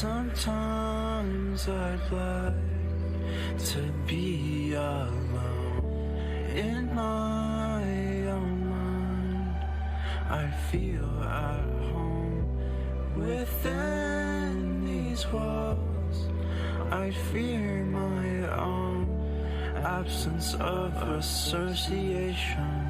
Sometimes I'd like to be alone in my own mind. I feel at home within these walls. I fear my own absence of association.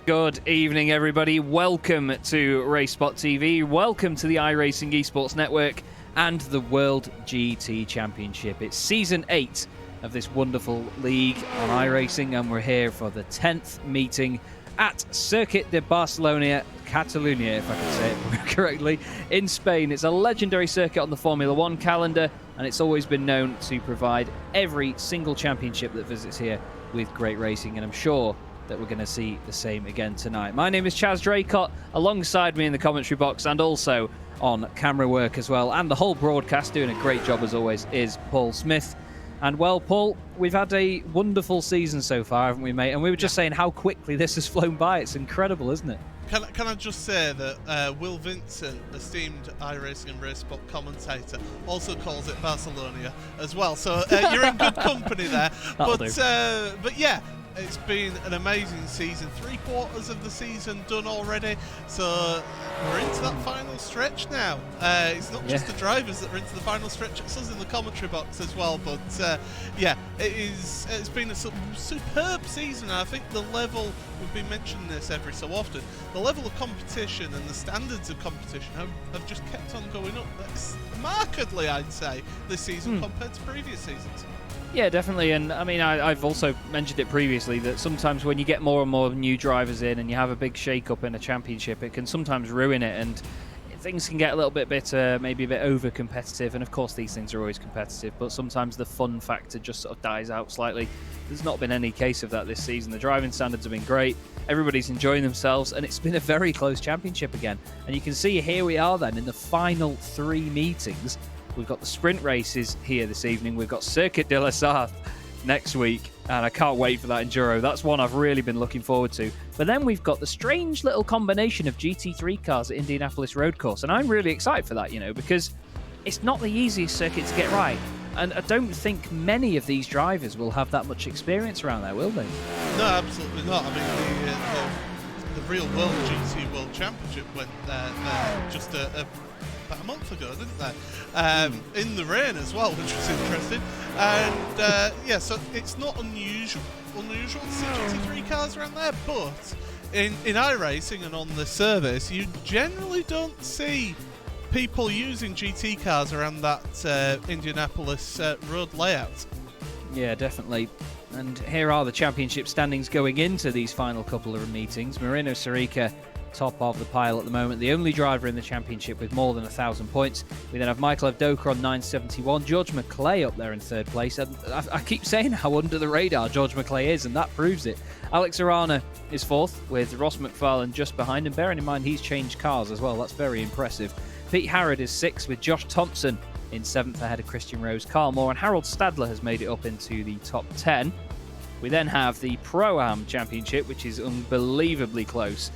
Good evening, everybody. Welcome to RaceSpot TV. Welcome to the iRacing Esports Network and the World GT Championship. It's Season 8 of this wonderful league on iRacing, and we're here for the 10th meeting at Circuit de Barcelona, Catalunya, if I can say it correctly, in Spain. It's a legendary circuit on the Formula One calendar, and it's always been known to provide every single championship that visits here with great racing, and I'm sure that we're going to see the same again tonight. My name is Chaz Draycott. Alongside me in the commentary box and also on camera work as well, and the whole broadcast, doing a great job as always, is Paul Smith. And well, Paul, we've had a wonderful season so far, haven't we, mate? And we were just saying how quickly this has flown by. It's incredible, isn't it? Can I just say that Will Vincent, esteemed iRacing and RaceSpot commentator, also calls it Barcelona as well. So you're in good company there. But yeah, it's been an amazing season. 3/4 of the season done already. So we're into that final stretch now. It's not just the drivers that are into the final stretch, it's us in the commentary box as well. But yeah, it's been a superb season. I think the level, we've been mentioning this every so often, the level of competition and the standards of competition have just kept on going up. That's markedly, I'd say, this season compared to previous seasons. Yeah, definitely. And I mean, I've also mentioned it previously that sometimes when you get more and more new drivers in and you have a big shake-up in a championship, it can sometimes ruin it, and things can get a little bit bitter, maybe a bit over-competitive. And of course, these things are always competitive, but sometimes the fun factor just sort of dies out slightly. There's not been any case of that this season. The driving standards have been great. Everybody's enjoying themselves, and it's been a very close championship again. And you can see here we are then in the final 3 meetings. We've got the sprint races here this evening. We've got Circuit de la Sarthe next week, and I can't wait for that Enduro. That's one I've really been looking forward to. But then we've got the strange little combination of GT3 cars at Indianapolis Road Course, and I'm really excited for that, you know, because it's not the easiest circuit to get right. And I don't think many of these drivers will have that much experience around there, will they? No, absolutely not. I mean, the real World GT World Championship went there just about a month ago, didn't they? In the rain as well, which was interesting. And yeah, so it's not unusual to see GT3 cars around there, but in iRacing and on the service, you generally don't see people using GT cars around that Indianapolis road layout. Yeah, definitely. And here are the championship standings going into these final couple of meetings. Marino Sirica, top of the pile at the moment, the only driver in the championship with more than 1,000 points. We then have Michael Avdoka on 971, George McClay up there in 3rd place. And I keep saying how under the radar George McClay is, and that proves it. Alex Arana is 4th with Ross McFarlane just behind him, bearing in mind he's changed cars as well. That's very impressive. Pete Harrod is 6th with Josh Thompson in 7th ahead of Christian Rose, Carl Moore, and Harold Stadler has made it up into the top 10. We then have the Pro-Am Championship, which is unbelievably close.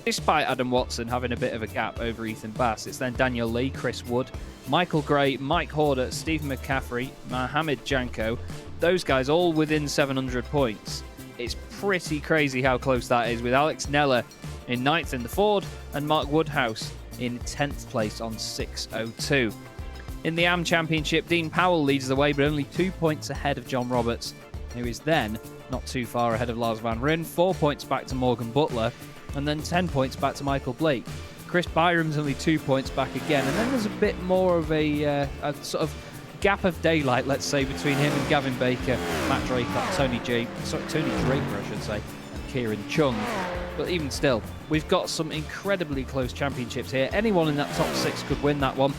Despite Adam Watson having a bit of a gap over Ethan Bass, it's then Daniel Lee, Chris Wood, Michael Gray, Mike Horder, Stephen McCaffrey, Mohamed Janko. Those guys all within 700 points. It's pretty crazy how close that is, with Alex Neller in 9th in the Ford and Mark Woodhouse in 10th place on 6:02. In the AM Championship, Dean Powell leads the way, but only 2 points ahead of John Roberts, who is then not too far ahead of Lars Van Ryn, 4 points back to Morgan Butler, and then 10 points back to Michael Blake. Chris Byram's only 2 points back again, and then there's a bit more of a sort of gap of daylight, let's say, between him and Gavin Baker, Matt Draycott, Tony Draper, I should say, and Kieran Chung. But even still, we've got some incredibly close championships here. Anyone in that top 6 could win that one.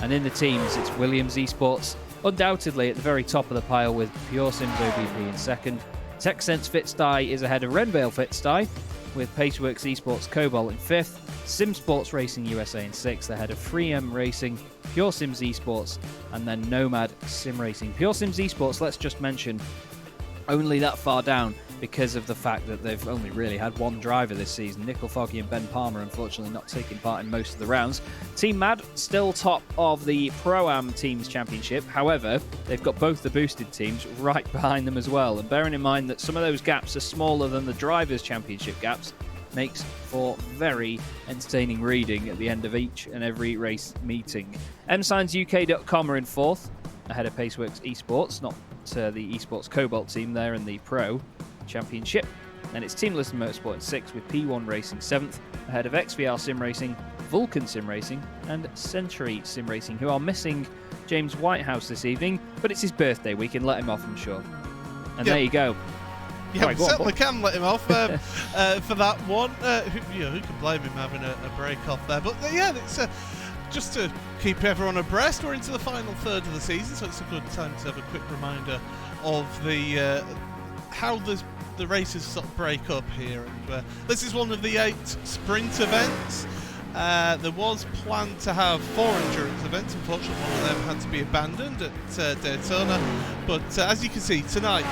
And in the teams, it's Williams Esports, undoubtedly at the very top of the pile, with Pure Sims OBP in 2nd. TechSense FitSty is ahead of Renvale FitSty, with Paceworks Esports Cobalt in 5th. Sim Sports Racing USA in 6th, ahead of 3M Racing, Pure Sims Esports, and then Nomad Sim Racing. Pure Sims Esports, let's just mention, only that far down because of the fact that they've only really had one driver this season. Nickel Foggy and Ben Palmer, unfortunately, not taking part in most of the rounds. Team Mad still top of the Pro-Am Teams Championship. However, they've got both the boosted teams right behind them as well. And bearing in mind that some of those gaps are smaller than the Drivers' Championship gaps, makes for very entertaining reading at the end of each and every race meeting. msignsuk.com are in 4th, ahead of Paceworks Esports, not the Esports Cobalt team there in the Pro Championship. And it's Team Listen Motorsport in 6th, with P1 Racing 7th, ahead of XVR Sim Racing, Vulcan Sim Racing, and Century Sim Racing, who are missing James Whitehouse this evening, but it's his birthday. We can let him off, I'm sure. And there you go. Yeah, right, we certainly can let him off for that one. Who can blame him having a break off there? But yeah, it's just to keep everyone abreast. We're into the final third of the season, so it's a good time to have a quick reminder of the how the races sort of break up here. And this is one of the 8 sprint events. There was planned to have 4 endurance events. Unfortunately, one of them had to be abandoned at Daytona. But as you can see, tonight,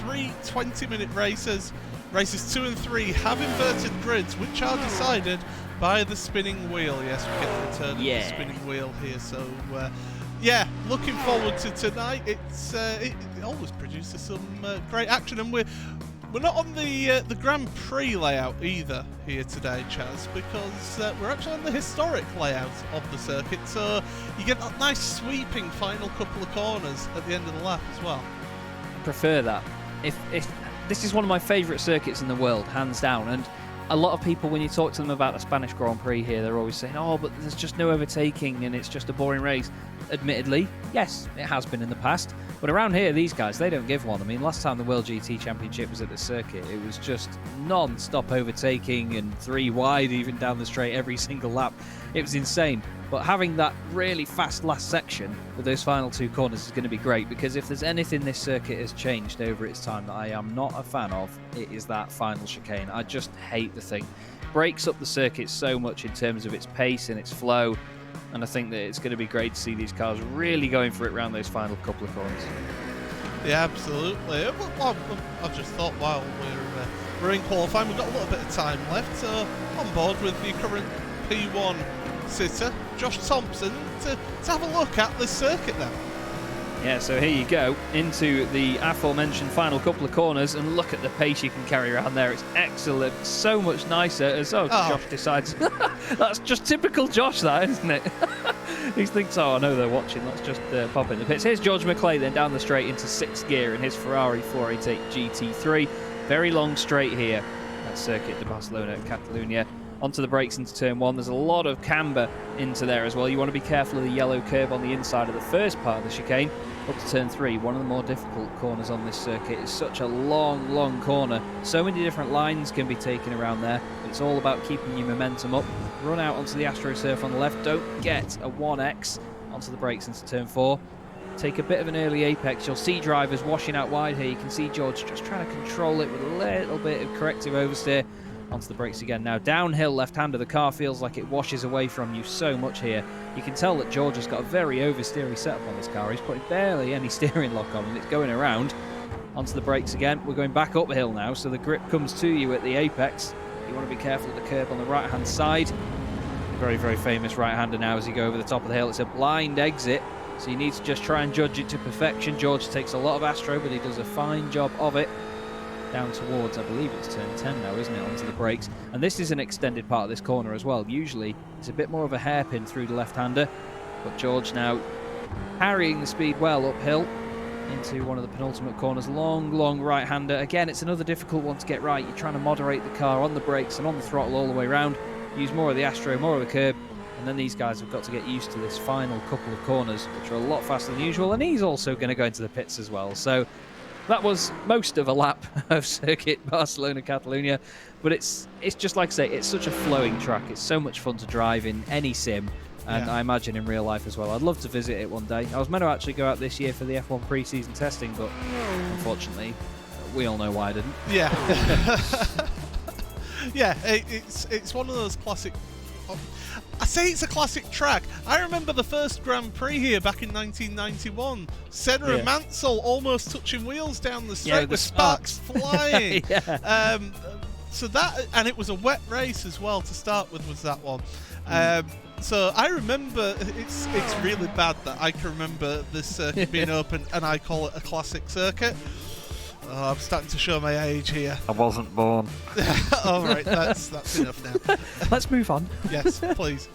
3 20-minute races. Races 2 and 3 have inverted grids, which are decided by the spinning wheel. Yes, we get the return of the spinning wheel here. So, yeah, looking forward to tonight. It always produces some great action, and we're not on the Grand Prix layout either here today, Chaz, because we're actually on the historic layout of the circuit, so you get that nice sweeping final couple of corners at the end of the lap as well. I prefer that. If this is one of my favourite circuits in the world, hands down, and a lot of people, when you talk to them about the Spanish Grand Prix here, they're always saying, oh, but there's just no overtaking and it's just a boring race. Admittedly, yes, it has been in the past, but around here, these guys, they don't give one. I mean, last time the World GT Championship was at the circuit, it was just non-stop overtaking and 3 wide even down the straight every single lap. It was insane. But having that really fast last section with those final 2 corners is going to be great, because if there's anything this circuit has changed over its time that I am not a fan of, it is that final chicane. I just hate the thing. Breaks up the circuit so much in terms of its pace and its flow, and I think that it's going to be great to see these cars really going for it around those final couple of corners. Yeah, absolutely. Well, I've just thought while we're in qualifying, we've got a little bit of time left, so on board with the current P1 sitter, Josh Thompson, to have a look at this circuit then. Yeah, so here you go, into the aforementioned final couple of corners, and look at the pace you can carry around there. It's excellent, so much nicer as Josh decides. That's just typical Josh, that, isn't it? He thinks, oh, I know they're watching, let's just pop in the pits. Here's George McClay then down the straight into 6th gear in his Ferrari 488 GT3. Very long straight here at Circuit de Barcelona at Catalunya. Onto the brakes into turn 1. There's a lot of camber into there as well. You want to be careful of the yellow curb on the inside of the first part of the chicane. Up to turn 3, one of the more difficult corners on this circuit. It's such a long, long corner. So many different lines can be taken around there. But it's all about keeping your momentum up. Run out onto the AstroSurf on the left. Don't get a 1X onto the brakes into turn 4. Take a bit of an early apex. You'll see drivers washing out wide here. You can see George just trying to control it with a little bit of corrective oversteer. onto the brakes again. Now, downhill left-hander, the car feels like it washes away from you so much here. You can tell that George has got a very oversteery setup on this car. He's putting barely any steering lock on, and it's going around. Onto the brakes again. We're going back uphill now, so the grip comes to you at the apex. You want to be careful of the curb on the right-hand side. Very, very famous right-hander now as you go over the top of the hill. It's a blind exit, so you need to just try and judge it to perfection. George takes a lot of Astro, but he does a fine job of it. Down towards, I believe it's turn 10 now, isn't it, onto the brakes. And this is an extended part of this corner as well. Usually, it's a bit more of a hairpin through the left-hander, but George now carrying the speed well uphill into one of the penultimate corners. Long right-hander. Again, it's another difficult one to get right. You're trying to moderate the car on the brakes and on the throttle all the way around. Use more of the Astro, more of the curb, and then these guys have got to get used to this final couple of corners, which are a lot faster than usual, and he's also going to go into the pits as well. So that was most of a lap of circuit Barcelona, Catalunya, but it's just like I say, it's such a flowing track. It's so much fun to drive in any sim, and I imagine in real life as well. I'd love to visit it one day. I was meant to actually go out this year for the F1 pre-season testing, but unfortunately, we all know why I didn't. Yeah. Yeah, it's one of those classic... I say it's a classic track. I remember the first Grand Prix here back in 1991. Senna and Mansell almost touching wheels down the straight with sparks flying. So that, and it was a wet race as well to start with, was that one. So I remember, it's really bad that I can remember this circuit being open and I call it a classic circuit. Oh, I'm starting to show my age here. I wasn't born. All right, that's enough now. Let's move on. Yes, please.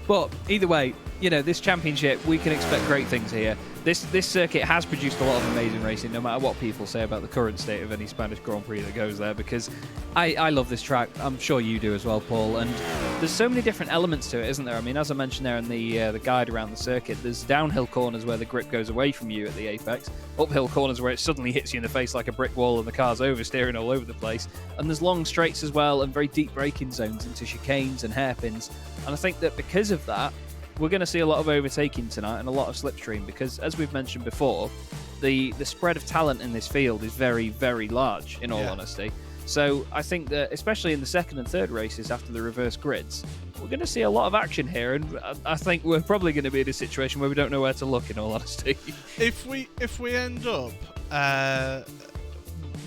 But either way, you know, this championship, we can expect great things here. This circuit has produced a lot of amazing racing, no matter what people say about the current state of any Spanish Grand Prix that goes there, because I love this track. I'm sure you do as well, Paul. And there's so many different elements to it, isn't there? I mean, as I mentioned there in the guide around the circuit, there's downhill corners where the grip goes away from you at the apex, uphill corners where it suddenly hits you in the face like a brick wall and the car's oversteering all over the place, and there's long straights as well and very deep braking zones into chicanes and hairpins. And I think that because of that, we're going to see a lot of overtaking tonight and a lot of slipstream, because as we've mentioned before, the spread of talent in this field is very, very large, in all honesty. So I think that especially in the second and third races after the reverse grids, we're going to see a lot of action here, and I think we're probably going to be in a situation where we don't know where to look, in all honesty. If we end up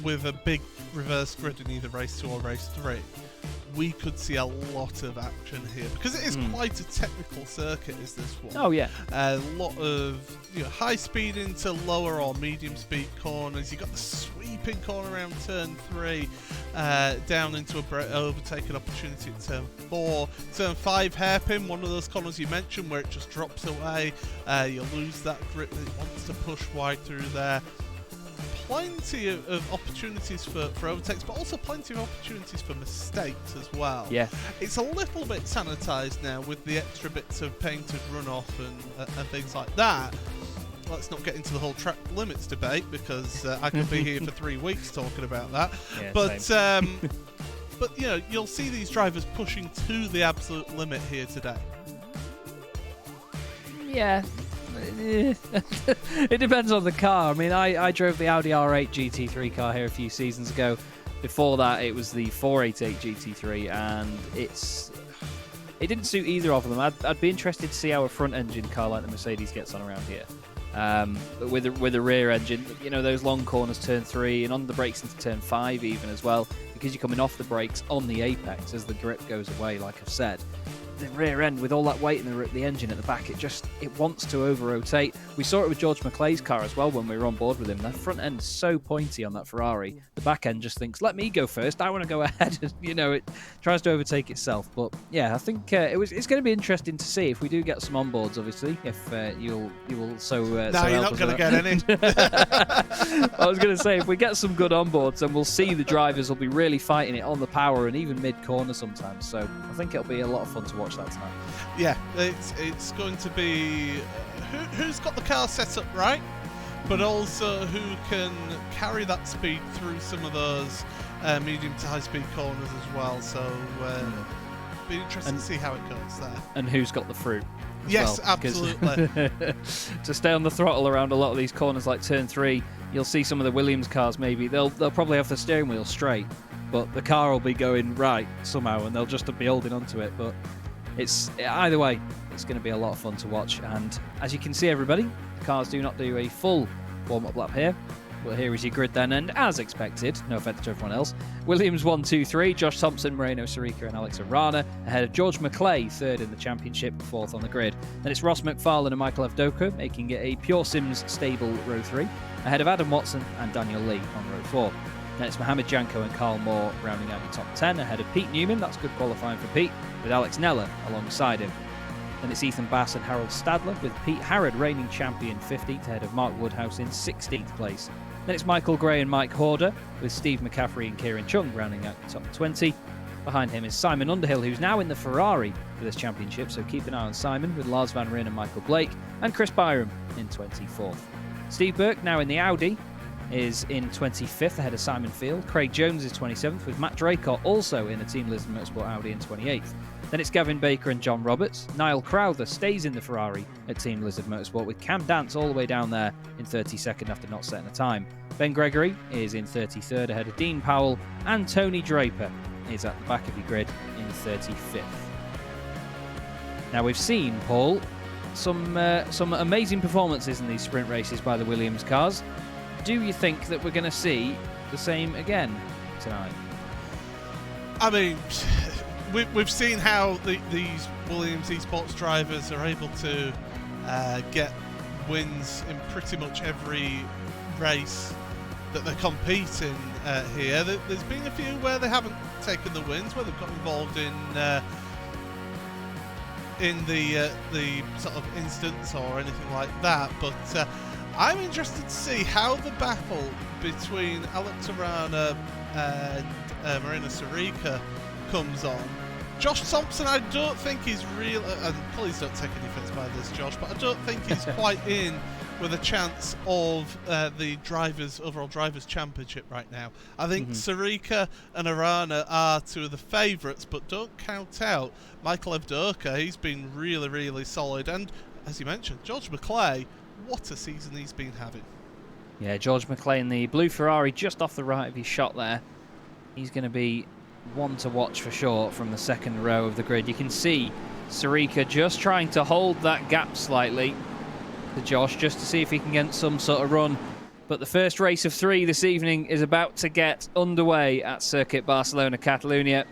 with a big reverse grid in either race 2 or race 3, we could see a lot of action here, because it is quite a technical circuit, is this one. Oh yeah. A lot of high speed into lower or medium speed corners. You've got the sweeping corner around turn 3, down into a overtaking opportunity at turn 4. Turn 5 hairpin, one of those corners you mentioned where it just drops away. You lose that grip that it wants to push wide through there. Plenty of opportunities for overtakes, but also plenty of opportunities for mistakes as well. Yeah, it's a little bit sanitised now with the extra bits of painted runoff and things like that. Let's not get into the whole track limits debate, because I could be here for 3 weeks talking about that. Yeah, but you'll see these drivers pushing to the absolute limit here today. Yeah. It depends on the car. I mean, I drove the Audi R8 GT3 car here a few seasons ago. Before that, it was the 488 GT3, and it didn't suit either of them. I'd be interested to see how a front-engine car like the Mercedes gets on around here. But with a rear engine, those long corners, turn 3, and on the brakes into turn 5 even as well, because you're coming off the brakes on the apex as the grip goes away, like I've said. The rear end, with all that weight in the engine at the back, it wants to over-rotate. We saw it with George McClay's car as well when we were on board with him. That front end is so pointy on that Ferrari. The back end just thinks, let me go first, I want to go ahead. It tries to overtake itself. But yeah, I think it's going to be interesting to see if we do get some onboards, obviously, if you will so no, you're not going to get any. I was going to say, if we get some good onboards, then we'll see the drivers will be really fighting it on the power and even mid-corner sometimes. So I think it'll be a lot of fun to watch that tonight. Yeah, it's going to be who's got the car set up right, but also who can carry that speed through some of those medium to high speed corners as well. So be interesting to see how it goes there. And who's got the fruit? Yes, well, absolutely. To stay on the throttle around a lot of these corners like turn 3, you'll see some of the Williams cars maybe. They'll probably have the steering wheel straight. but the car will be going right somehow, and they'll just be holding onto it. But it's either way, it's going to be a lot of fun to watch. And as you can see, everybody, the cars do not do a full warm-up lap here. But here is your grid then, and as expected, no offence to everyone else, Williams 1, 2, 3, Josh Thompson, Moreno Sirica and Alex Arana, ahead of George McClay, third in the championship, fourth on the grid. Then it's Ross McFarlane and Michael Avdoka, making it a Pure Sims stable row 3, ahead of Adam Watson and Daniel Lee on row 4. Then it's Mohamed Janko and Carl Moore rounding out your top 10, ahead of Pete Newman, that's good qualifying for Pete, with Alex Nella alongside him. Then it's Ethan Bass and Harold Stadler, with Pete Harrod reigning champion 15th, ahead of Mark Woodhouse in 16th place. Then it's Michael Gray and Mike Horder, with Steve McCaffrey and Kieran Chung rounding out the top 20. Behind him is Simon Underhill, who's now in the Ferrari for this championship, so keep an eye on Simon, with Lars Van Ryn and Michael Blake, and Chris Byram in 24th. Steve Burke, now in the Audi, is in 25th, ahead of Simon Field. Craig Jones is 27th, with Matt Draycott also in the Team Lisbon Motorsport Audi in 28th. Then it's Gavin Baker and John Roberts. Niall Crowther stays in the Ferrari at Team Lizard Motorsport, with Cam Dance all the way down there in 32nd after not setting a time. Ben Gregory is in 33rd, ahead of Dean Powell, and Tony Draper is at the back of your grid in 35th. Now we've seen, Paul, some amazing performances in these sprint races by the Williams cars. Do you think that we're going to see the same again tonight? I mean, we've seen how these Williams eSports drivers are able to get wins in pretty much every race that they compete in here. There's been a few where they haven't taken the wins, where they've got involved in the sort of instance or anything like that. But I'm interested to see how the battle between Alex Arana and Moreno Sirica comes on. Josh Thompson, I don't think he's real, and please don't take any offence by this, Josh, but I don't think he's quite in with a chance of the overall drivers' championship right now. I think Sirica and Arana are two of the favourites, but don't count out Michael Avdoka. He's been really, really solid, and as you mentioned, George McClay, what a season he's been having. Yeah, George McClay in the blue Ferrari just off the right of his shot there. He's going to be one to watch for sure from the second row of the grid. You can see Sirica just trying to hold that gap slightly to Josh, just to see if he can get some sort of run. But the first race of 3 this evening is about to get underway at Circuit Barcelona, Catalunya.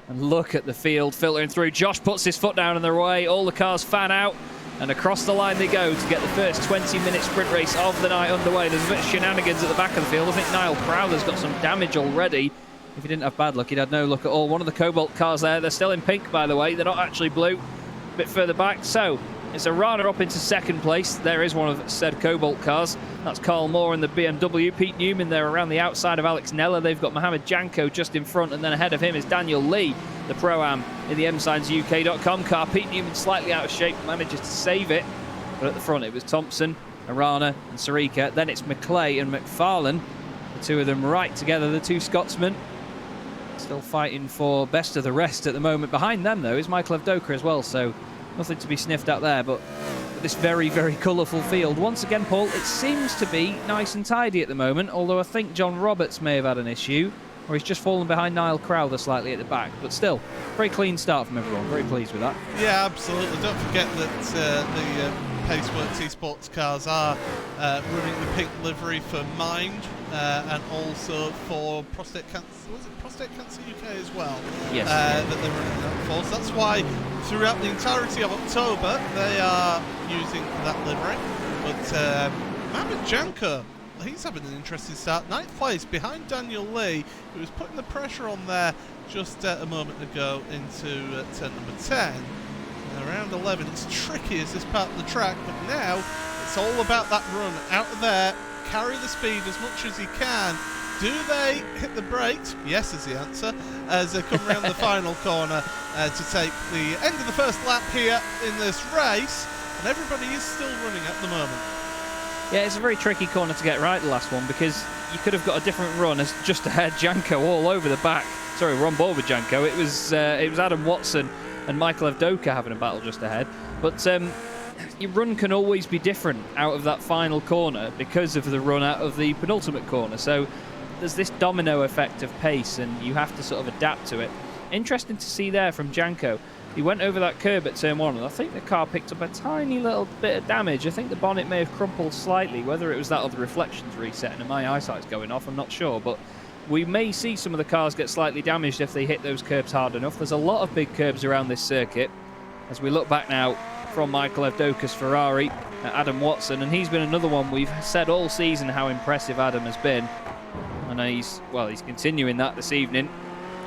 And look at the field filtering through. Josh puts his foot down in the way. All the cars fan out, and across the line they go to get the first 20-minute sprint race of the night underway. There's a bit of shenanigans at the back of the field. I think Niall Crowther's got some damage already. If he didn't have bad luck, he'd had no luck at all. One of the Cobalt cars there. They're still in pink, by the way. They're not actually blue. A bit further back. So it's Arana up into second place. There is one of said Cobalt cars. That's Carl Moore in the BMW. Pete Newman there around the outside of Alex Nella. They've got Mohamed Janko just in front, and then ahead of him is Daniel Lee, the Pro-Am in the msignsuk.com car. Pete Newman slightly out of shape, manages to save it. But at the front it was Thompson, Arana and Sirica. Then it's McClay and McFarlane. The two of them right together, the two Scotsmen. Still fighting for best of the rest at the moment. Behind them, though, is Michael Avdoka as well, so nothing to be sniffed at there. But this very, very colourful field. Once again, Paul, it seems to be nice and tidy at the moment, although I think John Roberts may have had an issue, or he's just fallen behind Niall Crowther slightly at the back. But still, very clean start from everyone. Very pleased with that. Yeah, absolutely. Don't forget that the Paceworks eSports cars are running the pink livery for Mind and also for Prostate Cancer. Was it Prostate Cancer UK as well? Yes. That they're running that for. So that's why throughout the entirety of October they are using that livery. But Mohamed Janko, he's having an interesting start. 9th place behind Daniel Lee, who was putting the pressure on there just a moment ago into turn number 10. And around 11, it's tricky as this part of the track, but now it's all about that run out of there, carry the speed as much as you can. Do they hit the brakes? Yes is the answer, as they come around the final corner to take the end of the first lap here in this race, and everybody is still running at the moment. Yeah, it's a very tricky corner to get right, the last one, because you could have got a different run as just ahead Janko all over the back. Sorry, we're on board with Janko. It was Adam Watson and Michael Avdoka having a battle just ahead. But your run can always be different out of that final corner because of the run out of the penultimate corner. So there's this domino effect of pace, and you have to sort of adapt to it. Interesting to see there from Janko. He went over that curb at turn 1, and I think the car picked up a tiny little bit of damage. I think the bonnet may have crumpled slightly, whether it was that or the reflections resetting and my eyesight's going off, I'm not sure, but we may see some of the cars get slightly damaged if they hit those curbs hard enough. There's a lot of big curbs around this circuit. As we look back now from Michael Evdoka's Ferrari at Adam Watson, and he's been another one we've said all season how impressive Adam has been. And he's continuing that this evening.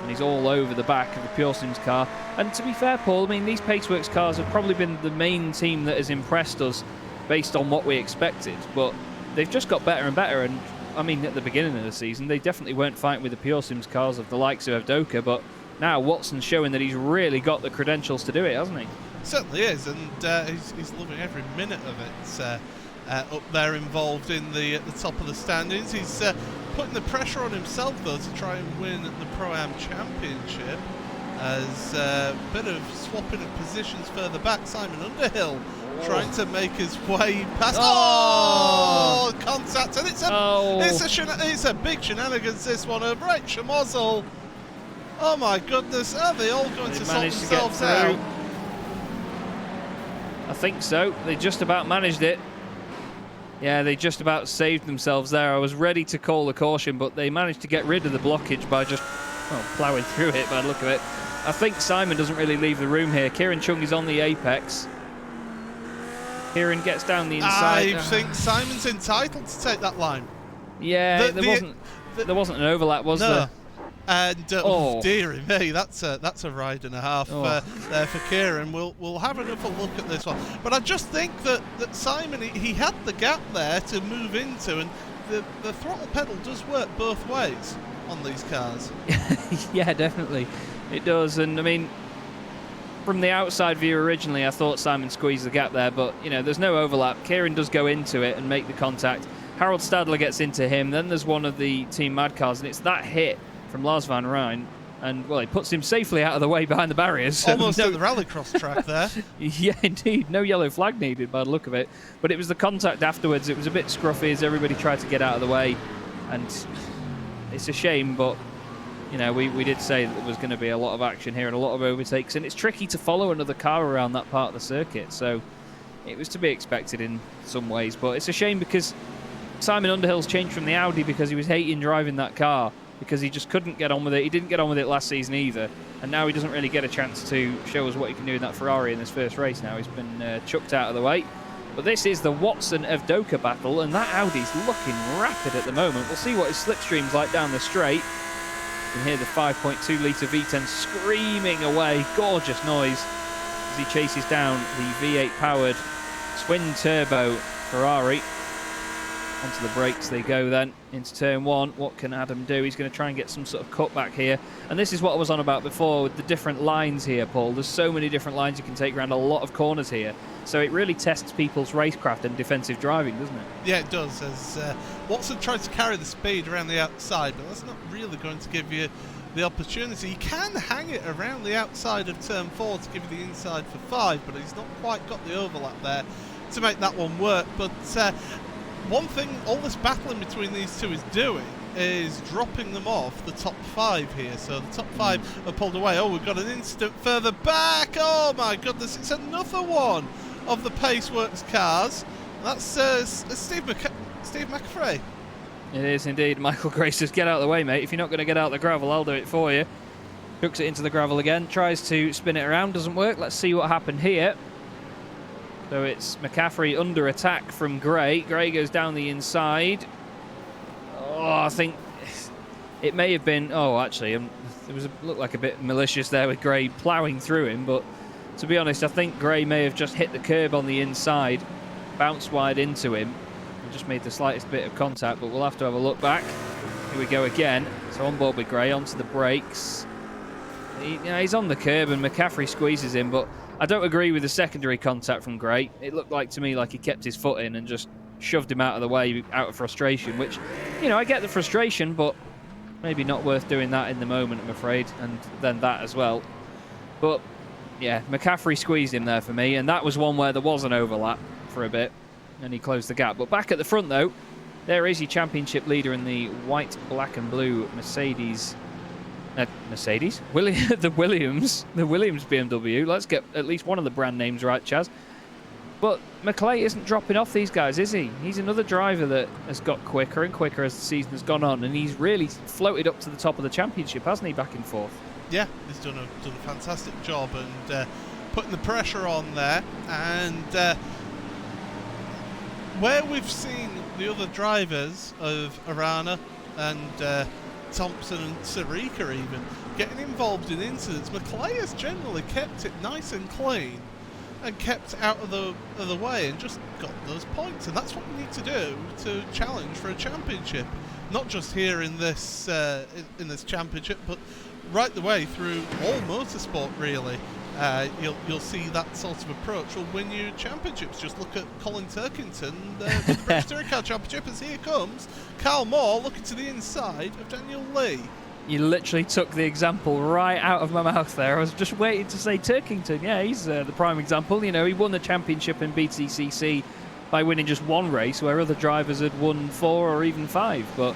And he's all over the back of the Pure Sims car. And to be fair, Paul, I mean, these Paceworks cars have probably been the main team that has impressed us based on what we expected. But they've just got better and better. And, I mean, at the beginning of the season, they definitely weren't fighting with the Pure Sims cars of the likes of Evdoka. But now Watson's showing that he's really got the credentials to do it, hasn't he? Certainly is, and he's loving every minute of it. Up there involved in the at the top of the standings. He's putting the pressure on himself though to try and win the Pro-Am Championship, as a bit of swapping of positions further back. Simon Underhill trying to make his way past. Oh, contact, and it's a big shenanigans, this one. A right schmozzle. Oh my goodness, are they all going to sort themselves out? I think so. They just about managed it. Yeah, they just about saved themselves there. I was ready to call the caution, but they managed to get rid of the blockage by just ploughing through it by the look of it. I think Simon doesn't really leave the room here. Kieran Chung is on the apex. Kieran gets down the inside. I think Simon's entitled to take that line. Yeah, there wasn't an overlap, was there? And dearie me, that's a ride and a half there for Kieran. We'll have another look at this one, but I just think that Simon, he had the gap there to move into, and the throttle pedal does work both ways on these cars. Yeah, definitely, it does. And I mean, from the outside view originally, I thought Simon squeezed the gap there, but you know, there's no overlap. Kieran does go into it and make the contact. Harold Stadler gets into him. Then there's one of the Team Mad cars, and it's that hit from Lars van Rijn, and well, he puts him safely out of the way behind the barriers. So almost at the rallycross track there. Yeah, indeed. No yellow flag needed by the look of it. But it was the contact afterwards. It was a bit scruffy as everybody tried to get out of the way. And it's a shame, but you know, we did say that there was going to be a lot of action here and a lot of overtakes. And it's tricky to follow another car around that part of the circuit. So it was to be expected in some ways. But it's a shame because Simon Underhill's changed from the Audi because he was hating driving that car, because he just couldn't get on with it. He didn't get on with it last season either, and now he doesn't really get a chance to show us what he can do in that Ferrari in this first race. Now he's been chucked out of the way. But this is the Watson-Evdoka battle, and that Audi's looking rapid at the moment. We'll see what his slipstream's like down the straight. You can hear the 5.2 litre V10 screaming away. Gorgeous noise as he chases down the V8-powered twin-turbo Ferrari. Onto the brakes they go then into turn 1. What can Adam do? He's going to try and get some sort of cutback here. And this is what I was on about before with the different lines here, Paul. There's so many different lines you can take around a lot of corners here. So it really tests people's racecraft and defensive driving, doesn't it? Yeah, it does. As Watson tries to carry the speed around the outside, but that's not really going to give you the opportunity. You can hang it around the outside of turn 4 to give you the inside for 5, but he's not quite got the overlap there to make that one work. But one thing all this battling between these two is doing is dropping them off the top 5 here. So the top 5 are pulled away. Oh, we've got an incident further back. Oh my goodness, it's another one of the Paceworks cars. That's Steve McAfee. It is indeed. Michael Grace says, get out of the way, mate. If you're not going to get out the gravel, I'll do it for you. Hooks it into the gravel again. Tries to spin it around. Doesn't work. Let's see what happened here. So it's McCaffrey under attack from Gray. Gray goes down the inside. Oh, I think it may have been... Oh, actually, it looked like a bit malicious there with Gray ploughing through him. But to be honest, I think Gray may have just hit the curb on the inside, bounced wide into him, and just made the slightest bit of contact. But we'll have to have a look back. Here we go again. So on board with Gray, onto the brakes. He's on the curb and McCaffrey squeezes him, but I don't agree with the secondary contact from Gray. It looked like to me like he kept his foot in and just shoved him out of the way out of frustration, which, you know, I get the frustration, but maybe not worth doing that in the moment, I'm afraid, and then that as well. But, yeah, McCaffrey squeezed him there for me, and that was one where there was an overlap for a bit, and he closed the gap. But back at the front, though, there is your championship leader in the white, black and blue Mercedes. The Williams BMW. Let's get at least one of the brand names right, Chaz. But McClay isn't dropping off these guys, is he? He's another driver that has got quicker and quicker as the season has gone on, and he's really floated up to the top of the championship, hasn't he, back and forth? Yeah, he's done a fantastic job and putting the pressure on there. And where we've seen the other drivers of Arana and Thompson and Sarika even getting involved in incidents, McClay has generally kept it nice and clean and kept out of the way and just got those points. And that's what we need to do to challenge for a championship, not just here in this in this championship, but right the way through all motorsport really. You'll see that sort of approach will win you championships. Just look at Colin Turkington with the British Touring Car Championship, as here comes Carl Moore looking to the inside of Daniel Lee. You literally took the example right out of my mouth there. I was just waiting to say Turkington. Yeah, he's the prime example. You know, he won the championship in BTCC by winning just one race, where other drivers had won 4 or even 5. But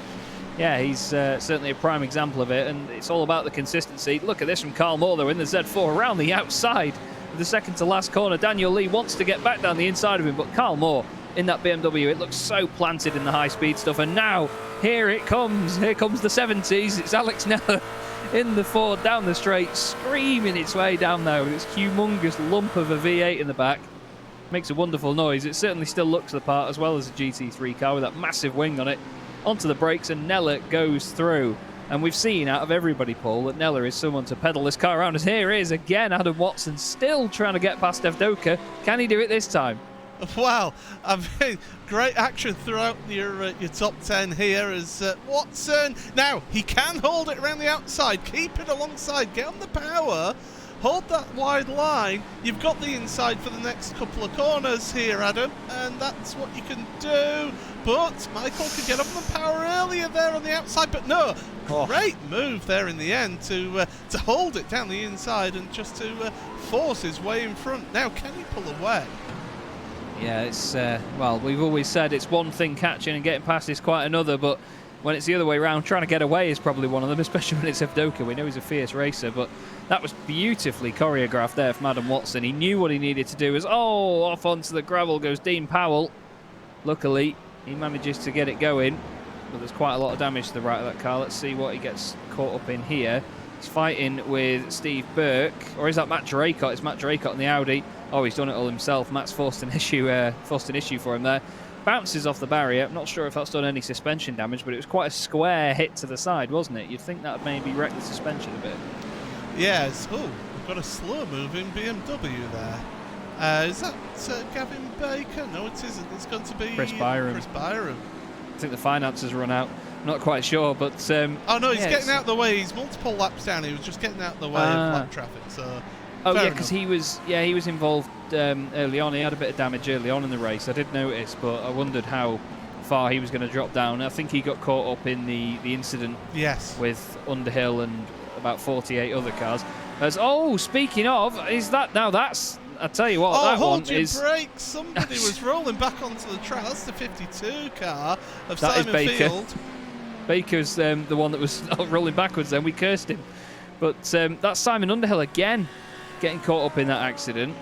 yeah, he's certainly a prime example of it, and it's all about the consistency. Look at this from Carl Moore, though, in the Z4 around the outside of the second to last corner. Daniel Lee wants to get back down the inside of him, but Carl Moore in that BMW, it looks so planted in the high-speed stuff. And now, here it comes. Here comes the 70s. It's Alex Neller in the Ford down the straight, screaming its way down there with its humongous lump of a V8 in the back. Makes a wonderful noise. It certainly still looks the part, as well as a GT3 car with that massive wing on it. Onto the brakes, and Neller goes through. And we've seen out of everybody, Paul, that Neller is someone to pedal this car around. As here is again Adam Watson still trying to get past Evdoka. Can he do it this time? Wow, I mean, great action throughout your top 10 here as Watson. Now, he can hold it around the outside, keep it alongside, get on the power, hold that wide line. You've got the inside for the next couple of corners here, Adam, and that's what you can do. But Michael could get up on the power earlier there on the outside, but no, great move there in the end to hold it down the inside and just to force his way in front. Now, can he pull away? Yeah, it's, well, we've always said it's one thing catching and getting past is quite another, but when it's the other way around, trying to get away is probably one of them, especially when it's Evdoka. We know he's a fierce racer, but that was beautifully choreographed there from Adam Watson. He knew what he needed to do. Off onto the gravel goes Dean Powell. Luckily, he manages to get it going, but there's quite a lot of damage to the right of that car. Let's see what he gets caught up in here. He's fighting with Steve Burke, or is that Matt Draycott? It's Matt Draycott in the Audi. Oh, he's done it all himself. Matt's forced an issue for him there. Bounces off the barrier. I'm not sure if that's done any suspension damage, but it was quite a square hit to the side, wasn't it? You'd think that would maybe wreck the suspension a bit. Yes. Oh, we've got a slow-moving BMW there. Is that Gavin Baker? No, it isn't. It's going to be Chris Byram. I think the finance has run out. Not quite sure, but oh no, he's getting out of the way. He's multiple laps down. He was just getting out of the way of lap traffic. So. Oh yeah, because he was involved early on. He had a bit of damage early on in the race. I did notice, but I wondered how far he was going to drop down. I think he got caught up in the incident. Yes. With Underhill and about 48 other cars. Speaking of, is that now? That's, I tell you what, that one is. Hold your brakes! Somebody was rolling back onto the track. That's the 52 car of that Simon is Baker. Field. Baker's the one that was rolling backwards. Then we cursed him, but that's Simon Underhill again, getting caught up in that accident.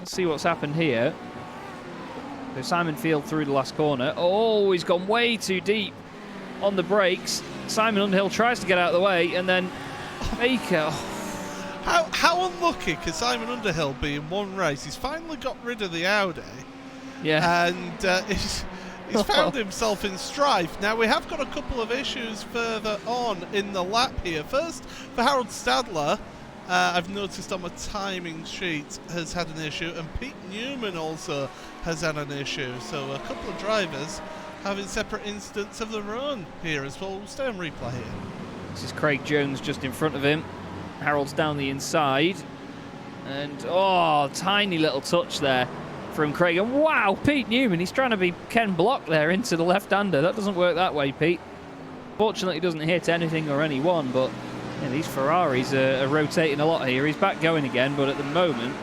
Let's see what's happened here. So Simon Field through the last corner. Oh, he's gone way too deep on the brakes. Simon Underhill tries to get out of the way, and then Baker. How unlucky could Simon Underhill be in one race? He's finally got rid of the Audi. Yeah. And he's found himself in strife. Now, we have got a couple of issues further on in the lap here. First, for Harold Stadler, I've noticed on my timing sheet has had an issue, and Pete Newman also has had an issue. So a couple of drivers having separate incidents of their own here as well. We'll stay on replay here. This is Craig Jones just in front of him. Harold's down the inside. And, tiny little touch there from Craig. And wow, Pete Newman, he's trying to be Ken Block there into the left-hander. That doesn't work that way, Pete. Fortunately, he doesn't hit anything or anyone, but yeah, these Ferraris are rotating a lot here. He's back going again, but at the moment,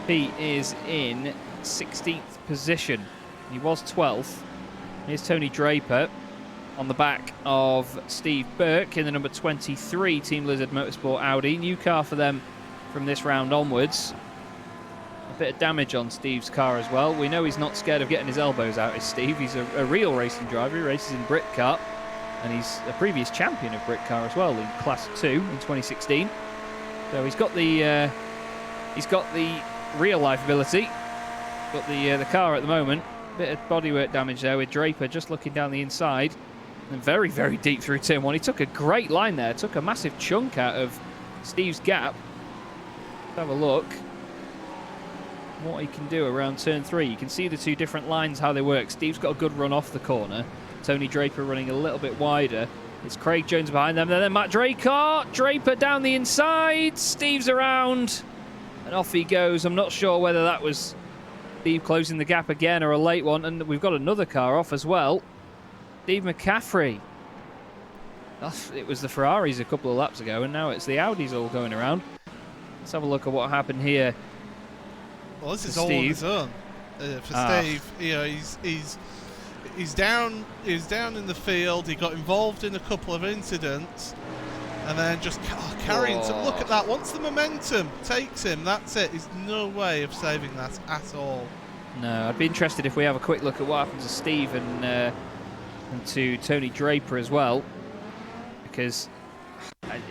Pete is in 16th position. He was 12th. Here's Tony Draper on the back of Steve Burke in the number 23 Team Lizard Motorsport Audi. New car for them from this round onwards. A bit of damage on Steve's car as well. We know he's not scared of getting his elbows out, is Steve. He's a real racing driver. He races in Britcar, and he's a previous champion of Britcar as well in Class 2 in 2016. So he's got the real life ability, but the car at the moment, bit of bodywork damage there with Draper just looking down the inside. And very, very deep through turn 1. He took a great line there. Took a massive chunk out of Steve's gap. Let's have a look what he can do around turn 3. You can see the two different lines, how they work. Steve's got a good run off the corner. Tony Draper running a little bit wider. It's Craig Jones behind them. Then Matt Draper down the inside. Steve's around. And off he goes. I'm not sure whether that was Steve closing the gap again or a late one. And we've got another car off as well. Steve McCaffrey. It was the Ferraris a couple of laps ago, and now it's the Audis all going around. Let's have a look at what happened here. Well, this is all on his own for Steve. You know, he's down in the field. He got involved in a couple of incidents, and then just carrying. So look at that. Once the momentum takes him, that's it. There's no way of saving that at all. No, I'd be interested if we have a quick look at what happened to Steve and to Tony Draper as well, because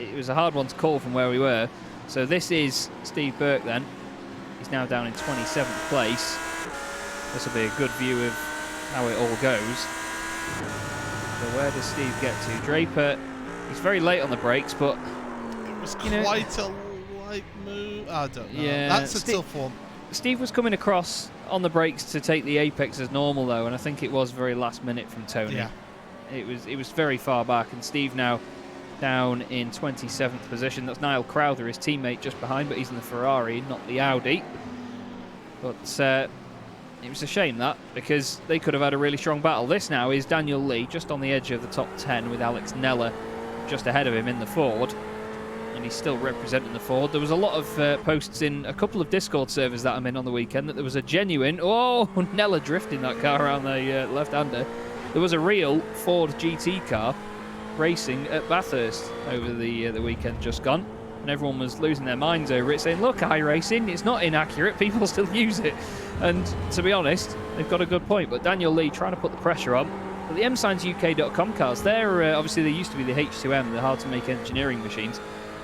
it was a hard one to call from where we were. So this is Steve Burke then. He's now down in 27th place. This will be a good view of how it all goes. So where does Steve get to? Draper, he's very late on the brakes, but it was quite a light move. I don't know. Yeah, that's a tough one. Steve was coming across on the brakes to take the apex as normal though, and I think it was very last minute from Tony. Yeah. It was very far back, and Steve now down in 27th position. That's Niall Crowther, his teammate, just behind, but he's in the Ferrari, not the Audi. But it was a shame that, because they could have had a really strong battle. This now is Daniel Lee just on the edge of the top 10 with Alex Nella just ahead of him in the Ford. And he's still representing the Ford. There was a lot of posts in a couple of Discord servers that I'm in on the weekend that there was a genuine, Nella drifting that car around the left-hander. There was a real Ford GT car racing at Bathurst over the weekend just gone, and everyone was losing their minds over it, saying, look, iRacing, it's not inaccurate, people still use it. And to be honest, they've got a good point. But Daniel Lee trying to put the pressure on. But the mScienceUK.com cars, they're obviously they used to be the H2M, the hard to make engineering machines,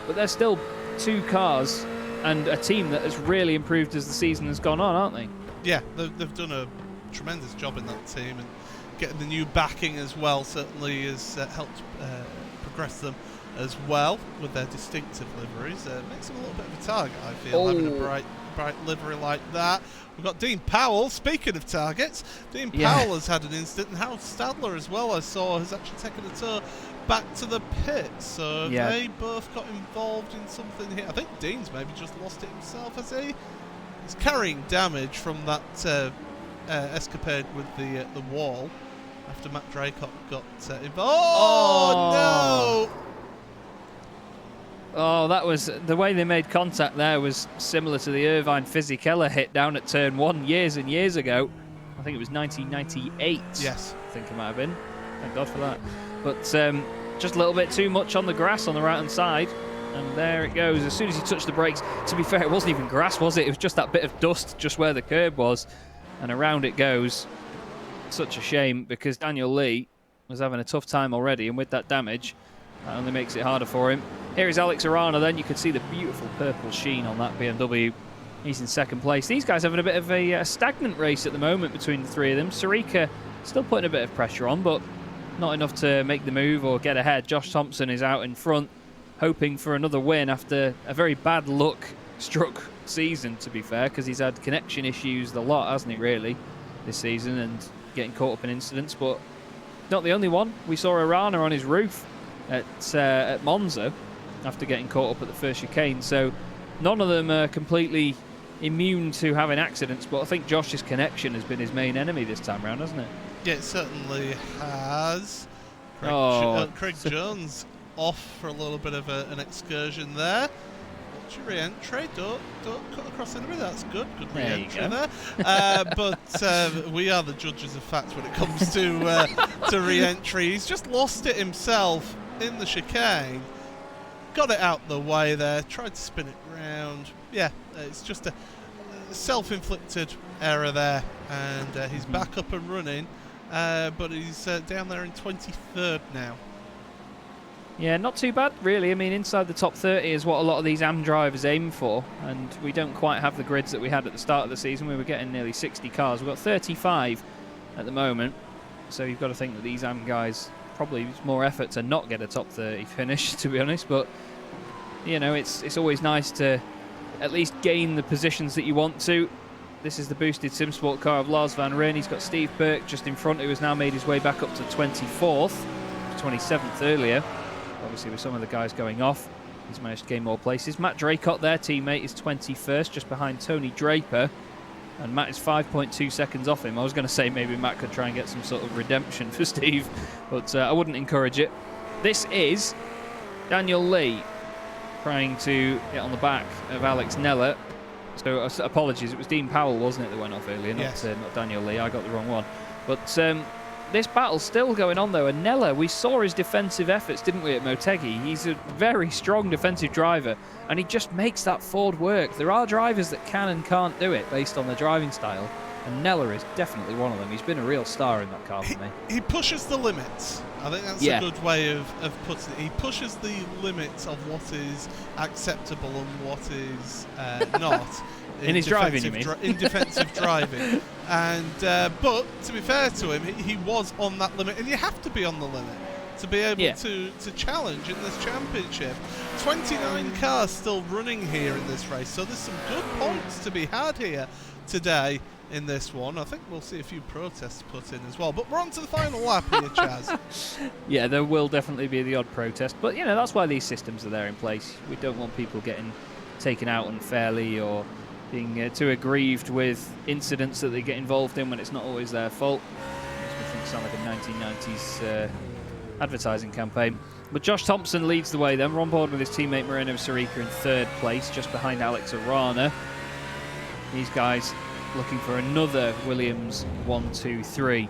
but they're still two cars and a team that has really improved as the season has gone on, aren't they? Yeah, they've done a tremendous job in that team, and getting the new backing as well certainly has helped progress them as well with their distinctive liveries. Makes them a little bit of a target, I feel, having a bright livery like that. We've got Dean Powell. Speaking of targets, Dean Powell has had an incident, and Howard Stadler as well, I saw, has actually taken a tour back to the pit. So they both got involved in something here. I think Dean's maybe just lost it himself, has he? He's carrying damage from that escapade with the wall after Matt Draycott got involved. No! Oh, that was the way they made contact there was similar to the Irvine Fisichella hit down at turn 1 years and years ago. I think it was 1998. Yes. I think it might have been. Thank God for that. But just a little bit too much on the grass on the right-hand side. And there it goes. As soon as he touched the brakes, to be fair, it wasn't even grass, was it? It was just that bit of dust just where the curb was. And around it goes. Such a shame, because Daniel Lee was having a tough time already, and with that damage, that only makes it harder for him. Here is Alex Arana then. You can see the beautiful purple sheen on that BMW. He's in second place. These guys having a bit of a stagnant race at the moment between the three of them. Sarika still putting a bit of pressure on, but not enough to make the move or get ahead. Josh Thompson is out in front, hoping for another win after a very bad luck struck season, to be fair, because he's had connection issues a lot, hasn't he, really, this season, and getting caught up in incidents. But not the only one. We saw Arana on his roof at Monza after getting caught up at the first chicane. So none of them are completely immune to having accidents, but I think Josh's connection has been his main enemy this time round, hasn't it? Yeah, it certainly has. Craig Jones off for a little bit of an excursion there. Dodgy re-entry. Don't cut across anybody. That's good. Good There you re-entry go. there. But we are the judges of fact when it comes to re-entry. He's just lost it himself in the chicane. Got it out the way there. Tried to spin it round. Yeah, it's just a self-inflicted error there, and he's back up and running. But he's down there in 23rd now. Yeah, not too bad, really. I mean, inside the top 30 is what a lot of these AM drivers aim for, and we don't quite have the grids that we had at the start of the season. We were getting nearly 60 cars. We've got 35 at the moment, so you've got to think that these AM guys probably it's more effort to not get a top 30 finish, to be honest. But you know, it's always nice to at least gain the positions that you want to. This is the boosted SimSport car of Lars van Rijn. He's got Steve Burke just in front, who has now made his way back up to 24th, 27th earlier. Obviously, with some of the guys going off, he's managed to gain more places. Matt Draycott, their teammate, is 21st, just behind Tony Draper. And Matt is 5.2 seconds off him. I was going to say maybe Matt could try and get some sort of redemption for Steve, but I wouldn't encourage it. This is Daniel Lee trying to get on the back of Alex Neller. So apologies, it was Dean Powell, wasn't it, that went off earlier, Yes. not Daniel Lee. I got the wrong one. But this battle's still going on, though, and Neller, we saw his defensive efforts, didn't we, at Motegi? He's a very strong defensive driver, and he just makes that Ford work. There are drivers that can and can't do it based on their driving style, and Neller is definitely one of them. He's been a real star in that car for me. He pushes the limits. I think that's a good way of putting it. He pushes the limits of what is acceptable and what is not. In his driving, you mean? In defensive driving. And but to be fair to him, he was on that limit, and you have to be on the limit to be able to challenge in this championship. 29 cars still running here in this race, so there's some good points to be had here today in this one. I think we'll see a few protests put in as well. But we're on to the final lap here, Chaz. Yeah, there will definitely be the odd protest, but you know, that's why these systems are there in place. We don't want people getting taken out unfairly or being too aggrieved with incidents that they get involved in when it's not always their fault. Makes me think sound like a 1990s advertising campaign. But Josh Thompson leads the way then. We're on board with his teammate Moreno Sarica in third place, just behind Alex Arana. These guys looking for another Williams 1-2-3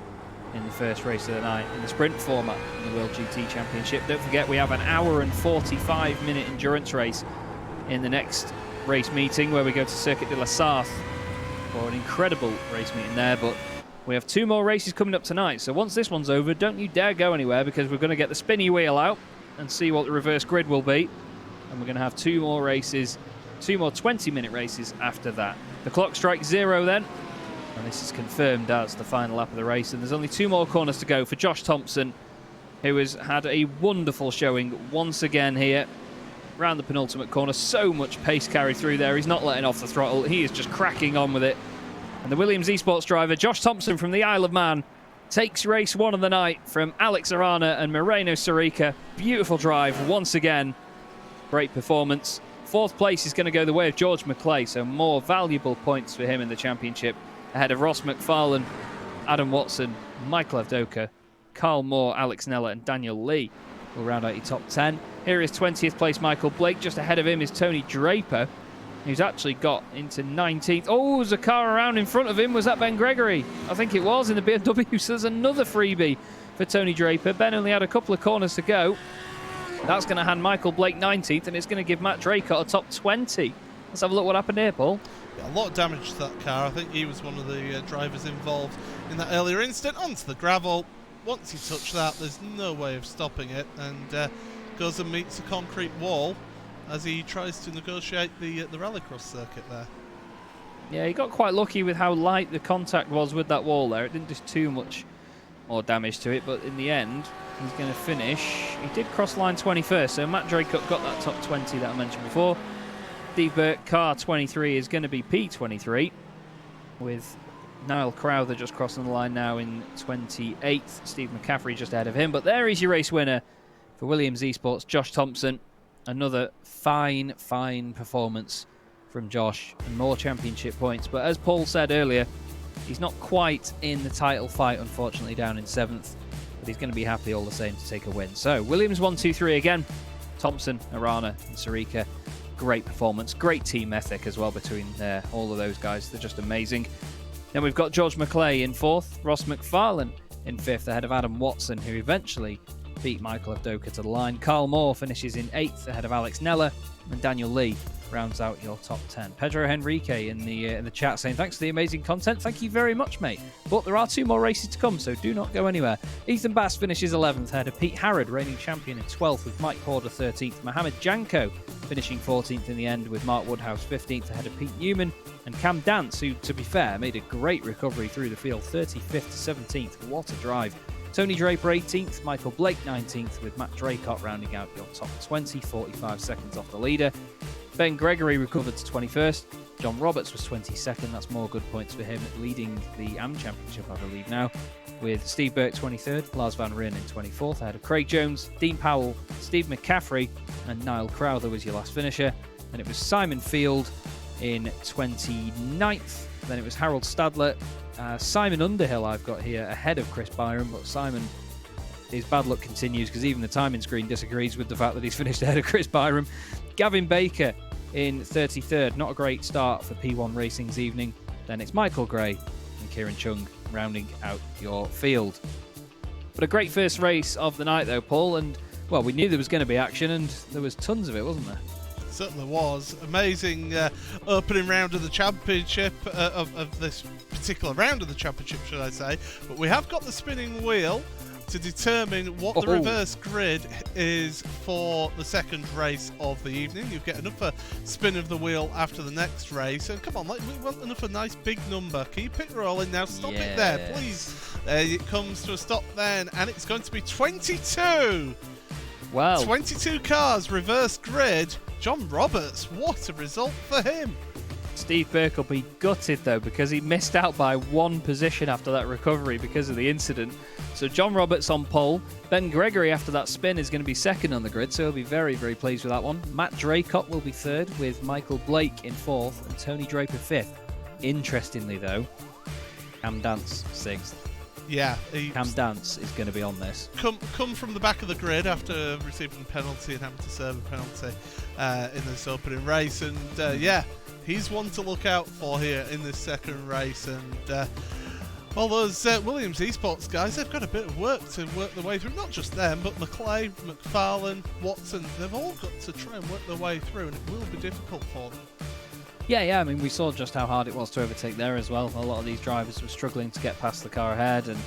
in the first race of the night in the sprint format in the World GT Championship. Don't forget, we have an hour and 45-minute endurance race in the next race meeting, where we go to Circuit de la Sarthe for an incredible race meeting there. But we have two more races coming up tonight, so once this one's over, don't you dare go anywhere, because we're going to get the spinny wheel out and see what the reverse grid will be, and we're going to have two more races, two more 20-minute races after that. The clock strikes 0 then, and this is confirmed as the final lap of the race, and there's only two more corners to go for Josh Thompson, who has had a wonderful showing once again here around the penultimate corner. So much pace carried through there. He's not letting off the throttle. He is just cracking on with it. And the Williams Esports driver, Josh Thompson from the Isle of Man, takes race one of the night from Alex Arana and Moreno Sarica. Beautiful drive once again. Great performance. Fourth place is going to go the way of George McClay, so more valuable points for him in the championship, ahead of Ross McFarlane, Adam Watson, Michael Avdoka, Carl Moore, Alex Neller and Daniel Lee will round out your top 10. Here is 20th place Michael Blake. Just ahead of him is Tony Draper, who's actually got into 19th. Oh, there's a car around in front of him. Was that Ben Gregory? I think it was, in the BMW. So there's another freebie for Tony Draper. Ben only had a couple of corners to go. That's going to hand Michael Blake 19th, and it's going to give Matt Draycott a top 20. Let's have a look what happened here, Paul. Yeah, a lot of damage to that car. I think he was one of the drivers involved in that earlier incident. Onto the gravel. Once he touched that, there's no way of stopping it, and goes and meets a concrete wall as he tries to negotiate the rallycross circuit there. Yeah, he got quite lucky with how light the contact was with that wall there. It didn't do too much more damage to it, but in the end, he's going to finish. He did cross line 21st, so Matt Draycott got that top 20 that I mentioned before. Steve Burke, car 23, is going to be P23, with Niall Crowther just crossing the line now in 28th. Steve McCaffrey just ahead of him. But there is your race winner for Williams Esports, Josh Thompson. Another fine, fine performance from Josh, and more championship points. But as Paul said earlier, he's not quite in the title fight, unfortunately, down in 7th. But he's going to be happy all the same to take a win. So, Williams 1-2-3 again. Thompson, Arana and Sarica great performance, great team ethic as well between all of those guys. They're just amazing. Then we've got George McClay in 4th, Ross McFarlane in 5th, ahead of Adam Watson, who eventually beat Michael Avdoka to the line. Carl Moore finishes in 8th, ahead of Alex Nella, and Daniel Lee rounds out your top 10. Pedro Henrique in the chat saying, thanks for the amazing content. Thank you very much, mate. But there are 2 more races to come, so do not go anywhere. Ethan Bass finishes 11th, ahead of Pete Harrod, reigning champion, in 12th, with Mike Horder 13th. Mohamed Janko finishing 14th in the end, with Mark Woodhouse 15th, ahead of Pete Newman. And Cam Dance, who, to be fair, made a great recovery through the field, 35th to 17th. What a drive. Tony Draper 18th, Michael Blake 19th, with Matt Draycott rounding out your top 20, 45 seconds off the leader. Ben Gregory recovered to 21st. John Roberts was 22nd. That's more good points for him, leading the AM Championship, I believe, now. With Steve Burke 23rd, Lars Van Ryn in 24th, ahead of Craig Jones, Dean Powell, Steve McCaffrey, and Niall Crowther was your last finisher. And it was Simon Field in 29th. Then it was Harold Stadler. Simon Underhill I've got here ahead of Chris Byron, but Simon, his bad luck continues because even the timing screen disagrees with the fact that he's finished ahead of Chris Byron. Gavin Baker in 33rd. Not a great start for P1 Racing's evening. Then it's Michael Gray and Kieran Chung rounding out your field. But a great first race of the night though, Paul, and well, we knew there was going to be action and there was tons of it, wasn't there? Certainly was. Amazing opening round of the championship, of this particular round of the championship, should I say. But we have got the spinning wheel to determine what the reverse grid is for the second race of the evening. You get another spin of the wheel after the next race. And come on, we want another nice big number. Keep it rolling now. Stop it there, please. There it comes to a stop then. And it's going to be 22. Wow. 22 cars, reverse grid. John Roberts, what a result for him. Steve Burke will be gutted though because he missed out by 1 position after that recovery because of the incident. So John Roberts on pole. Ben Gregory after that spin is going to be 2nd on the grid, so he'll be very, very pleased with that one. Matt Draycott will be 3rd with Michael Blake in 4th and Tony Draper 5th. Interestingly though, Cam Dance 6th. Yeah, Cam Dance is going to be on this. Come from the back of the grid after receiving a penalty and having to serve a penalty in this opening race, and yeah, he's one to look out for here in this second race. And well, those Williams Esports guys, they've got a bit of work to work their way through. Not just them, but McClay, McFarlane, Watson, they've all got to try and work their way through, and it will be difficult for them. Yeah, I mean, we saw just how hard it was to overtake there as well. A lot of these drivers were struggling to get past the car ahead, and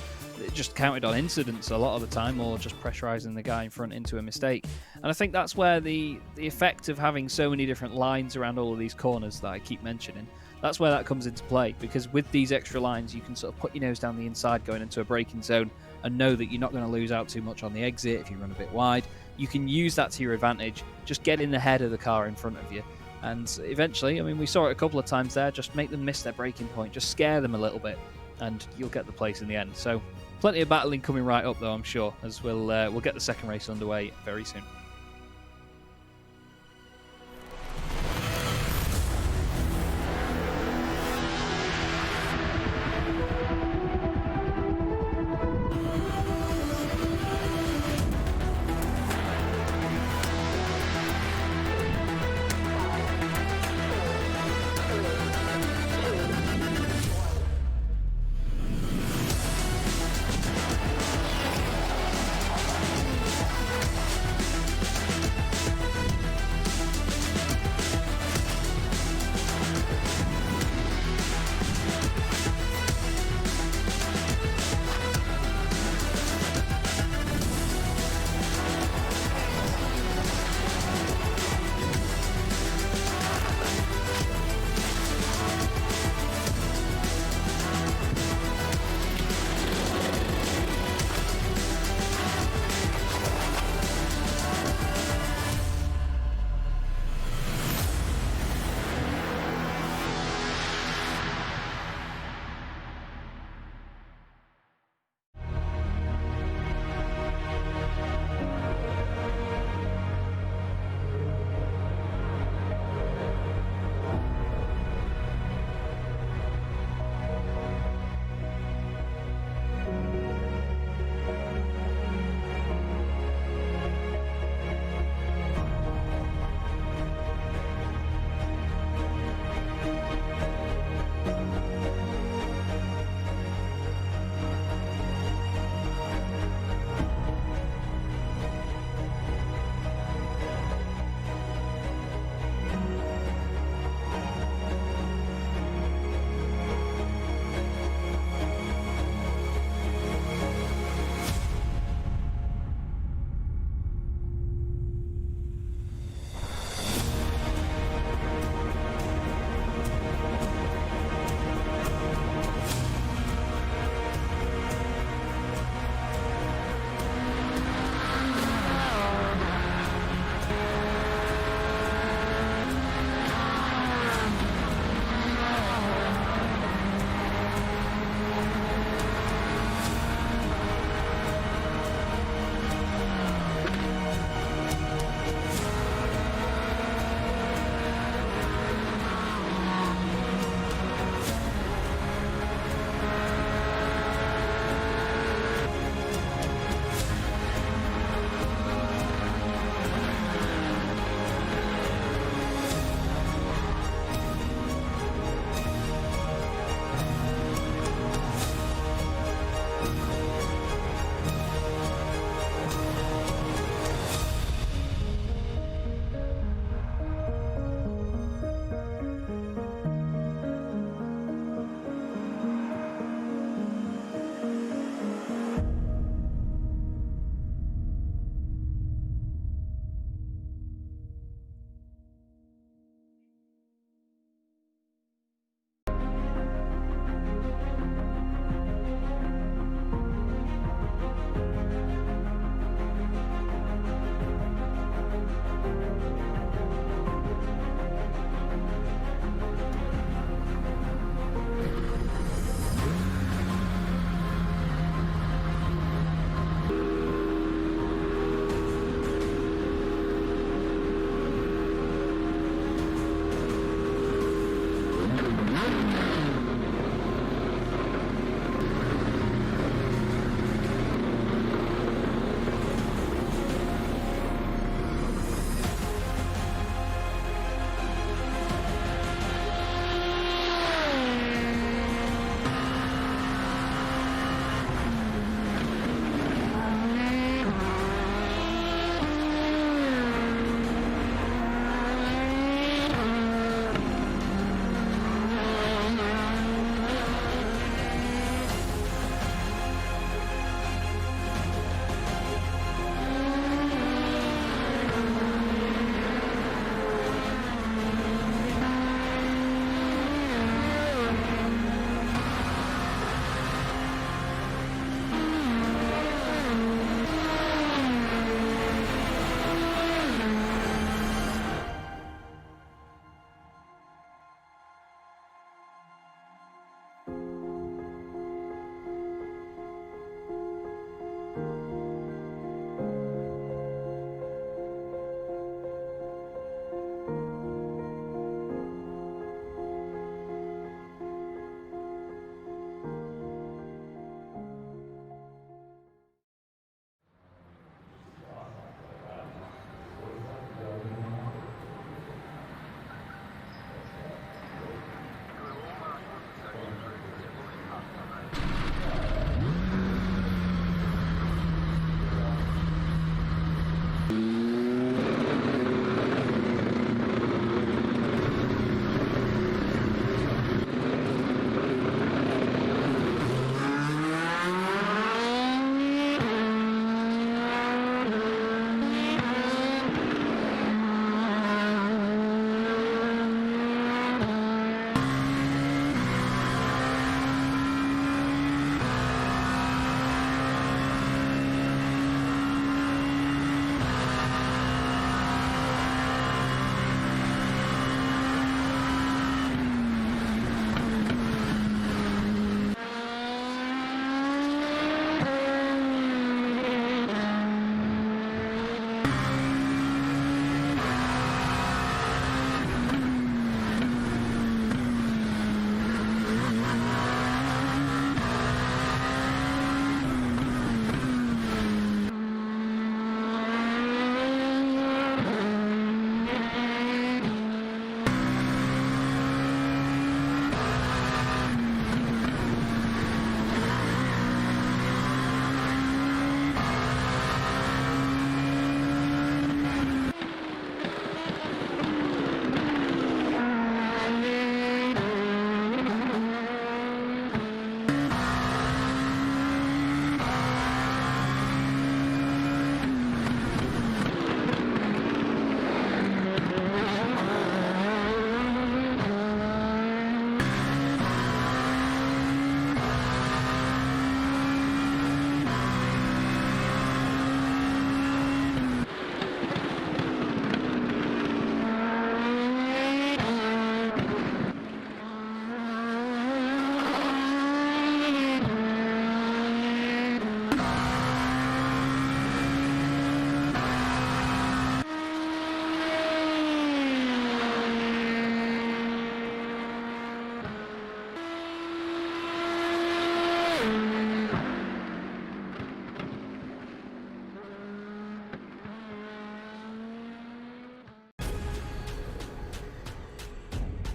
it just counted on incidents a lot of the time, or just pressurising the guy in front into a mistake. And I think that's where the effect of having so many different lines around all of these corners that I keep mentioning, that's where that comes into play, because with these extra lines, you can sort of put your nose down the inside going into a braking zone and know that you're not going to lose out too much on the exit if you run a bit wide. You can use that to your advantage, just get in the head of the car in front of you. And eventually, I mean, we saw it a couple of times there, just make them miss their braking point, just scare them a little bit, and you'll get the place in the end. So plenty of battling coming right up, though, I'm sure, as we'll get the second race underway very soon.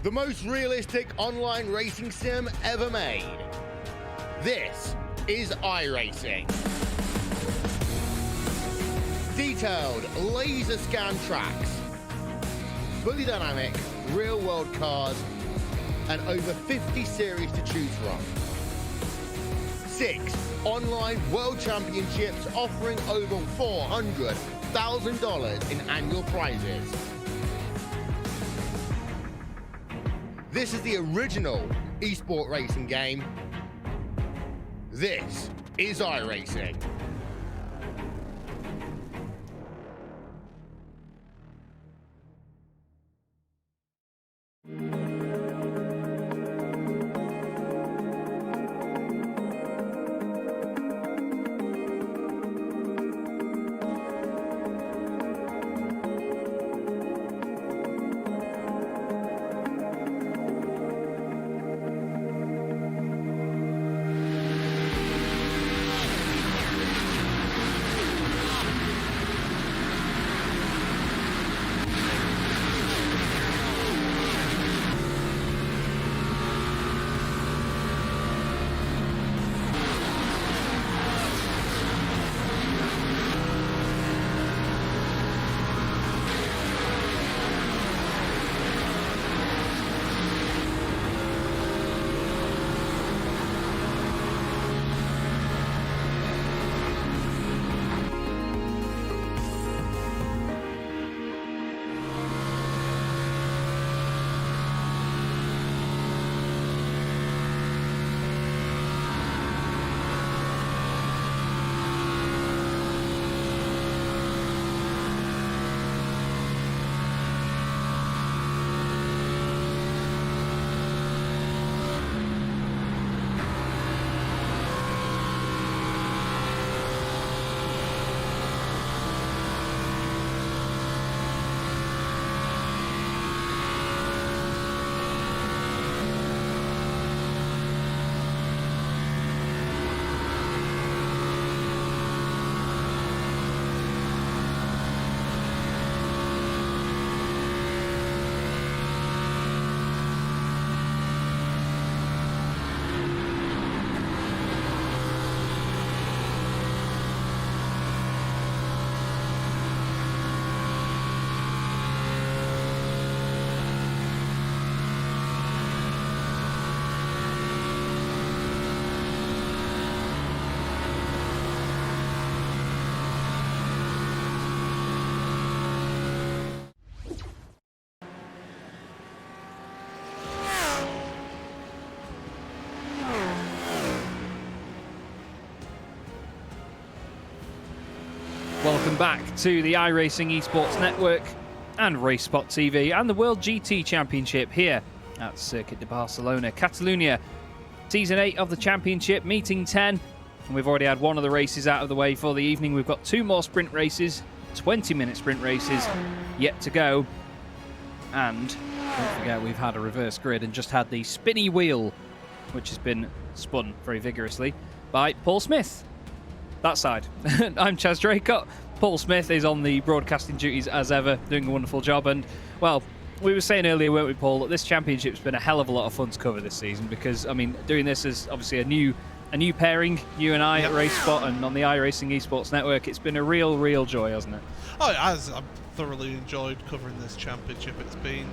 the most realistic online racing sim ever made. This is iRacing. Detailed laser scan tracks, fully dynamic real-world cars, and over 50 series to choose from. 6 online world championships offering over $400,000 in annual prizes. This is the original esport racing game. This is iRacing. Welcome back to the iRacing Esports Network and RaceSpot TV and the World GT Championship here at Circuit de Barcelona, Catalunya. Season 8 of the championship, meeting 10. And we've already had one of the races out of the way for the evening. We've got 2 more sprint races, 20-minute sprint races yet to go. And don't forget, we've had a reverse grid and just had the spinny wheel, which has been spun very vigorously by Paul Smith. That side. I'm Chaz Draycott. Paul Smith is on the broadcasting duties as ever, doing a wonderful job. And, well, we were saying earlier, weren't we, Paul, that this championship's been a hell of a lot of fun to cover this season because, I mean, doing this is obviously a new pairing, you and I at RaceSpot and on the iRacing Esports Network. It's been a real joy, hasn't it? Oh, it has. I've thoroughly enjoyed covering this championship. It's been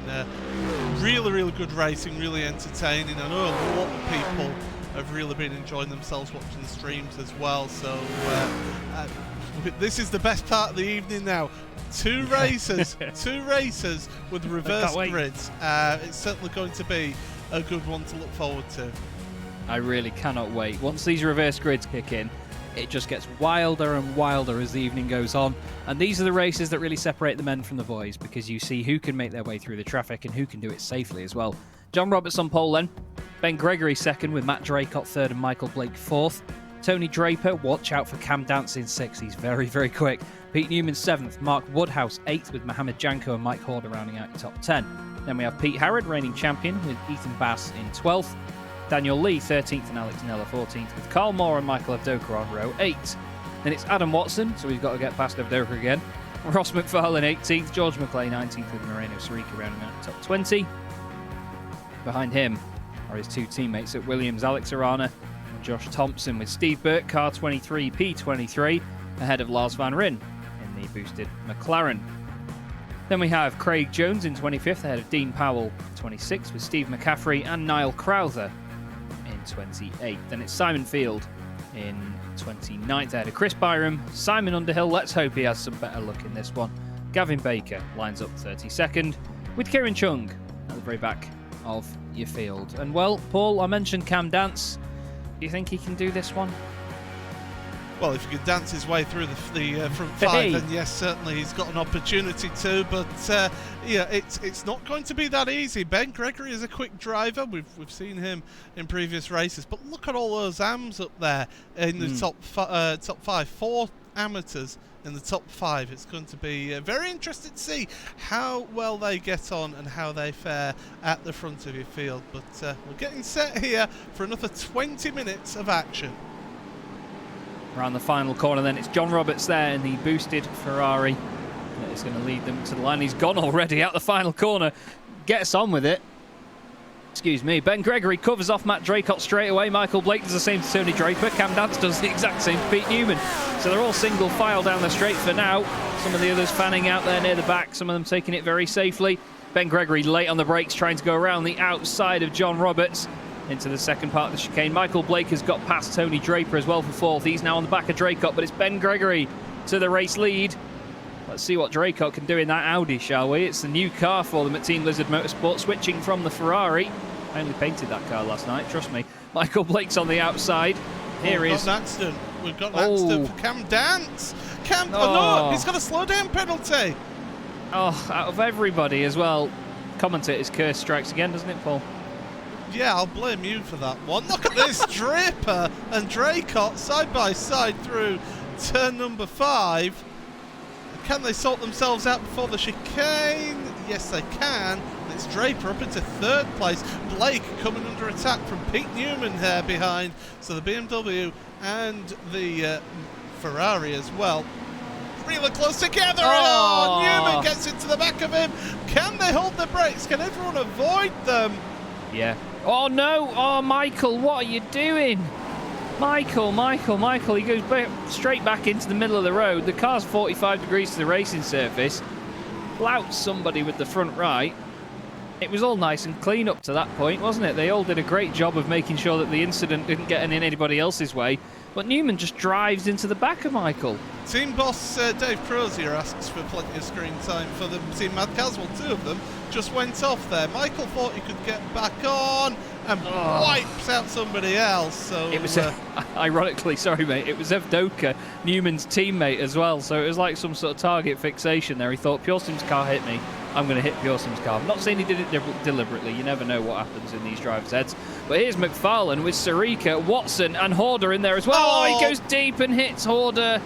really good racing, really entertaining. I know a lot of people have really been enjoying themselves watching the streams as well. So this is the best part of the evening now. 2 races, 2 races with reverse grids. It's certainly going to be a good one to look forward to. I really cannot wait. Once these reverse grids kick in, it just gets wilder and wilder as the evening goes on. And these are the races that really separate the men from the boys because you see who can make their way through the traffic and who can do it safely as well. John Roberts on pole then. Ben Gregory second with Matt Draycott third and Michael Blake fourth. Tony Draper, watch out for Cam Dancy in sixth. He's very quick. Pete Newman seventh. Mark Woodhouse eighth with Mohamed Janko and Mike Horder rounding out your top 10. Then we have Pete Harrod, reigning champion, with Ethan Bass in 12th. Daniel Lee 13th and Alex Nella 14th with Carl Moore and Michael Avdoka on row 8. Then it's Adam Watson, so we've got to get past Avdoka again. Ross McFarlane 18th, George McClay 19th with Moreno Sarica rounding out the top 20. Behind him are his two teammates at Williams, Alex Arana and Josh Thompson, with Steve Burke, car 23, P23, ahead of Lars van Rijn in the boosted McLaren. Then we have Craig Jones in 25th, ahead of Dean Powell, 26th, with Steve McCaffrey and Niall Crowther in 28th. Then it's Simon Field in 29th, ahead of Chris Byram. Simon Underhill, let's hope he has some better luck in this one. Gavin Baker lines up 32nd, with Kieran Chung at the very back of your field. And well, Paul, I mentioned Cam Dance. Do you think he can do this one? Well, if he could dance his way through the front five, then yes, certainly he's got an opportunity to. But yeah, it's not going to be that easy. Ben Gregory is a quick driver. We've seen him in previous races. But look at all those AMs up there in the top five. 4 amateurs in the top 5. It's going to be very interesting to see how well they get on and how they fare at the front of your field. But we're getting set here for another 20 minutes of action. Around the final corner then, it's John Roberts there in the boosted Ferrari. That is going to lead them to the line. He's gone already out the final corner. Gets on with it. Excuse me. Ben Gregory covers off Matt Draycott straight away. Michael Blake does the same to Tony Draper. Cam Dance does the exact same to Pete Newman. So they're all single file down the straight for now. Some of the others fanning out there near the back. Some of them taking it very safely. Ben Gregory late on the brakes, trying to go around the outside of John Roberts into the second part of the chicane. Michael Blake has got past Tony Draper as well for 4th. He's now on the back of Draycott, but it's Ben Gregory to the race lead. Let's see what Draycott can do in that Audi, shall we? It's the new car for them at Team Lizard Motorsport, switching from the Ferrari. I only painted that car last night, trust me. Michael Blake's on the outside. Here he is. We've got an accident for Cam Dance. Oh no, he's got a slow down penalty. Oh, out of everybody as well. Commentator's curse strikes again, doesn't it, Paul? Yeah, I'll blame you for that one. Look at this, Draper and Draycott side by side through turn number 5. Can they sort themselves out before the chicane? Yes, they can. And it's Draper up into 3rd place. Blake coming under attack from Pete Newman there behind. So the BMW and the Ferrari as well. Really close together. Oh, Newman gets into the back of him. Can they hold their brakes? Can everyone avoid them? Yeah. Oh no! Oh, Michael, what are you doing? Michael, he goes straight back into the middle of the road. The car's 45 degrees to the racing surface. Flouts somebody with the front right. It was all nice and clean up to that point, wasn't it? They all did a great job of making sure that the incident didn't get in anybody else's way. But Newman just drives into the back of Michael. Team boss Dave Crozier asks for plenty of screen time for the Team Mad Casual. 2 of them just went off there. Michael thought he could get back on and wipes out somebody else. So it was ironically, sorry mate, it was Evdoka, Newman's teammate as well. So it was like some sort of target fixation there. He thought Pursim's car hit me, I'm going to hit Pursim's car. I'm not saying he did it deliberately. You never know what happens in these drivers' heads. But here's McFarlane with Sarika, Watson and Horder in there as well. Oh, he goes deep and hits Horder.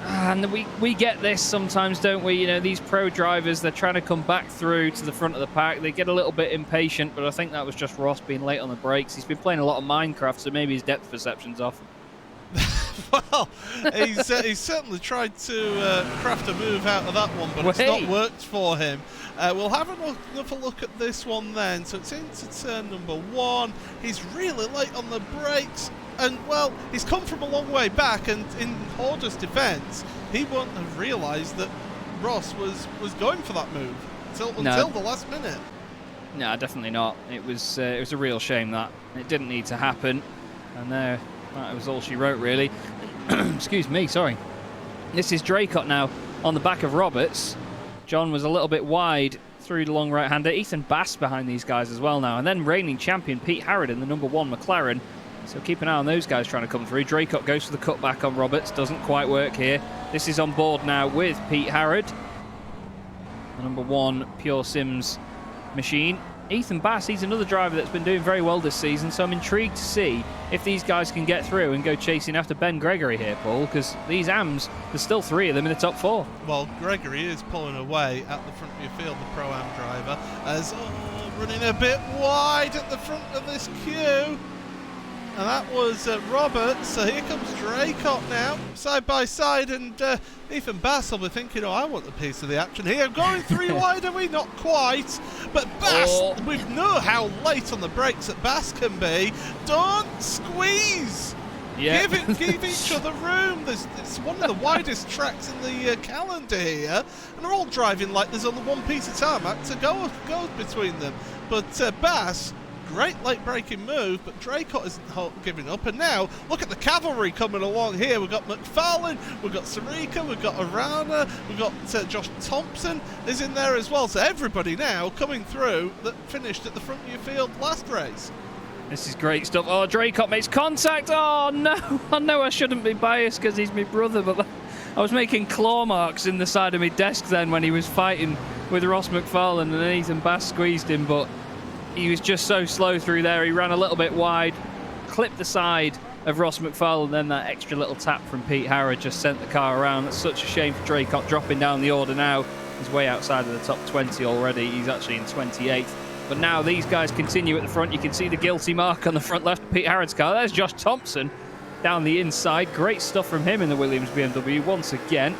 And we get this sometimes, don't we? You know, these pro drivers, they're trying to come back through to the front of the pack. They get a little bit impatient, but I think that was just Ross being late on the brakes. He's been playing a lot of Minecraft, so maybe his depth perception's off. Well, he's certainly tried to craft a move out of that one, but it's not worked for him. We'll have another look at this one then. So it's into turn number 1. He's really late on the brakes. And, well, he's come from a long way back, and in Horder's defence, he wouldn't have realised that Ross was going for that move until the last minute. No, definitely not. It was a real shame that. It didn't need to happen. And that was all she wrote, really. Excuse me, sorry. This is Draycott now on the back of Roberts. John was a little bit wide through the long right-hander. Ethan Bass behind these guys as well now. And then reigning champion Pete Harrod in the number 1 McLaren. So keep an eye on those guys trying to come through. Draycott goes for the cutback on Roberts. Doesn't quite work here. This is on board now with Pete Harrod. The number 1 Pure Sims machine. Ethan Bass, he's another driver that's been doing very well this season. So I'm intrigued to see if these guys can get through and go chasing after Ben Gregory here, Paul. Because these AMs, there's still 3 of them in the top 4. Well, Gregory is pulling away at the front of your field, the Pro-Am driver. As running a bit wide at the front of this queue. And that was Robert. So here comes Draycott now, side by side, and Ethan Bass will be thinking, oh, I want a piece of the action here. Going 3 wide, are we? Not quite. But Bass, we know how late on the brakes that Bass can be. Don't squeeze. Yeah. Give each other room. It's one of the widest tracks in the calendar here, and they're all driving like there's only one piece of tarmac to go between them. But Bass, great late braking move, but Draycott isn't giving up. And now look at the cavalry coming along here. We've got McFarlane, we've got Sarika, we've got Arana, we've got Josh Thompson is in there as well. So everybody now coming through that finished at the front of your field last race. This is great stuff. Oh, Draycott makes contact. Oh, no. I know I shouldn't be biased because he's my brother, but I was making claw marks in the side of my desk then when he was fighting with Ross McFarlane, and Ethan Bass squeezed him, but he was just so slow through there. He ran a little bit wide, clipped the side of Ross McFarlane, then that extra little tap from Pete Harrod just sent the car around. That's such a shame for Draycott dropping down the order now. He's way outside of the top 20 already. He's actually in 28th. But now these guys continue at the front. You can see the guilty mark on the front left of Pete Harrod's car. There's Josh Thompson down the inside. Great stuff from him in the Williams BMW once again.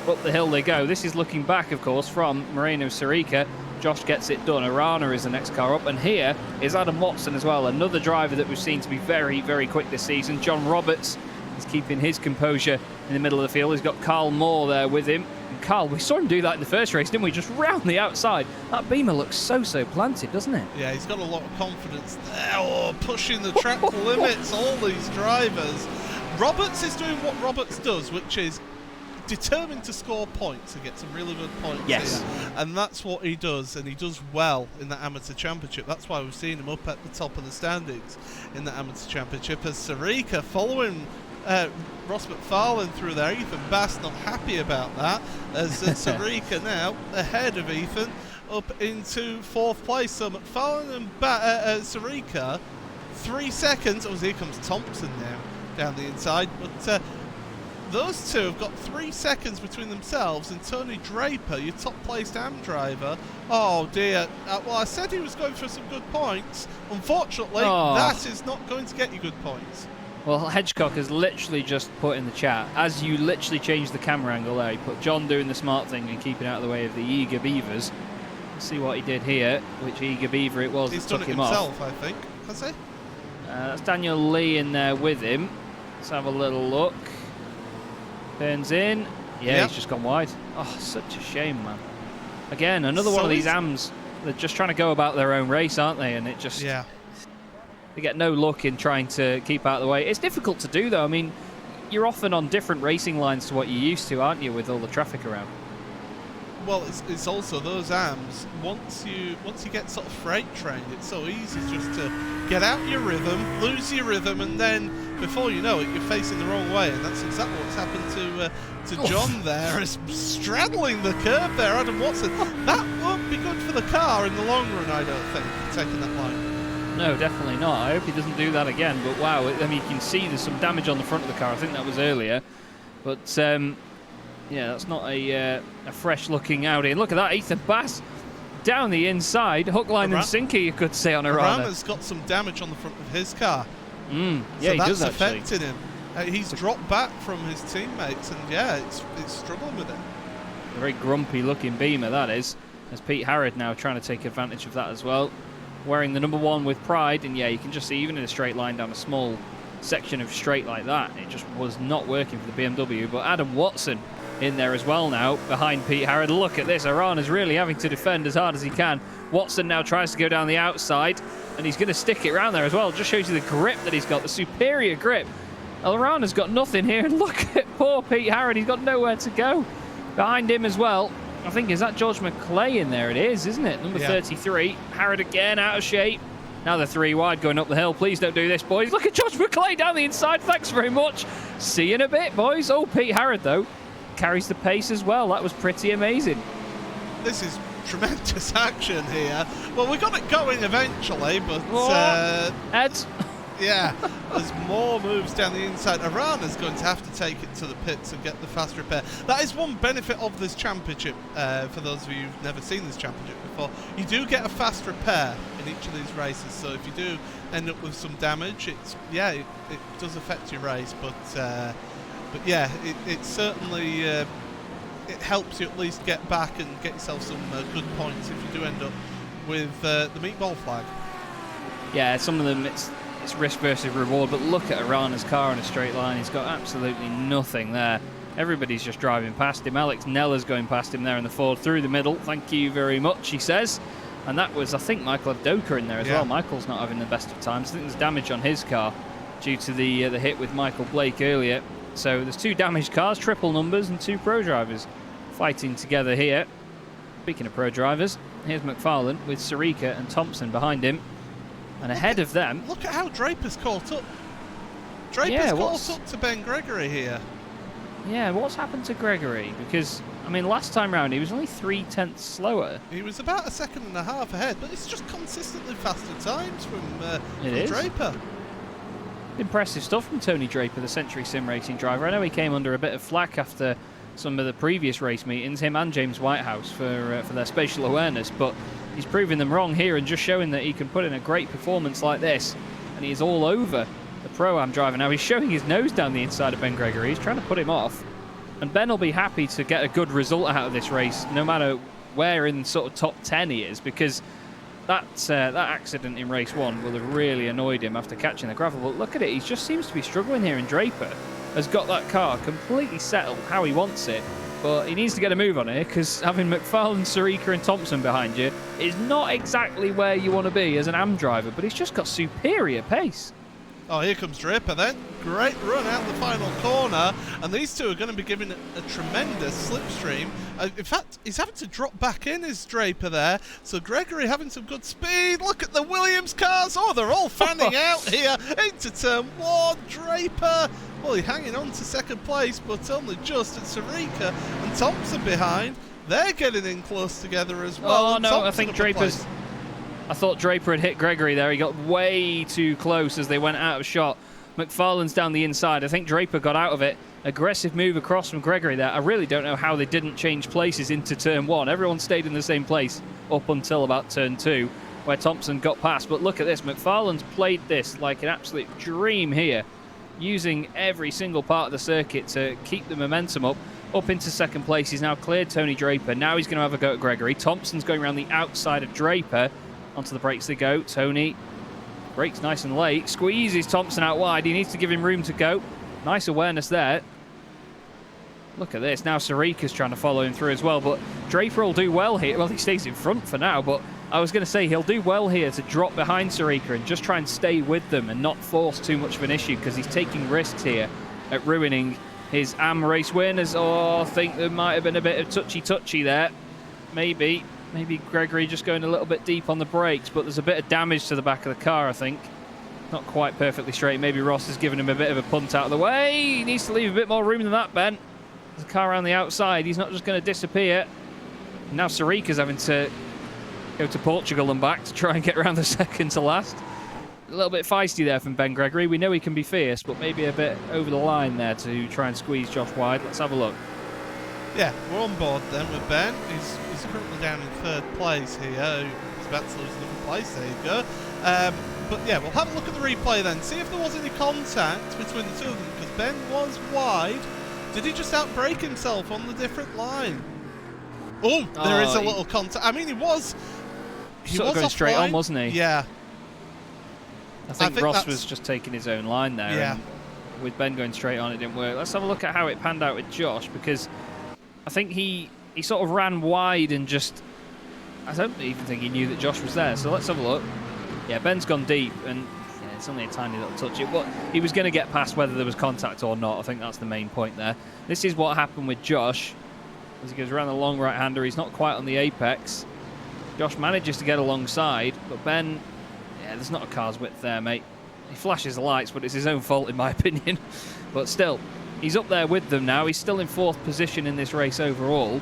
Up the hill they go. This is looking back, of course, from Moreno Sarika. Josh gets it done. Arana is the next car up. And here is Adam Watson as well, another driver that we've seen to be very, very quick this season. John Roberts is keeping his composure in the middle of the field. He's got Carl Moore there with him. And Carl, we saw him do that in the first race, didn't we? Just round the outside. That Beamer looks so planted, doesn't it? Yeah, he's got a lot of confidence there. Oh, pushing the track limits, all these drivers. Roberts is doing what Roberts does, which is determined to score points and get some really good points here. And that's what he does, and he does well in the Amateur Championship. That's why we've seen him up at the top of the standings in the Amateur Championship. As Sarika following Ross McFarlane through there. Ethan Bass not happy about that, as Sarika now ahead of Ethan up into 4th place. So McFarlane and Sarika 3 seconds. Oh, here comes Thompson now down the inside, but those two have got 3 seconds between themselves and Tony Draper, your top placed AM driver. Oh dear. Well, I said he was going for some good points. Unfortunately, that is not going to get you good points. Well, Hedgecock has literally just put in the chat, as you literally changed the camera angle there, he put John doing the smart thing and keeping out of the way of the eager beavers. Let's see what he did here, which eager beaver it was that took him off. He's done it himself, I think. Has he? That's Daniel Lee in there with him. Let's have a little look. Turns in. Yeah, he's just gone wide. Oh, such a shame, man. Again, another one of these AMs. They're just trying to go about their own race, aren't they? And it just... Yeah. They get no luck in trying to keep out of the way. It's difficult to do, though. I mean, you're often on different racing lines to what you're used to, aren't you, with all the traffic around? Well, it's also those AMs. Once you get sort of freight trained, it's so easy just to get out your rhythm, lose your rhythm, and then before you know it, you're facing the wrong way. And that's exactly what's happened to John there, is straddling the curb there. Adam Watson. That won't be good for the car in the long run, I don't think, taking that line. No, definitely not. I hope he doesn't do that again. But wow, I mean, you can see there's some damage on the front of the car. I think that was earlier. But yeah, that's not a fresh-looking Audi. And look at that, Ethan Bass down the inside, hook, line, and sinker, you could say, on Arana. Arana's got some damage on the front of his car. Yeah, so he does actually. That's affected him. He's dropped back from his teammates, and yeah, it's struggling with it. A very grumpy-looking Beamer, that is. As Pete Harrod now trying to take advantage of that as well. Wearing the number 1 with pride, and yeah, you can just see even in a straight line down a small section of straight like that, it just was not working for the BMW. But Adam Watson in there as well now, behind Pete Harrod. Look at this, Arana's really having to defend as hard as he can. Watson now tries to go down the outside, and he's going to stick it around there as well. It just shows you the grip that he's got, the superior grip. Arana's got nothing here, and look at poor Pete Harrod, he's got nowhere to go. Behind him as well, I think, is that George McClay in there? It is, isn't it? Number 33. Harrod again, out of shape. Now they're 3 wide going up the hill. Please don't do this, boys. Look at George McClay down the inside. Thanks very much. See you in a bit, boys. Oh, Pete Harrod, though, carries the pace as well. That was pretty amazing. This is tremendous action here. Well, we got it going eventually, but... Ed? Yeah, there's more moves down the inside. Arana's going to have to take it to the pits and get the fast repair. That is one benefit of this championship, for those of you who've never seen this championship before. You do get a fast repair in each of these races, so if you do end up with some damage, it does affect your race, but yeah, it certainly it helps you at least get back and get yourself some good points if you do end up with the meatball flag. Yeah, some of them it's risk versus reward, but look at Arana's car in a straight line. He's got absolutely nothing there. Everybody's just driving past him. Alex Nella's going past him there in the Ford through the middle. Thank you very much, he says. And that was, I think, Michael Avdoka in there as well. Michael's not having the best of times. I think there's damage on his car due to the hit with Michael Blake earlier. So there's 2 damaged cars, triple numbers, and 2 pro drivers fighting together here. Speaking of pro drivers, here's McFarlane with Sarika and Thompson behind him. And ahead of them... Look at how Draper's caught up. Draper's caught up to Ben Gregory here. Yeah, what's happened to Gregory? Because, I mean, last time round he was only 3/10 slower. He was about 1.5 seconds ahead, but it's just consistently faster times from Draper. Impressive stuff from Tony Draper, the Century Sim Racing driver. I know he came under a bit of flack after some of the previous race meetings, him and James Whitehouse, for their spatial awareness, but he's proving them wrong here and just showing that he can put in a great performance like this, and he is all over the Pro-Am driver. Now he's showing his nose down the inside of Ben Gregory. He's trying to put him off, and Ben will be happy to get a good result out of this race no matter where in sort of top 10 he is, because that accident in race 1 will have really annoyed him after catching the gravel. But look at it, he just seems to be struggling here, and Draper has got that car completely settled how he wants it. But he needs to get a move on here, because having McFarlane, Sarika and Thompson behind you is not exactly where you want to be as an AM driver, but he's just got superior pace. Oh, here comes Draper then. Great run out the final corner, and these two are going to be giving a tremendous slipstream. In fact, he's having to drop back in his Draper there, so Gregory having some good speed. Look at the Williams cars. Oh, they're all fanning out here into turn 1. Draper, well, he's hanging on to second place, but only just at Sarika and Thompson behind. They're getting in close together as well. Oh, no, I think Draper's... I thought Draper had hit Gregory there. He got way too close as they went out of shot. McFarlane's down the inside. I think Draper got out of it. Aggressive move across from Gregory there. I really don't know how they didn't change places into turn 1. Everyone stayed in the same place up until about turn 2, where Thompson got past. But look at this. McFarlane's played this like an absolute dream here, using every single part of the circuit to keep the momentum up into second place. He's now cleared Tony Draper. Now he's going to have a go at Gregory. Thompson's going around the outside of Draper. Onto the brakes they go. Tony brakes nice and late. Squeezes Thompson out wide. He needs to give him room to go. Nice awareness there. Look at this. Now Sarika's trying to follow him through as well, but Draper will do well here. Well, he stays in front for now, but I was going to say he'll do well here to drop behind Sarika and just try and stay with them and not force too much of an issue, because he's taking risks here at ruining his AM race winners. Oh, I think there might have been a bit of touchy-touchy there. Maybe Gregory just going a little bit deep on the brakes, but there's a bit of damage to the back of the car, I think. Not quite perfectly straight. Maybe Ross has given him a bit of a punt out of the way. He needs to leave a bit more room than that, Ben. There's a car around the outside. He's not just going to disappear. Now Sarika's having to go to Portugal and back to try and get around the second to last. A little bit feisty there from Ben Gregory. We know he can be fierce, but maybe a bit over the line there to try and squeeze Josh wide. Let's have a look. Yeah, we're on board then with Ben. He's currently down in third place here. He's about to lose another place. There you go. But yeah, we'll have a look at the replay then. See if there was any contact between the two of them, because Ben was wide. Did he just outbrake himself on the different line? Oh, there is a little contact. I mean, he was going straight on, wasn't he? Yeah. I think Ross was just taking his own line there. Yeah. And with Ben going straight on, it didn't work. Let's have a look at how it panned out with Josh, because I think he sort of ran wide and just... I don't even think he knew that Josh was there. So let's have a look. Yeah, Ben's gone deep, and yeah, it's only a tiny little touch. But he was going to get past whether there was contact or not. I think that's the main point there. This is what happened with Josh. As he goes around the long right-hander, he's not quite on the apex. Josh manages to get alongside, but Ben... Yeah, there's not a car's width there, mate. He flashes the lights, but it's his own fault, in my opinion. But still... He's up there with them now. He's still in 4th position in this race overall,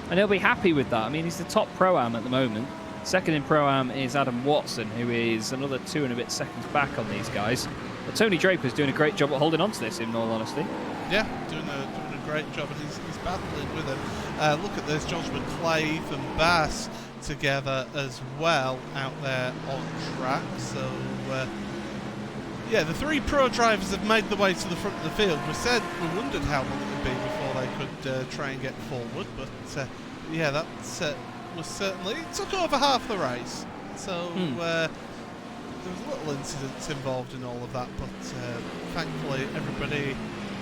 and he'll be happy with that. I mean, he's the top Pro-Am at the moment. Second in Pro-Am is Adam Watson, who is another 2 and a bit seconds back on these guys. But Tony Draper's doing a great job at holding on to this, in all honesty. Yeah, doing a great job, and he's battling with him. Look at this, Josh McClay and Bass together as well out there on track. So, yeah, the 3 pro drivers have made the way to the front of the field. We wondered how long it would be before they could try and get forward, but yeah, that was certainly, it took over half the race. So there was little incidents involved in all of that, but thankfully everybody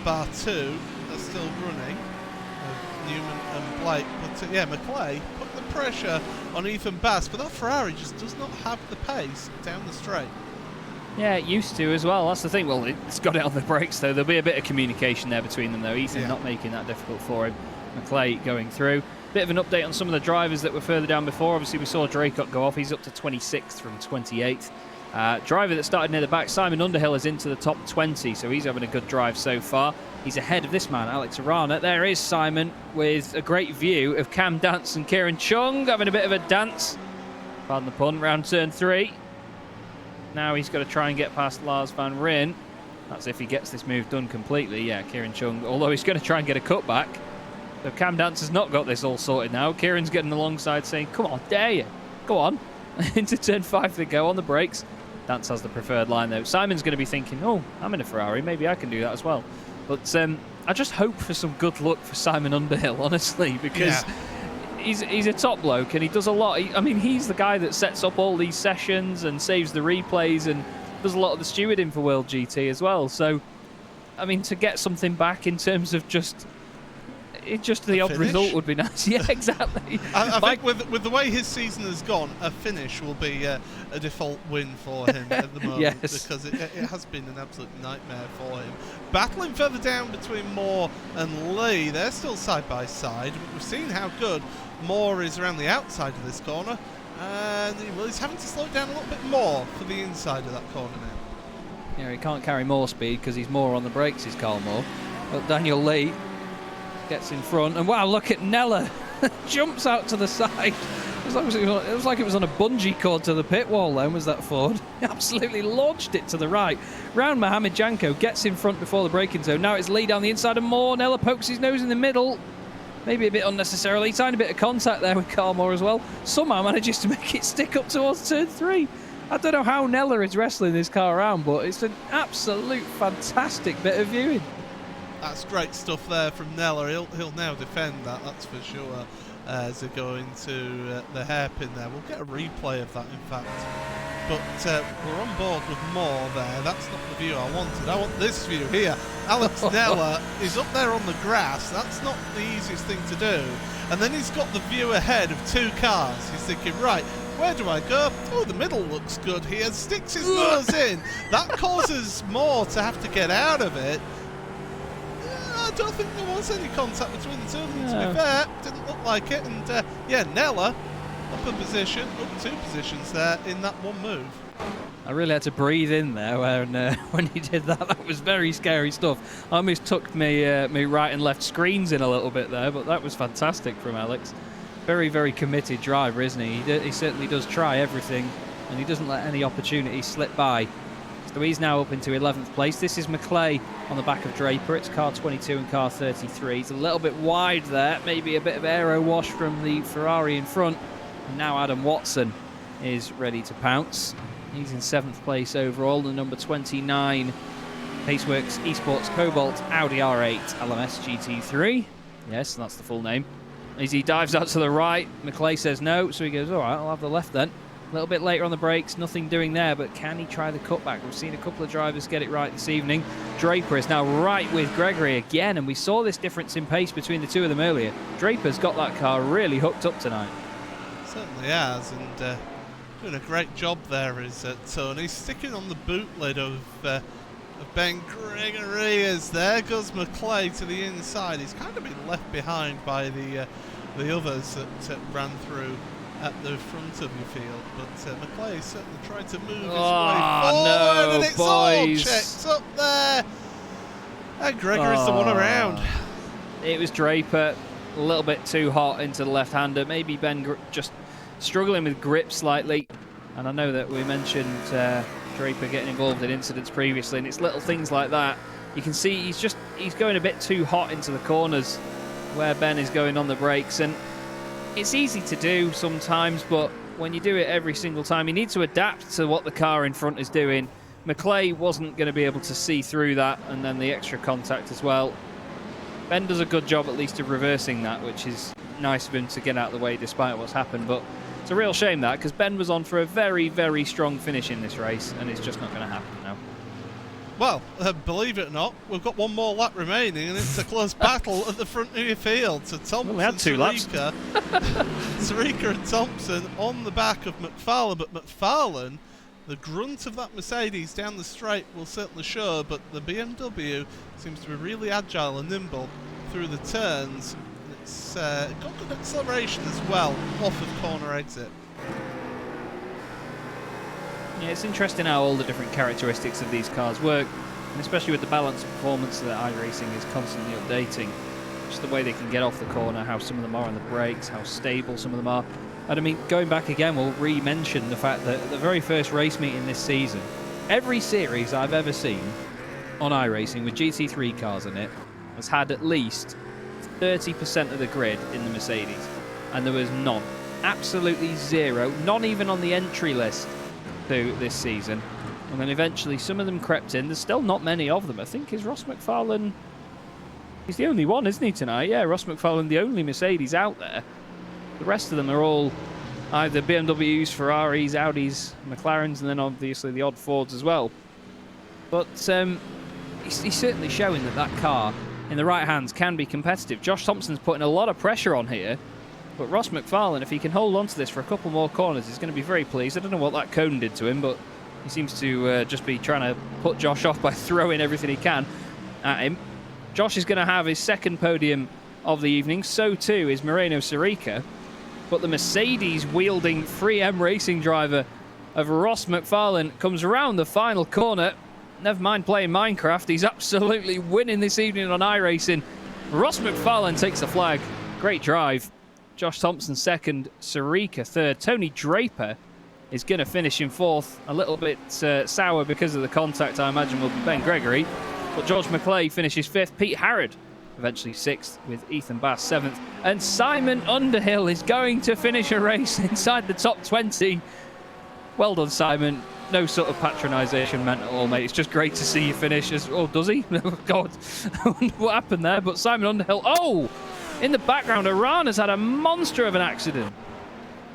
bar 2 are still running, Newman and Blake. But yeah, McClay put the pressure on Ethan Bass, but that Ferrari just does not have the pace down the straight. Yeah, it used to as well. That's the thing. Well, it's got it on the brakes, though. There'll be a bit of communication there between them, though. Ethan not making that difficult for him. McClay going through. Bit of an update on some of the drivers that were further down before. Obviously, we saw Draycott go off. He's up to 26th from 28th. Driver that started near the back, Simon Underhill, is into the top 20, so he's having a good drive so far. He's ahead of this man, Alex Arana. There is Simon with a great view of Cam Dance and Kieran Chung having a bit of a dance. Pardon the pun, round turn 3. Now he's got to try and get past Lars van Rijn. That's if he gets this move done completely. Yeah, Kieran Chung, although he's going to try and get a cutback. So Cam Dance has not got this all sorted now. Kieran's getting alongside saying, come on, dare you? Go on. Into turn 5 they go on the brakes. Dance has the preferred line though. Simon's going to be thinking, oh, I'm in a Ferrari, maybe I can do that as well. But I just hope for some good luck for Simon Underhill, honestly, because he's a top bloke and he does a lot. He's the guy that sets up all these sessions and saves the replays and does a lot of the stewarding for World GT as well. So, I mean, to get something back in terms of just the odd result would be nice. Yeah, exactly. I think with the way his season has gone, a finish will be a default win for him at the moment. Because it has been an absolute nightmare for him. Battling further down between Moore and Lee, they're still side by side. We've seen how good Moore is around the outside of this corner, and he's having to slow it down a little bit more for the inside of that corner now. Yeah, he can't carry more speed because he's more on the brakes, is Carl Moore. But Daniel Lee gets in front, and wow, look at Nella. Jumps out to the side. It was like it was on a bungee cord to the pit wall then, was that Ford? He absolutely launched it to the right. Round Mohamed Janko, gets in front before the braking zone. Now it's Lee down the inside and Moore. Nella pokes his nose in the middle. Maybe a bit unnecessarily. Tiny bit of contact there with Carl Moore as well. Somehow manages to make it stick up towards turn 3. I don't know how Nella is wrestling this car around, but it's an absolute fantastic bit of viewing. That's great stuff there from Nella. He'll now defend that, that's for sure, as they go into the hairpin there. We'll get a replay of that, in fact. But we're on board with Moore there. That's not the view I wanted. I want this view here. Alex Nella is up there on the grass. That's not the easiest thing to do. And then he's got the view ahead of 2 cars. He's thinking, right, where do I go? Oh, the middle looks good here. Sticks his nose in. That causes Moore to have to get out of it. I don't think there was any contact between the two of them, to be fair. Didn't look like it. And yeah, Nella up a position, up 2 positions there in that one move. I really had to breathe in there when he did that. That was very scary stuff. I almost tucked me right and left screens in a little bit there, but that was fantastic from Alex. Very, very committed driver, isn't he? He certainly does try everything, and he doesn't let any opportunity slip by. So he's now up into 11th place. This is McClay on the back of Draper. It's car 22 and car 33. He's a little bit wide there. Maybe a bit of aero wash from the Ferrari in front. And now Adam Watson is ready to pounce. He's in 7th place overall. The number 29 Paceworks Esports Cobalt Audi R8 LMS GT3. Yes, that's the full name. As he dives out to the right, McClay says no. So he goes, all right, I'll have the left then. A little bit later on the brakes, nothing doing there, but can he try the cutback? We've seen a couple of drivers get it right this evening. Draper is now right with Gregory again, and we saw this difference in pace between the two of them earlier. Draper's got that car really hooked up tonight. Certainly has, and doing a great job there is Tony. Sticking on the boot lid of Ben Gregory as there goes McClay to the inside. He's kind of been left behind by the others that ran through at the front of your field, but McClay certainly tried to move his way forward, no, and it's boys. all checked up there. And Gregory's the one around. It was Draper, a little bit too hot into the left-hander. Maybe Ben just struggling with grip slightly. And I know that we mentioned Draper getting involved in incidents previously, and it's little things like that. You can see he's going a bit too hot into the corners where Ben is going on the brakes, and it's easy to do sometimes, but when you do it every single time, you need to adapt to what the car in front is doing. McClay wasn't going to be able to see through that, and then the extra contact as well. Ben does a good job at least of reversing that, which is nice of him to get out of the way despite what's happened, but it's a real shame that, because Ben was on for a very, very strong finish in this race, and it's just not going to happen now. Well, believe it or not, we've got one more lap remaining, and it's a close battle at the front of your field. So Thompson, we had 2 laps. Sarika and Thompson on the back of McFarlane, but McFarlane, the grunt of that Mercedes down the straight will certainly show, but the BMW seems to be really agile and nimble through the turns. It's got good acceleration as well off of corner exit. Yeah, it's interesting how all the different characteristics of these cars work, and especially with the balance of performance that iRacing is constantly updating. Just the way they can get off the corner, how some of them are on the brakes, how stable some of them are. And I mean, going back again, we'll re-mention the fact that the very first race meeting this season, every series I've ever seen on iRacing with GT3 cars in it has had at least 30% of the grid in the Mercedes, and there was none. Absolutely zero, not even on the entry list to this season. And then eventually some of them crept in. There's still not many of them. I think is Ross McFarlane, he's the only one, isn't he, tonight? Yeah, Ross McFarlane, the only Mercedes out there. The rest of them are all either BMWs, Ferraris, Audis, McLarens, and then obviously the odd Fords as well. But he's certainly showing that that car in the right hands can be competitive. Josh Thompson's putting a lot of pressure on here, but Ross McFarlane, if he can hold on to this for a couple more corners, is going to be very pleased. I don't know what that cone did to him, but he seems to just be trying to put Josh off by throwing everything he can at him. Josh is going to have his second podium of the evening. So too is Moreno Sarika. But the Mercedes-wielding 3M racing driver of Ross McFarlane comes around the final corner. Never mind playing Minecraft, he's absolutely winning this evening on iRacing. Ross McFarlane takes the flag. Great drive. Josh Thompson second, Sarika third. Tony Draper is going to finish in fourth. A little bit sour because of the contact, I imagine, will be Ben Gregory. But George McClay finishes fifth. Pete Harrod eventually sixth, with Ethan Bass seventh. And Simon Underhill is going to finish a race inside the top 20. Well done, Simon. No sort of patronisation meant at all, mate. It's just great to see you finish. Oh, does he? Oh, God. I wonder what happened there. But Simon Underhill... Oh! In the background, Iran has had a monster of an accident.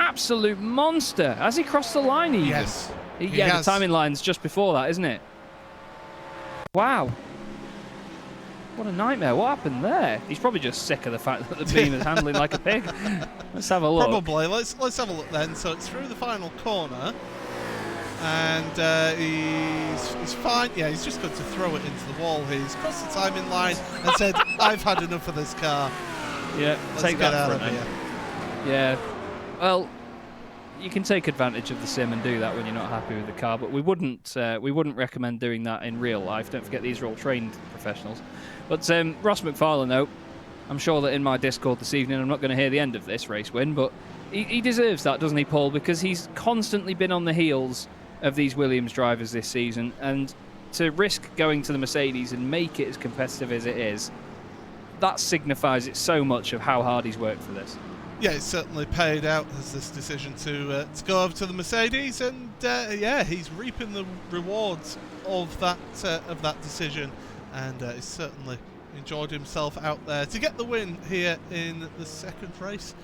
Absolute monster. Has he crossed the line even? Yes. Yeah, the timing line's just before that, isn't it? Wow. What a nightmare. What happened there? He's probably just sick of the fact that the beam is handling like a pig. Let's have a look. Probably. Let's have a look then. So it's through the final corner. And he's fine. Yeah, he's just going to throw it into the wall. He's crossed the timing line and said, I've had enough of this car. Yeah, Let's take get that out front of end. here. Yeah. Well, you can take advantage of the sim and do that when you're not happy with the car, but we wouldn't recommend doing that in real life. Don't forget, these are all trained professionals. But Ross McFarlane, though, I'm sure that in my Discord this evening, I'm not going to hear the end of this race win, but he deserves that, doesn't he, Paul? Because he's constantly been on the heels of these Williams drivers this season, and to risk going to the Mercedes and make it as competitive as it is, that signifies it so much of how hard he's worked for this. Yeah, it's certainly paid out as this decision to go over to the Mercedes, and yeah, he's reaping the rewards of that decision, and he's certainly enjoyed himself out there to get the win here in the second race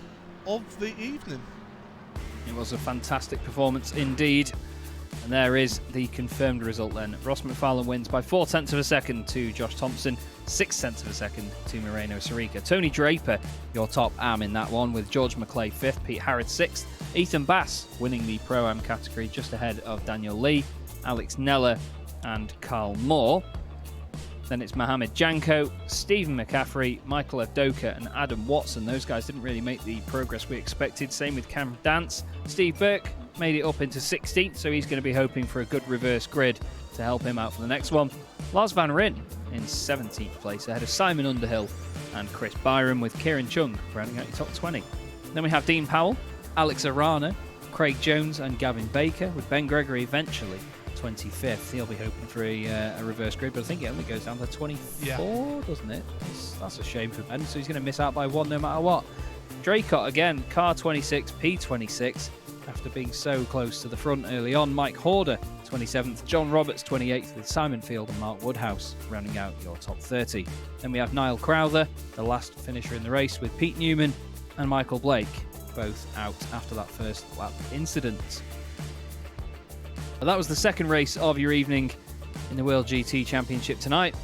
of the evening. It was a fantastic performance indeed. And there is the confirmed result then. Ross McFarlane wins by 0.4 of a second to Josh Thompson, 0.6 of a second to Moreno Sarika. Tony Draper, your top am in that one, with George McClay 5th, Pete Harrod 6th, Ethan Bass winning the Pro-Am category just ahead of Daniel Lee, Alex Neller and Carl Moore. Then it's Mohamed Janko, Stephen McCaffrey, Michael Avdoka and Adam Watson. Those guys didn't really make the progress we expected. Same with Cam Dance. Steve Burke made it up into 16th, so he's going to be hoping for a good reverse grid to help him out for the next one. Lars Van Ryn in 17th place ahead of Simon Underhill and Chris Byron, with Kieran Chung rounding out your top 20. Then we have Dean Powell Alex Arana, Craig Jones and Gavin Baker, with Ben Gregory eventually 25th. He'll be hoping for a reverse grid, but I think it only goes down to 24, doesn't it? That's a shame for Ben, so he's going to miss out by 1 no matter what. Draycott again, car 26, P26, after being so close to the front early on. Mike Horder, 27th. John Roberts, 28th, with Simon Field and Mark Woodhouse rounding out your top 30. Then we have Niall Crowther, the last finisher in the race, with Pete Newman and Michael Blake, both out after that first lap incident. But that was the second race of your evening in the World GT Championship tonight.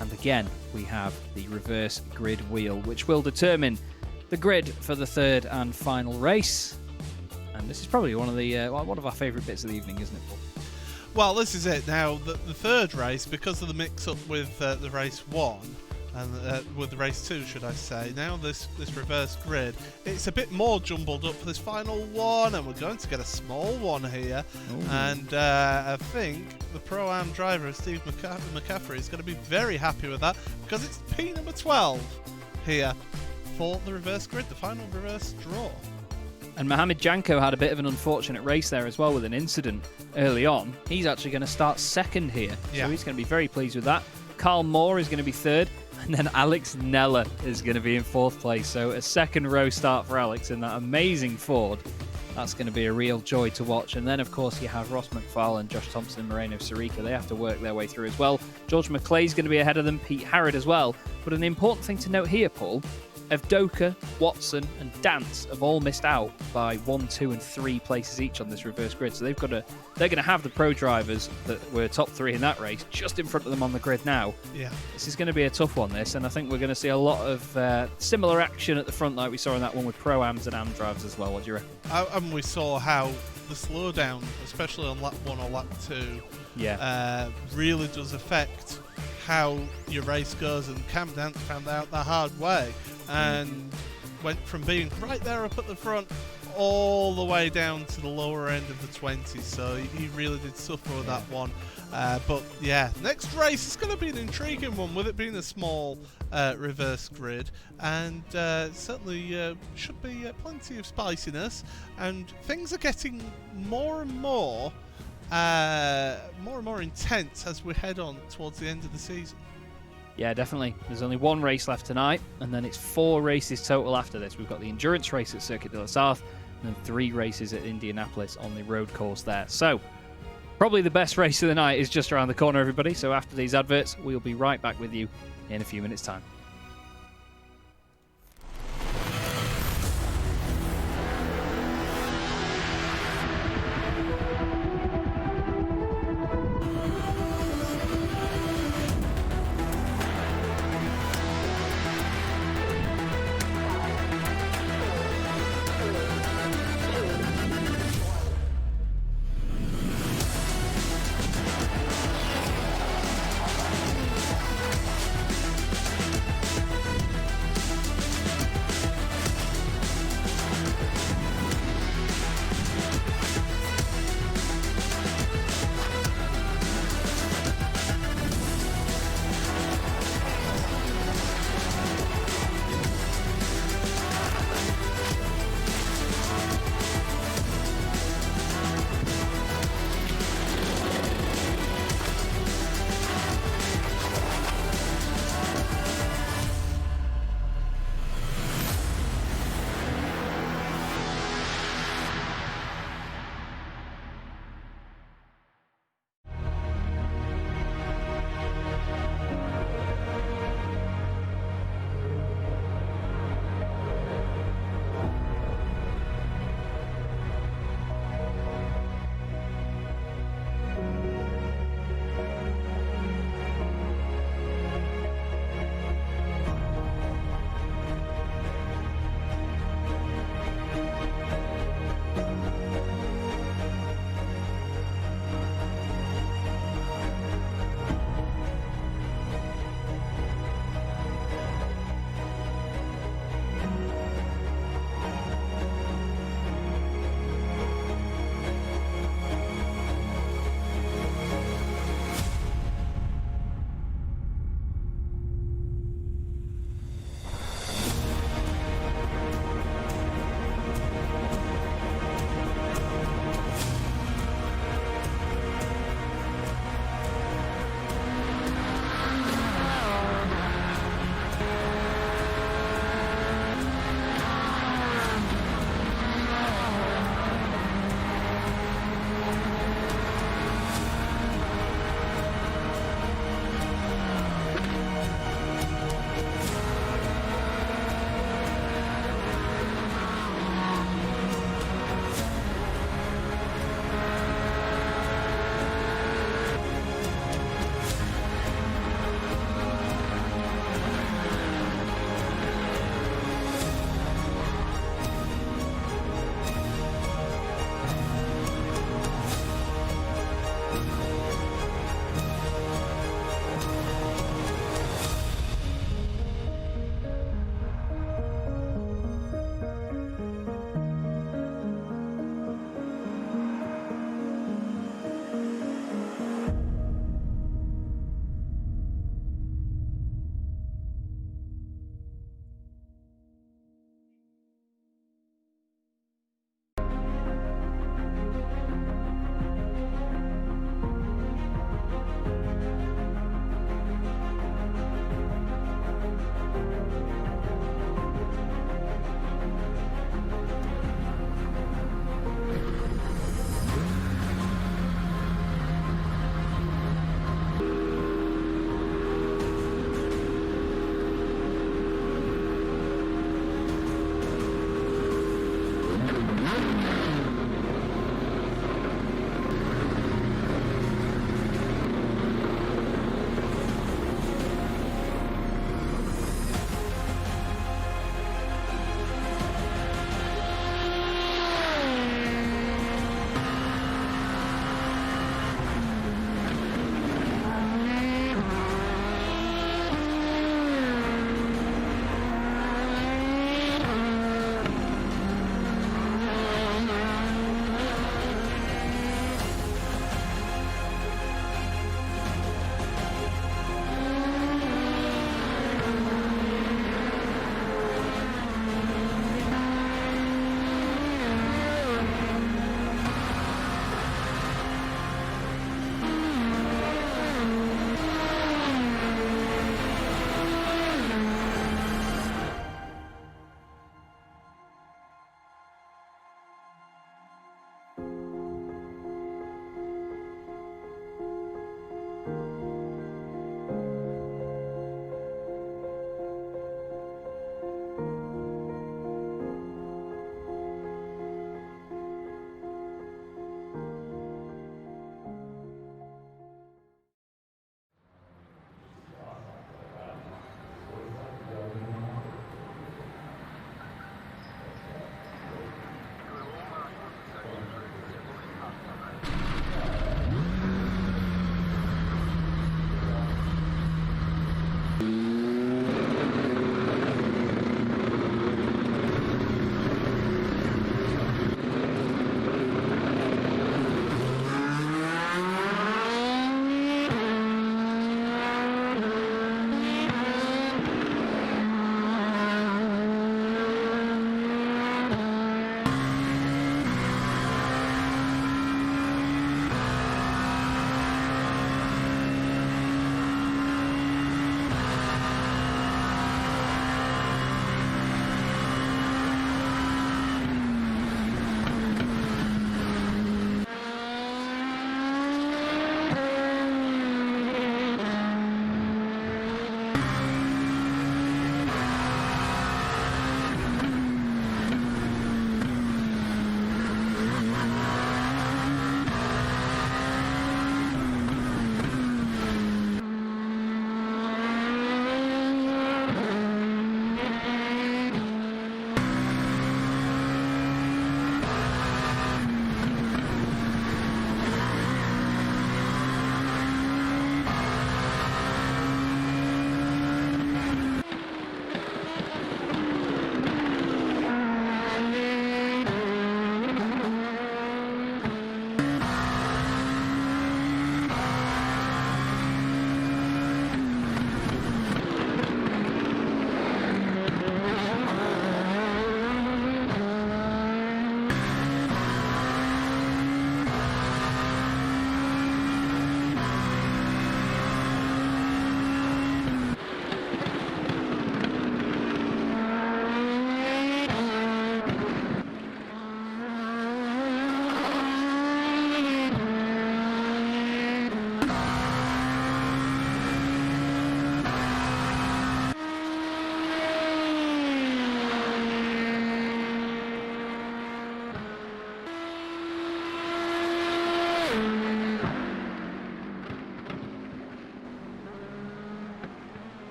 And again, we have the reverse grid wheel, which will determine the grid for the third and final race. And this is probably one of our favourite bits of the evening, isn't it, Paul? Well, this is it. Now, the third race, because of the mix-up with the race 1, and with the race 2, should I say, now this reverse grid, it's a bit more jumbled up for this final one, and we're going to get a small one here. Ooh. And I think the Pro-Am driver, Steve McCaffrey, is going to be very happy with that, because it's P number 12 here for the reverse grid, the final reverse draw. And Mohamed Janko had a bit of an unfortunate race there as well with an incident early on. He's actually going to start second here, so he's going to be very pleased with that. Carl Moore is going to be third, and then Alex Neller is going to be in fourth place. So a second row start for Alex in that amazing Ford. That's going to be a real joy to watch. And then, of course, you have Ross McFarlane, Josh Thompson, and Moreno Sarica. They have to work their way through as well. George McClay's going to be ahead of them, Pete Harrod as well. But an important thing to note here, Paul, Evdoka, Watson and Dance have all missed out by 1, 2 and 3 places each on this reverse grid, so they're going to have the pro drivers that were top 3 in that race just in front of them on the grid now. Yeah, this is going to be a tough one, this, and I think we're going to see a lot of similar action at the front like we saw in that one with Pro-Ams and Am drivers as well. What do you reckon? And we saw how the slowdown, especially on lap 1 or lap 2, really does affect how your race goes, and Cam Dance found out the hard way and went from being right there up at the front all the way down to the lower end of the 20s, so he really did suffer with that one. But yeah, next race is going to be an intriguing one, with it being a small reverse grid, and certainly should be plenty of spiciness, and things are getting more and more intense as we head on towards the end of the season. Yeah, definitely. There's only one race left tonight, and then it's 4 races total after this. We've got the endurance race at Circuit de la Sarthe, and then 3 races at Indianapolis on the road course there. So, probably the best race of the night is just around the corner, everybody. So after these adverts, we'll be right back with you in a few minutes' time.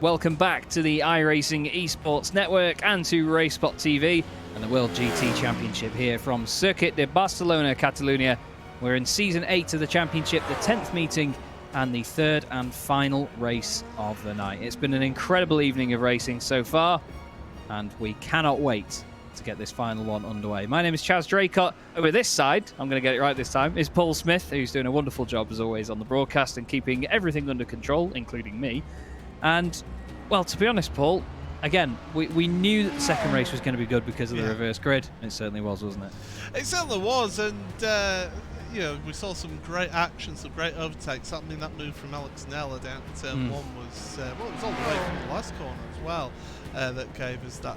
welcome back to the iRacing Esports Network and to RaceSpot TV and the World GT Championship here from Circuit de Barcelona, Catalunya. We're in Season 8 of the Championship, the 10th meeting and the third and final race of the night. It's been an incredible evening of racing so far, and we cannot wait to get this final one underway. My name is Chaz Draycott. Over this side, I'm going to get it right this time, is Paul Smith, who's doing a wonderful job as always on the broadcast and keeping everything under control, including me. And, well, to be honest, Paul, again, we knew that the second race was going to be good because of the reverse grid. It certainly was, wasn't it? It certainly was, and you know, we saw some great action, some great overtakes. I mean, that move from Alex Nella down to turn 1 was, well, it was all the way from the last corner as well that gave us that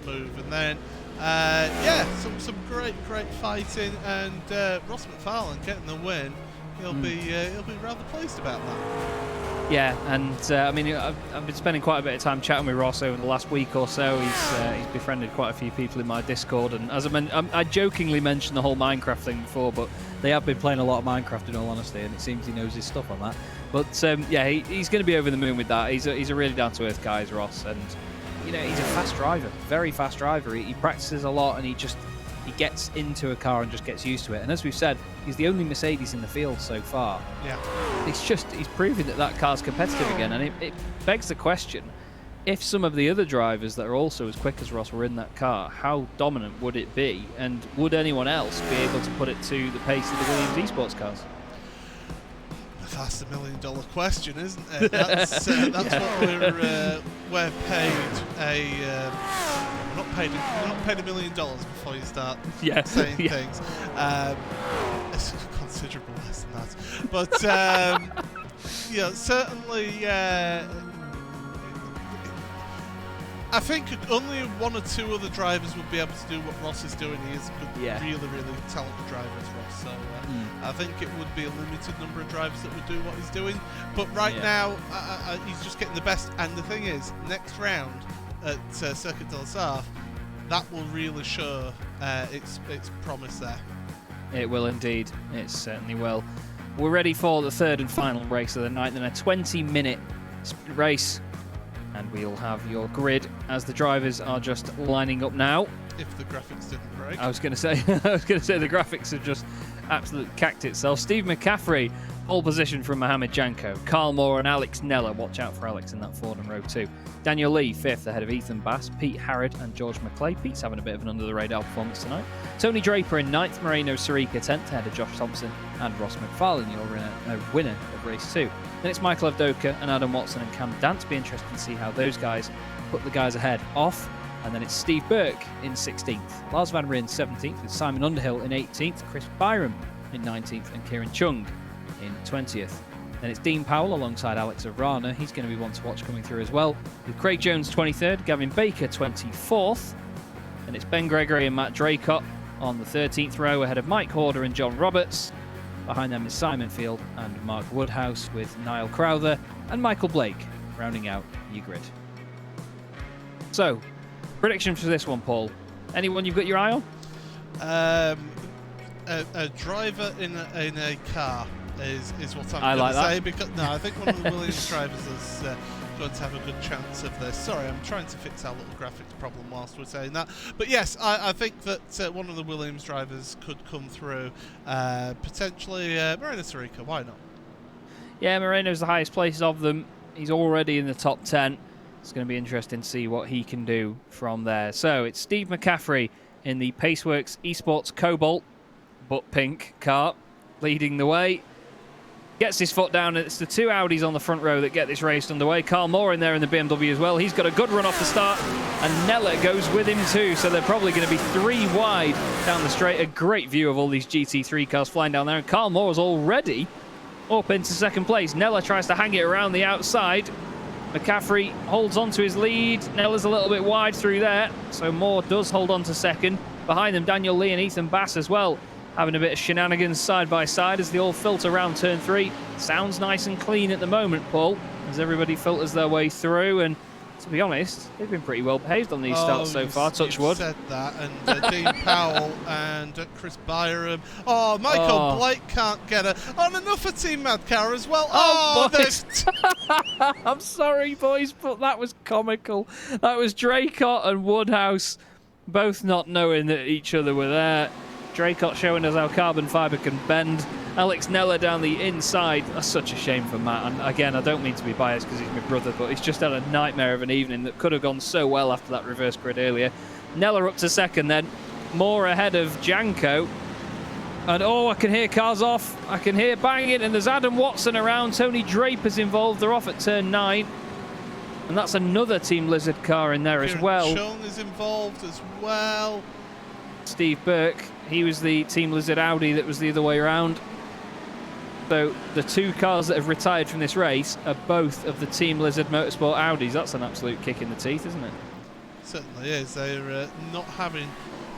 move. And then, yeah, some great fighting, and Ross McFarlane getting the win. He'll be rather pleased about that. Yeah, and I mean, I've been spending quite a bit of time chatting with Ross over the last week or so. He's befriended quite a few people in my Discord, and as I jokingly mentioned the whole Minecraft thing before, but they have been playing a lot of Minecraft in all honesty, and it seems he knows his stuff on that. But yeah, he's going to be over the moon with that. He's a really down-to-earth guy, is Ross, and you know, he's a fast driver, very fast driver. He practices a lot, and he gets into a car and just gets used to it. And as we've said, he's the only Mercedes in the field so far. Yeah. He's proving that car's competitive again. And it begs the question, if some of the other drivers that are also as quick as Ross were in that car, how dominant would it be? And would anyone else be able to put it to the pace of the Williams eSports cars? That's $1 million question, isn't it? That's what we're paid a... We're not paid $1 million before you start saying things. It's considerable less than that. But yeah, certainly. I think only 1 or 2 other drivers would be able to do what Ross is doing. He is a good, really talented driver as Ross. So I think it would be a limited number of drivers that would do what he's doing. But right now, he's just getting the best. And the thing is, next round at Circuit del Surf, that will really show its promise there. It will indeed. It certainly will. We're ready for the third and final race of the night, then a 20-minute sprint race. And we'll have your grid as the drivers are just lining up now. If the graphics didn't break. I was going to say the graphics have just absolutely cacked itself. Steve McCaffrey, pole position from Mohamed Janko. Carl Moore and Alex Nella. Watch out for Alex in that Ford in row 2. Daniel Lee, 5th, ahead of Ethan Bass. Pete Harrod and George McClay. Pete's having a bit of an under-the-radar performance tonight. Tony Draper in 9th. Moreno Sarica, 10th, ahead of Josh Thompson and Ross McFarlane, your winner of race 2. Then it's Michael Avdoka and Adam Watson and Cam Dance. Be interesting to see how those guys put the guys ahead off. And then it's Steve Burke in 16th. Lars Van Ryn 17th, with Simon Underhill in 18th. Chris Byram in 19th and Kieran Chung in 20th. Then it's Dean Powell alongside Alex Avrana. He's going to be one to watch coming through as well. With Craig Jones 23rd, Gavin Baker 24th. And it's Ben Gregory and Matt Draycott on the 13th row ahead of Mike Horder and John Roberts. Behind them is Simon Field and Mark Woodhouse, with Niall Crowther and Michael Blake rounding out your grid. So, prediction for this one, Paul. Anyone you've got your eye on? A driver in a car is what I'm going to say. Because I think one of the Williams drivers is going to have a good chance of this. Sorry, I'm trying to fix our little graphics problem whilst we're saying that. But yes, I think that one of the Williams drivers could come through. Potentially Moreno Sarica, why not? Yeah, Moreno's the highest place of them. He's already in the top 10. It's going to be interesting to see what he can do from there. So it's Steve McCaffrey in the Paceworks Esports Cobalt, but pink car, leading the way. Gets his foot down, and it's the 2 Audis on the front row that get this race underway. Carl Moore in there in the BMW as well. He's got a good run off the start, and Nella goes with him too, so they're probably going to be 3 wide down the straight. A great view of all these GT3 cars flying down there, and Carl Moore's already up into second place. Nella tries to hang it around the outside. McCaffrey holds on to his lead. Nella's a little bit wide through there, so Moore does hold on to second. Behind them, Daniel Lee and Ethan Bass as well, having a bit of shenanigans side by side as they all filter around turn 3. Sounds nice and clean at the moment, Paul, as everybody filters their way through, and to be honest, they've been pretty well behaved on these starts so far, touch wood. Said that, and Dean Powell and Chris Byram. Oh, Michael Blake can't get her. Oh, and enough for Team Madcar as well. Oh, I'm sorry, boys, but that was comical. That was Draycott and Woodhouse both not knowing that each other were there. Draycott showing us how carbon fibre can bend. Alex Neller down the inside. That's such a shame for Matt. And again, I don't mean to be biased because he's my brother, but he's just had a nightmare of an evening that could have gone so well after that reverse grid earlier. Neller up to second then. Moore ahead of Janko. And I can hear cars off. I can hear banging. And there's Adam Watson around. Tony Draper's involved. They're off at turn 9. And that's another Team Lizard car in there as well. Sean is involved as well. Steve Burke. He was the Team Lizard Audi that was the other way around. So the two cars that have retired from this race are both of the Team Lizard Motorsport Audis. That's an absolute kick in the teeth, isn't it? Certainly is. They're not having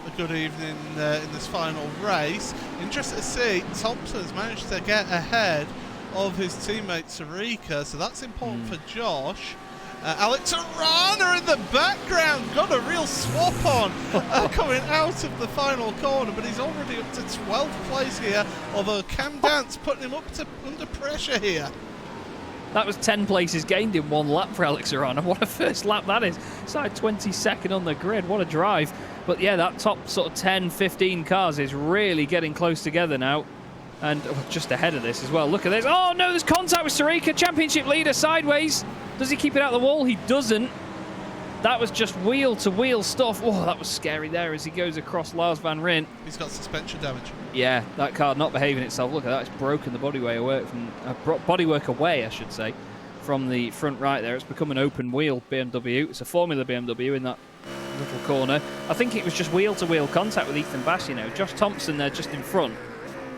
a good evening in this final race. Interesting to see Thompson's managed to get ahead of his teammate Sarika, so that's important for Josh. Alex Arana in the background, got a real swap on coming out of the final corner, but he's already up to 12th place here, although Cam Dance putting him up to under pressure here. That was 10 places gained in one lap for Alex Arana. What a first lap that is. Started 22nd on the grid, what a drive. But yeah, that top sort of 10, 15 cars is really getting close together now. And just ahead of this as well. Look at this. Oh no, there's contact with Sarika, championship leader sideways. Does he keep it out the wall? He doesn't. That was just wheel-to-wheel stuff. Oh, that was scary there as he goes across Lars Van Rijn. He's got suspension damage. Yeah, that car not behaving itself. Look at that. It's broken the bodywork away, I should say, from the front right there. It's become an open wheel BMW. It's a Formula BMW in that little corner. I think it was just wheel-to-wheel contact with Ethan Bass, you know. Josh Thompson there just in front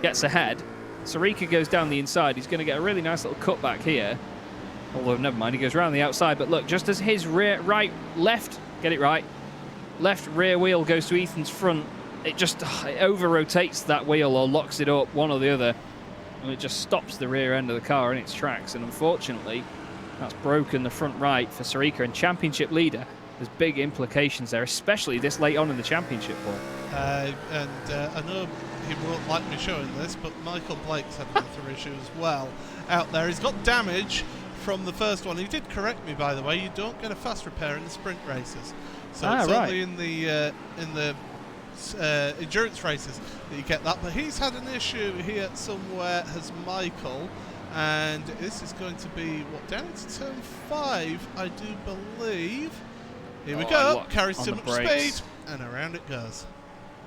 gets ahead. Sarika goes down the inside. He's going to get a really nice little cutback here. Although, never mind, he goes around the outside. But look, just as his left rear wheel goes to Ethan's front, it over-rotates that wheel or locks it up, one or the other. And it just stops the rear end of the car in its tracks. And unfortunately, that's broken the front right for Sarika. And championship leader, there's big implications there, especially this late on in the championship, Paul. I know he won't like me showing this, but Michael Blake's had another issue as well out there. He's got damage from the first one. He did correct me, by the way. You don't get a fast repair in the sprint races, so it's only in the endurance races that you get that. But he's had an issue here somewhere, has Michael, and this is going to be down into turn 5, I do believe. Here we go. Carries too much speed, and around it goes.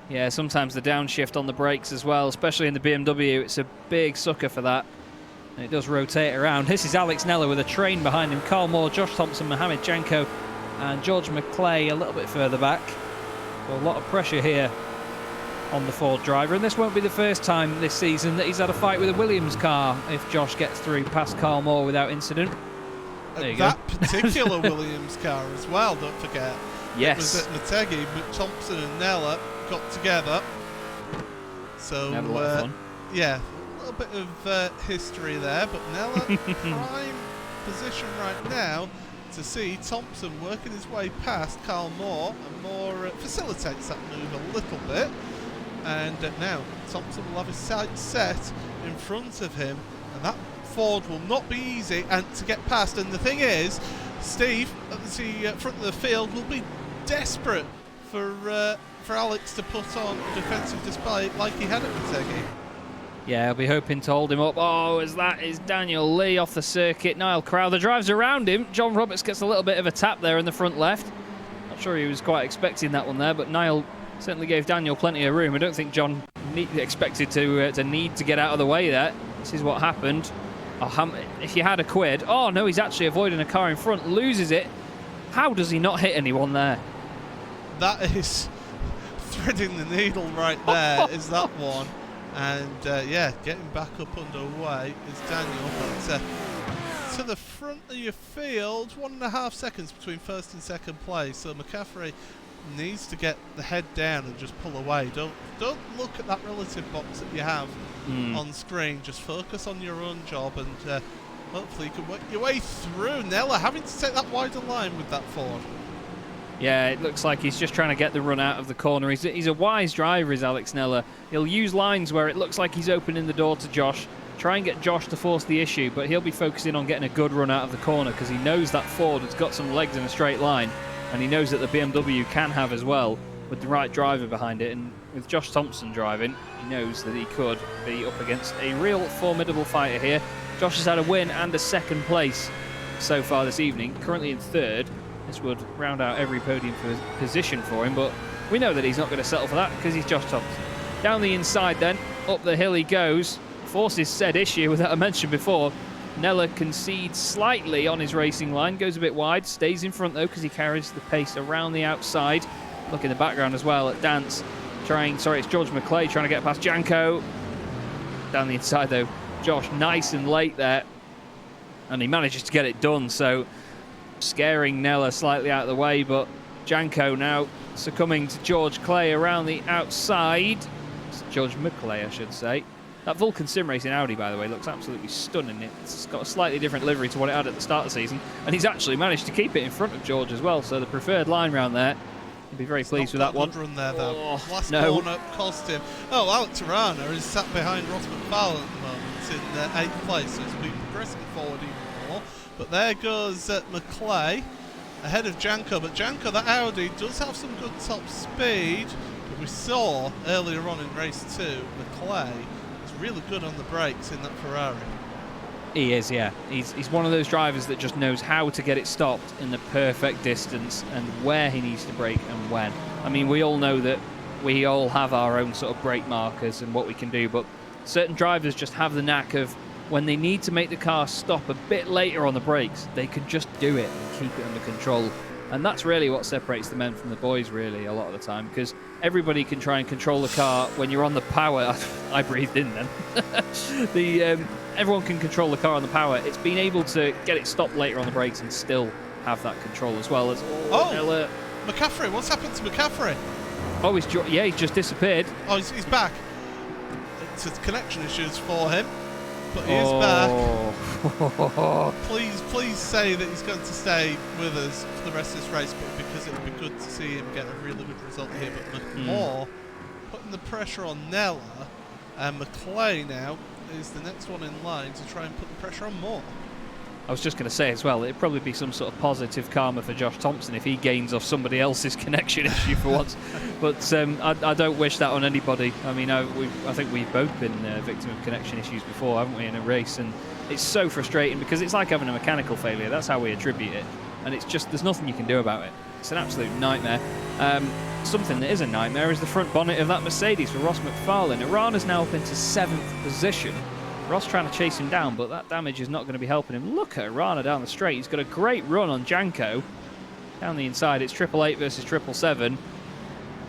Yeah, sometimes the downshift on the brakes as well, especially in the BMW. It's a big sucker for that. And it does rotate around. This is Alex Neller with a train behind him. Carl Moore, Josh Thompson, Mohamed Janko, and George McClay a little bit further back. So a lot of pressure here on the Ford driver. And this won't be the first time this season that he's had a fight with a Williams car if Josh gets through past Carl Moore without incident. There you go. That particular Williams car as well, don't forget. Yes. It was at Mategi, but Thompson and Neller got together. So, yeah, a little bit of history there, but Neller prime position right now to see Thompson working his way past Carl Moore, and Moore facilitates that move a little bit. And now Thompson will have his sights set in front of him, and that Ford will not be easy and to get past. And the thing is, Steve at the front of the field will be desperate for Alex to put on a defensive display like he had at Mategi. Yeah, I'll be hoping to hold him up. Oh, as that is Daniel Lee off the circuit. Niall Crowther drives around him. John Roberts gets a little bit of a tap there in the front left. Not sure he was quite expecting that one there, but Niall certainly gave Daniel plenty of room. I don't think John expected to need to get out of the way there. This is what happened. Oh, if you had a quid. Oh, no, he's actually avoiding a car in front. Loses it. How does he not hit anyone there? That is threading the needle right there, is that one. And, yeah, getting back up underway is Daniel. But to the front of your field, 1.5 seconds between first and second place. So McCaffrey needs to get the head down and just pull away. Don't look at that relative box that you have on screen. Just focus on your own job and Hopefully you can work your way through. Nella having to take that wider line with that Ford. Yeah, it looks like he's just trying to get the run out of the corner. He's a wise driver, is Alex Nella. He'll use lines where it looks like he's opening the door to Josh, try and get Josh to force the issue, but he'll be focusing on getting a good run out of the corner because he knows that Ford has got some legs in a straight line, and he knows that the BMW can have as well with the right driver behind it. And with Josh Thompson driving, he knows that he could be up against a real formidable fighter here. Josh has had a win and a second place so far this evening, currently in third. This would round out every podium position for him, but we know that he's not going to settle for that because he's Josh Thompson. Down the inside then, up the hill he goes, forces said issue that I mentioned before. Nella concedes slightly on his racing line, goes a bit wide, stays in front though because he carries the pace around the outside. Look in the background as well at Dance, it's George McClay trying to get past Janko. Down the inside though, Josh nice and late there, and he manages to get it done, so scaring Nella slightly out of the way, but Janko now succumbing to George Clay around the outside. It's George McClay, I should say. That Vulcan Sim Racing Audi, by the way, looks absolutely stunning. It's got a slightly different livery to what it had at the start of the season, and he's actually managed to keep it in front of George as well, so the preferred line round there. He'll be very pleased with that one. Run there, though. Last no. corner cost him. Oh, Alex Arana is sat behind Ross McFarlane at the moment in 8th place, so he's been progressing forward even more. But there goes McClay ahead of Janko, but Janko, that Audi, does have some good top speed. But we saw earlier on in race 2, McClay is really good on the brakes in that Ferrari. He is, yeah. He's one of those drivers that just knows how to get it stopped in the perfect distance and where he needs to brake and when. I mean, we all know that we all have our own sort of brake markers and what we can do, but certain drivers just have the knack of when they need to make the car stop a bit later on the brakes, they can just do it and keep it under control. And that's really what separates the men from the boys, really, a lot of the time, because everybody can try and control the car when you're on the power. I breathed in then. Everyone can control the car on the power. It's being able to get it stopped later on the brakes and still have that control as well. As McCaffrey, what's happened to McCaffrey? Oh, he's just disappeared. Oh, he's back. It's connection issues for him. But he is back. Please say that he's going to stay with us for the rest of this race, but because it would be good to see him get a really good result here. But McMahon putting the pressure on Nella, and McClay now is the next one in line to try and put the pressure on Moore. I was just going to say as well, it'd probably be some sort of positive karma for Josh Thompson if he gains off somebody else's connection issue for once. But I don't wish that on anybody. I mean, I think we've both been victim of connection issues before, haven't we, in a race? And it's so frustrating because it's like having a mechanical failure. That's how we attribute it. And it's just, there's nothing you can do about it. It's an absolute nightmare. Something that is a nightmare is the front bonnet of that Mercedes for Ross McFarlane. Arana's now up into 7th position. Ross trying to chase him down, but that damage is not going to be helping him. Look at Arana down the straight. He's got a great run on Janko. Down the inside, it's 888 versus 777.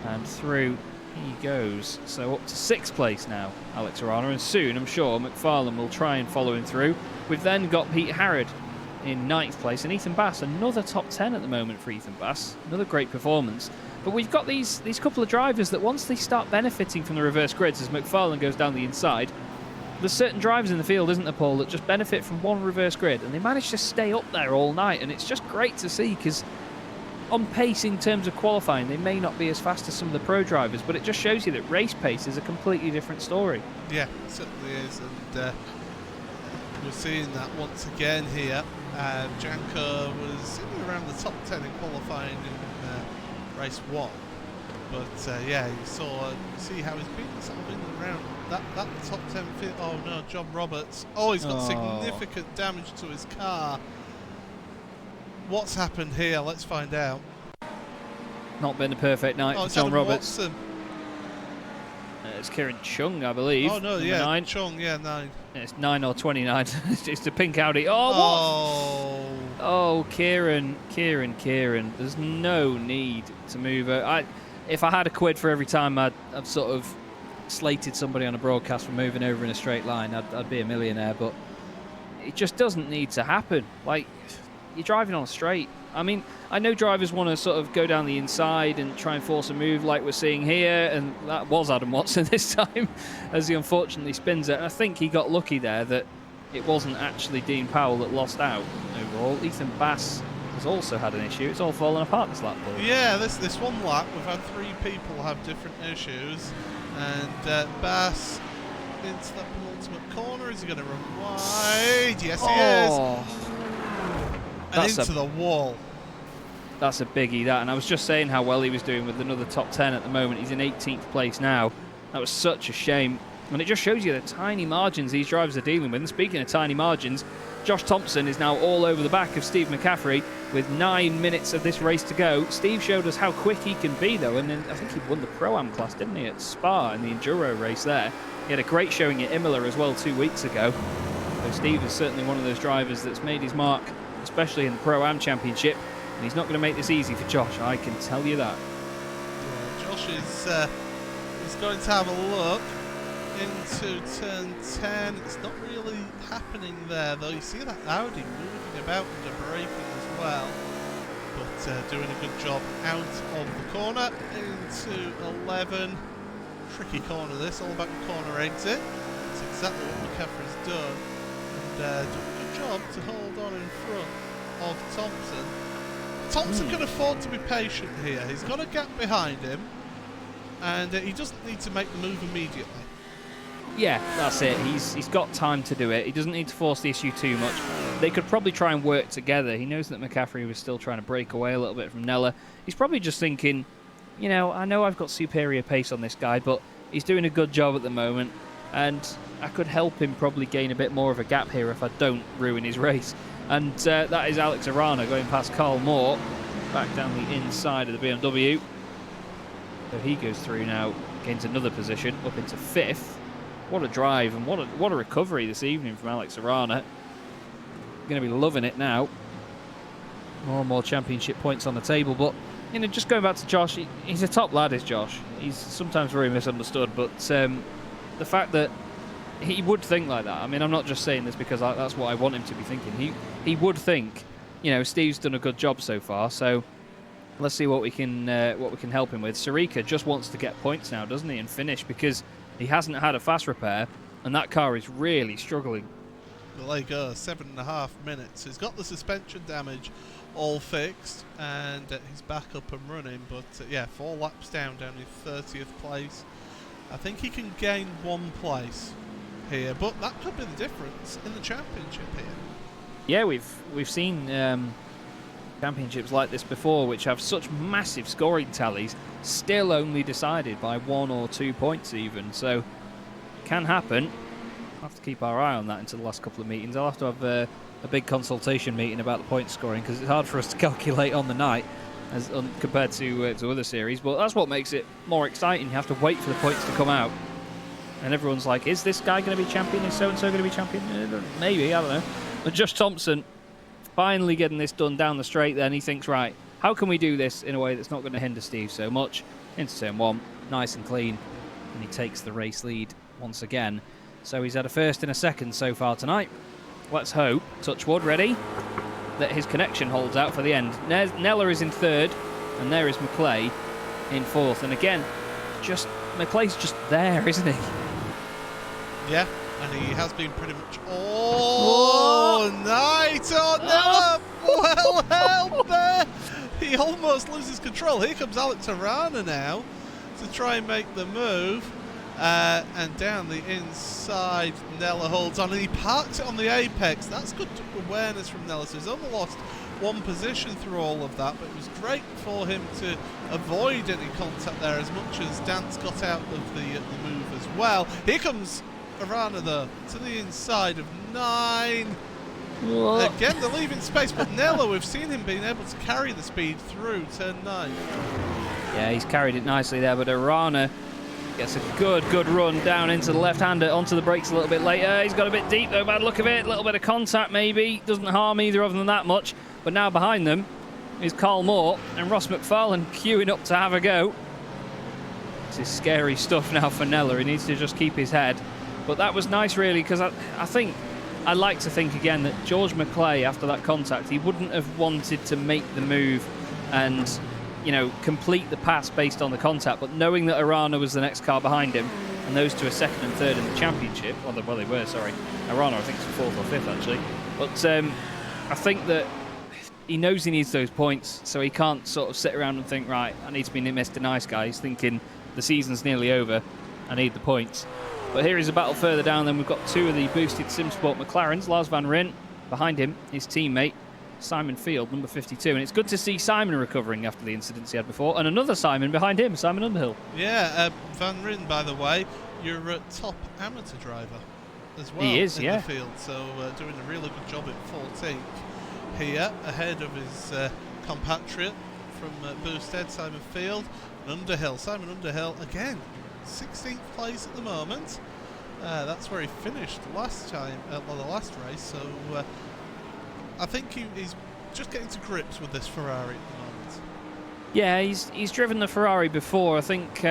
And through he goes. So up to 6th place now, Alex Arana. And soon, I'm sure, McFarlane will try and follow him through. We've then got Pete Harrod in 9th place. And Ethan Bass, another top 10 at the moment for Ethan Bass. Another great performance. But we've got these couple of drivers that once they start benefiting from the reverse grids as McFarlane goes down the inside, there's certain drivers in the field, isn't there, Paul, that just benefit from one reverse grid, and they manage to stay up there all night, and it's just great to see, because on pace in terms of qualifying, they may not be as fast as some of the pro drivers, but it just shows you that race pace is a completely different story. Yeah, it certainly is, and we're seeing that once again here. Janko was sitting around the top 10 in qualifying in race 1. But yeah, you see how he's been sort of in and around that top 10 field. Oh no, John Roberts. Oh, he's got significant damage to his car. What's happened here? Let's find out. Not been a perfect night for John Roberts. It's Kieran Chung, I believe. Oh no, yeah, 9. Chung, yeah, 9. It's 9 or 29. It's the pink Audi. Oh, what? Oh, Kieran. There's no need to move her. If I had a quid for every time I've sort of slated somebody on a broadcast for moving over in a straight line, I'd be a millionaire, but it just doesn't need to happen. Like, you're driving on a straight. I mean, I know drivers want to sort of go down the inside and try and force a move like we're seeing here, and that was Adam Watson this time, as he unfortunately spins it. And I think he got lucky there that it wasn't actually Dean Powell that lost out overall. Ethan Bass has also had an issue. It's all fallen apart this lap, Paul. Yeah, this one lap, we've had 3 people have different issues. And Bass into that penultimate corner. Is he going to run wide? Yes, he is. And into the wall. That's a biggie, that. And I was just saying how well he was doing with another top 10 at the moment. He's in 18th place now. That was such a shame. And it just shows you the tiny margins these drivers are dealing with. And speaking of tiny margins, Josh Thompson is now all over the back of Steve McCaffrey with 9 minutes of this race to go. Steve showed us how quick he can be, though, and then I think he won the Pro-Am class, didn't he, at Spa in the Enduro race there. He had a great showing at Imola as well 2 weeks ago. So Steve is certainly one of those drivers that's made his mark, especially in the Pro-Am Championship, and he's not going to make this easy for Josh, I can tell you that. Yeah, Josh is going to have a look into turn 10. It's not really happening there, though. You see that Audi moving about and braking as well, but doing a good job out of the corner into 11. Tricky corner this, all about the corner exit. That's exactly what McCaffrey's done, and doing a good job to hold on in front of Thompson. Thompson can afford to be patient here. He's got a gap behind him, and he doesn't need to make the move immediately. Yeah, that's it. He's got time to do it. He doesn't need to force the issue too much. They could probably try and work together. He knows that McCaffrey was still trying to break away a little bit from Nella. He's probably just thinking, you know, I know I've got superior pace on this guy, but he's doing a good job at the moment, and I could help him probably gain a bit more of a gap here if I don't ruin his race. And that is Alex Arana going past Carl Moore, back down the inside of the BMW. So he goes through now, gains another position, up into 5th. What a drive, and what a recovery this evening from Alex Arana. Going to be loving it now. More and more championship points on the table, but you know, just going back to Josh, he's a top lad, is Josh. He's sometimes very misunderstood, but the fact that he would think like that, I mean, I'm not just saying this because that's what I want him to be thinking. He would think, you know, Steve's done a good job so far, so let's see what we can help him with. Sarika just wants to get points now, doesn't he, and finish, because he hasn't had a fast repair, and that car is really struggling. Well, there you go, 7.5 minutes. He's got the suspension damage all fixed, and he's back up and running, but yeah, 4 laps down in 30th place. I think he can gain 1 place here, but that could be the difference in the championship here. Yeah, we've seen championships like this before, which have such massive scoring tallies, still only decided by 1 or 2 points even, so it can happen. We'll have to keep our eye on that until the last couple of meetings. I'll have to have a big consultation meeting about the point scoring, because it's hard for us to calculate on the night as compared to other series, but that's what makes it more exciting. You have to wait for the points to come out, and everyone's like, is this guy going to be champion? Is so-and-so going to be champion? Maybe, I don't know. But Josh Thompson finally getting this done down the straight then. He thinks, right, how can we do this in a way that's not going to hinder Steve so much? Into turn 1, nice and clean, and he takes the race lead once again. So he's had a first and a second so far tonight. Let's hope, touch wood, ready, that his connection holds out for the end. Nella is in 3rd, and there is McClay in 4th. And again, just McClay's just there, isn't he? Yeah, and he has been pretty much all night. Oh, Nella, well held there. He almost loses control. Here comes Alex Arana now to try and make the move. And down the inside, Nella holds on, and he parks it on the apex. That's good awareness from Nella. So he's only lost 1 position through all of that, but it was great for him to avoid any contact there, as much as Dance got out of the move as well. Here comes Arana, though, to the inside of 9. What? Again, they're leaving space, but Nella, we've seen him being able to carry the speed through turn 9. Yeah, he's carried it nicely there, but Arana gets a good run down into the left-hander, onto the brakes a little bit later. He's got a bit deep, though, bad look of it. A little bit of contact, maybe. Doesn't harm either of them that much. But now behind them is Carl Moore and Ross McFarlane queuing up to have a go. This is scary stuff now for Nella. He needs to just keep his head. But that was nice, really, because I like to think again that George McClay, after that contact, he wouldn't have wanted to make the move and, you know, complete the pass based on the contact, but knowing that Arana was the next car behind him, and and those two are second and third in the championship. Well, they were, sorry. Arana, I think, is fourth or fifth, actually. But I think that he knows he needs those points, so he can't sort of sit around and think, right, I need to be Mr. Nice Guy. He's thinking the season's nearly over, I need the points. But here is a battle further down. Then we've got two of the boosted SimSport McLarens. Lars van Rijn, behind him, his teammate, Simon Field, number 52. And it's good to see Simon recovering after the incidents he had before. And another Simon behind him, Simon Underhill. Yeah, Van Rijn, by the way, you're a top amateur driver as well. He is, in yeah. the field, so doing a really good job at 14th here, ahead of his compatriot from Boosted, Simon Field. And Underhill, Simon Underhill, again, 16th place at the moment. That's where he finished last time, the last race. So I think he's just getting to grips with this Ferrari at the moment. Yeah, he's driven the Ferrari before. I think,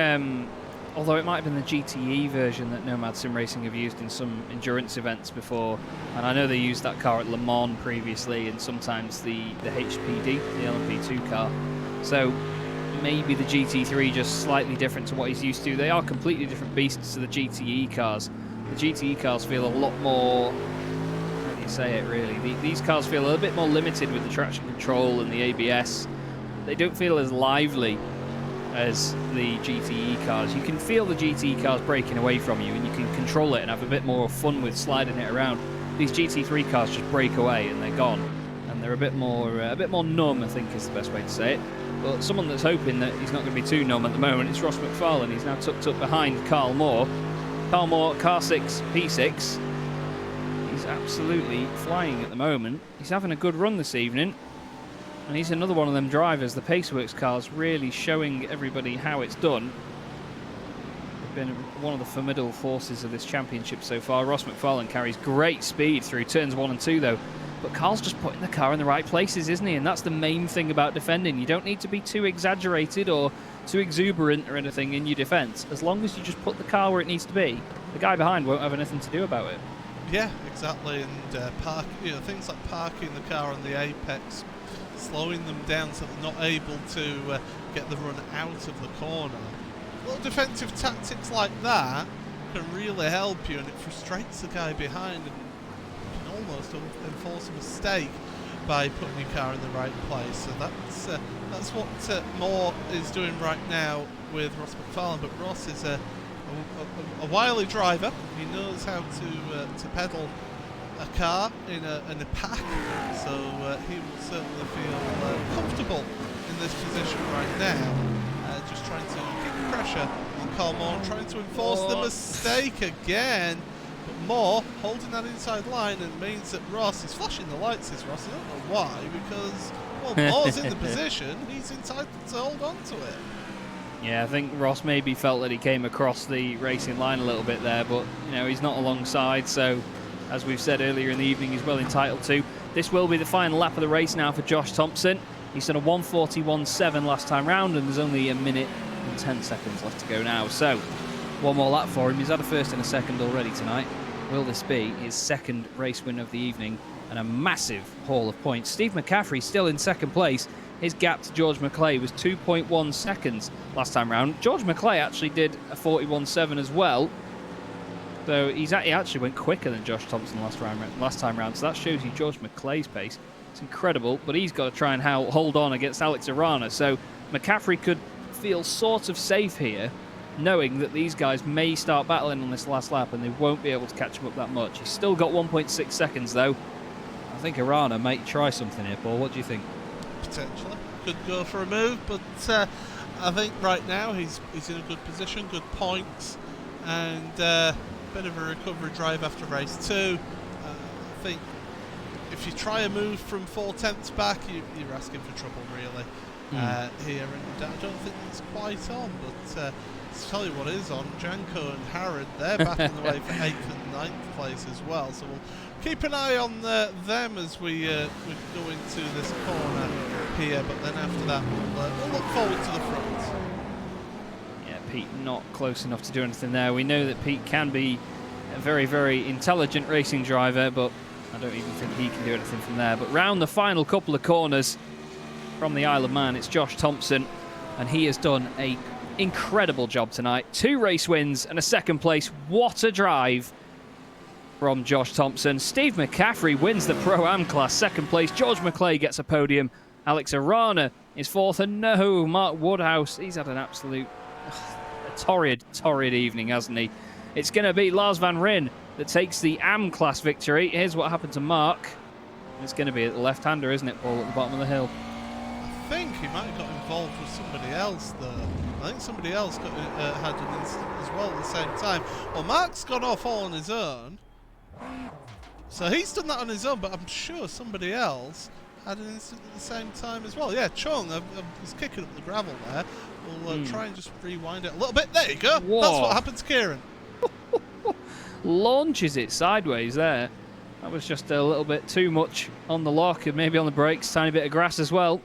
although it might have been the GTE version that Nomad Sim Racing have used in some endurance events before, and I know they used that car at Le Mans previously, and sometimes the HPD, the LMP2 car. So maybe the GT3 just slightly different to what he's used to. They are completely different beasts to the GTE cars. The GTE cars feel a lot more, how do you say it really? These cars feel a little bit more limited with the traction control and the ABS. They don't feel as lively as the GTE cars. You can feel the GTE cars breaking away from you, and you can control it and have a bit more fun with sliding it around. These GT3 cars just break away and they're gone, and they're a bit more numb, I think is the best way to say it. But someone that's hoping that he's not going to be too numb at the moment is Ross McFarlane. He's now tucked up behind Carl Moore. Carl Moore, car 6, P6. He's absolutely flying at the moment. He's having a good run this evening. And he's another one of them drivers. The Paceworks cars really showing everybody how it's done. They've been one of the formidable forces of this championship so far. Ross McFarlane carries great speed through turns 1 and 2 though. But Carl's just putting the car in the right places, isn't he? And that's the main thing about defending. You don't need to be too exaggerated or too exuberant or anything in your defence. As long as you just put the car where it needs to be, the guy behind won't have anything to do about it. Yeah, exactly. And things like parking the car on the apex, slowing them down so they're not able to get the run out of the corner. Little defensive tactics like that can really help you, and it frustrates the guy behind and can almost enforce a mistake by putting your car in the right place. So that's what Moore is doing right now with Ross McFarlane. But Ross is a wily driver. He knows how to pedal a car in a pack, so he will certainly feel comfortable in this position right now. Just trying to keep pressure on Carl Moore, trying to enforce the mistake again. But Moore holding that inside line, and means that Ross is flashing the lights. Is Ross? I don't know why, because Moore's in the position. He's entitled to hold on to it. Yeah, I think Ross maybe felt that he came across the racing line a little bit there, but he's not alongside, so as we've said earlier in the evening, he's well entitled to. This will be the final lap of the race now for Josh Thompson. He's done a 1:41.7 last time round, and there's only a minute and 10 seconds left to go now. So, one more lap for him. He's had a first and a second already tonight. Will this be his second race win of the evening and a massive haul of points? Steve McCaffrey still in second place. His gap to George McClay was 2.1 seconds last time round. George McClay actually did a 41.7 as well, though he actually went quicker than Josh Thompson last time round. So that shows you George McClay's pace. It's incredible, but he's got to try and hold on against Alex Arana. So McCaffrey could feel sort of safe here, knowing that these guys may start battling on this last lap and they won't be able to catch him up that much. He's still got 1.6 seconds though. I think Arana might try something here, Paul. What do you think? Potentially. Could go for a move, but I think right now he's in a good position, good points, and a bit of a recovery drive after race 2. I think if you try a move from 4/10 back, you're asking for trouble really here, and I don't think it's quite on, but to tell you what is on, Janko and Harrod, they're battling away for 8th and 9th place as well, so we'll keep an eye on them as we go into this corner here, but then after that we'll look forward to the front. Yeah, Pete not close enough to do anything there. We know that Pete can be a very, very intelligent racing driver, but I don't even think he can do anything from there. But round the final couple of corners from the Isle of Man, it's Josh Thompson, and he has done a incredible job tonight. 2 race wins and a second place. What a drive from Josh Thompson. Steve McCaffrey wins the Pro-Am class, second place. George McClay gets a podium. Alex Arana is fourth. And no, Mark Woodhouse, he's had an absolute torrid evening, hasn't he? It's going to be Lars Van Ryn that takes the AM class victory. Here's what happened to Mark. It's going to be a left-hander, isn't it, Paul, at the bottom of the hill? I think he might have got involved with somebody else, though. I think somebody else had an incident as well at the same time. Well, Mark's gone off all on his own. So he's done that on his own, but I'm sure somebody else had an incident at the same time as well. Yeah, Chung is kicking up the gravel there. We'll try and just rewind it a little bit. There you go. Whoa. That's what happened to Kieran. Launches it sideways there. That was just a little bit too much on the lock and maybe on the brakes. Tiny bit of grass as well.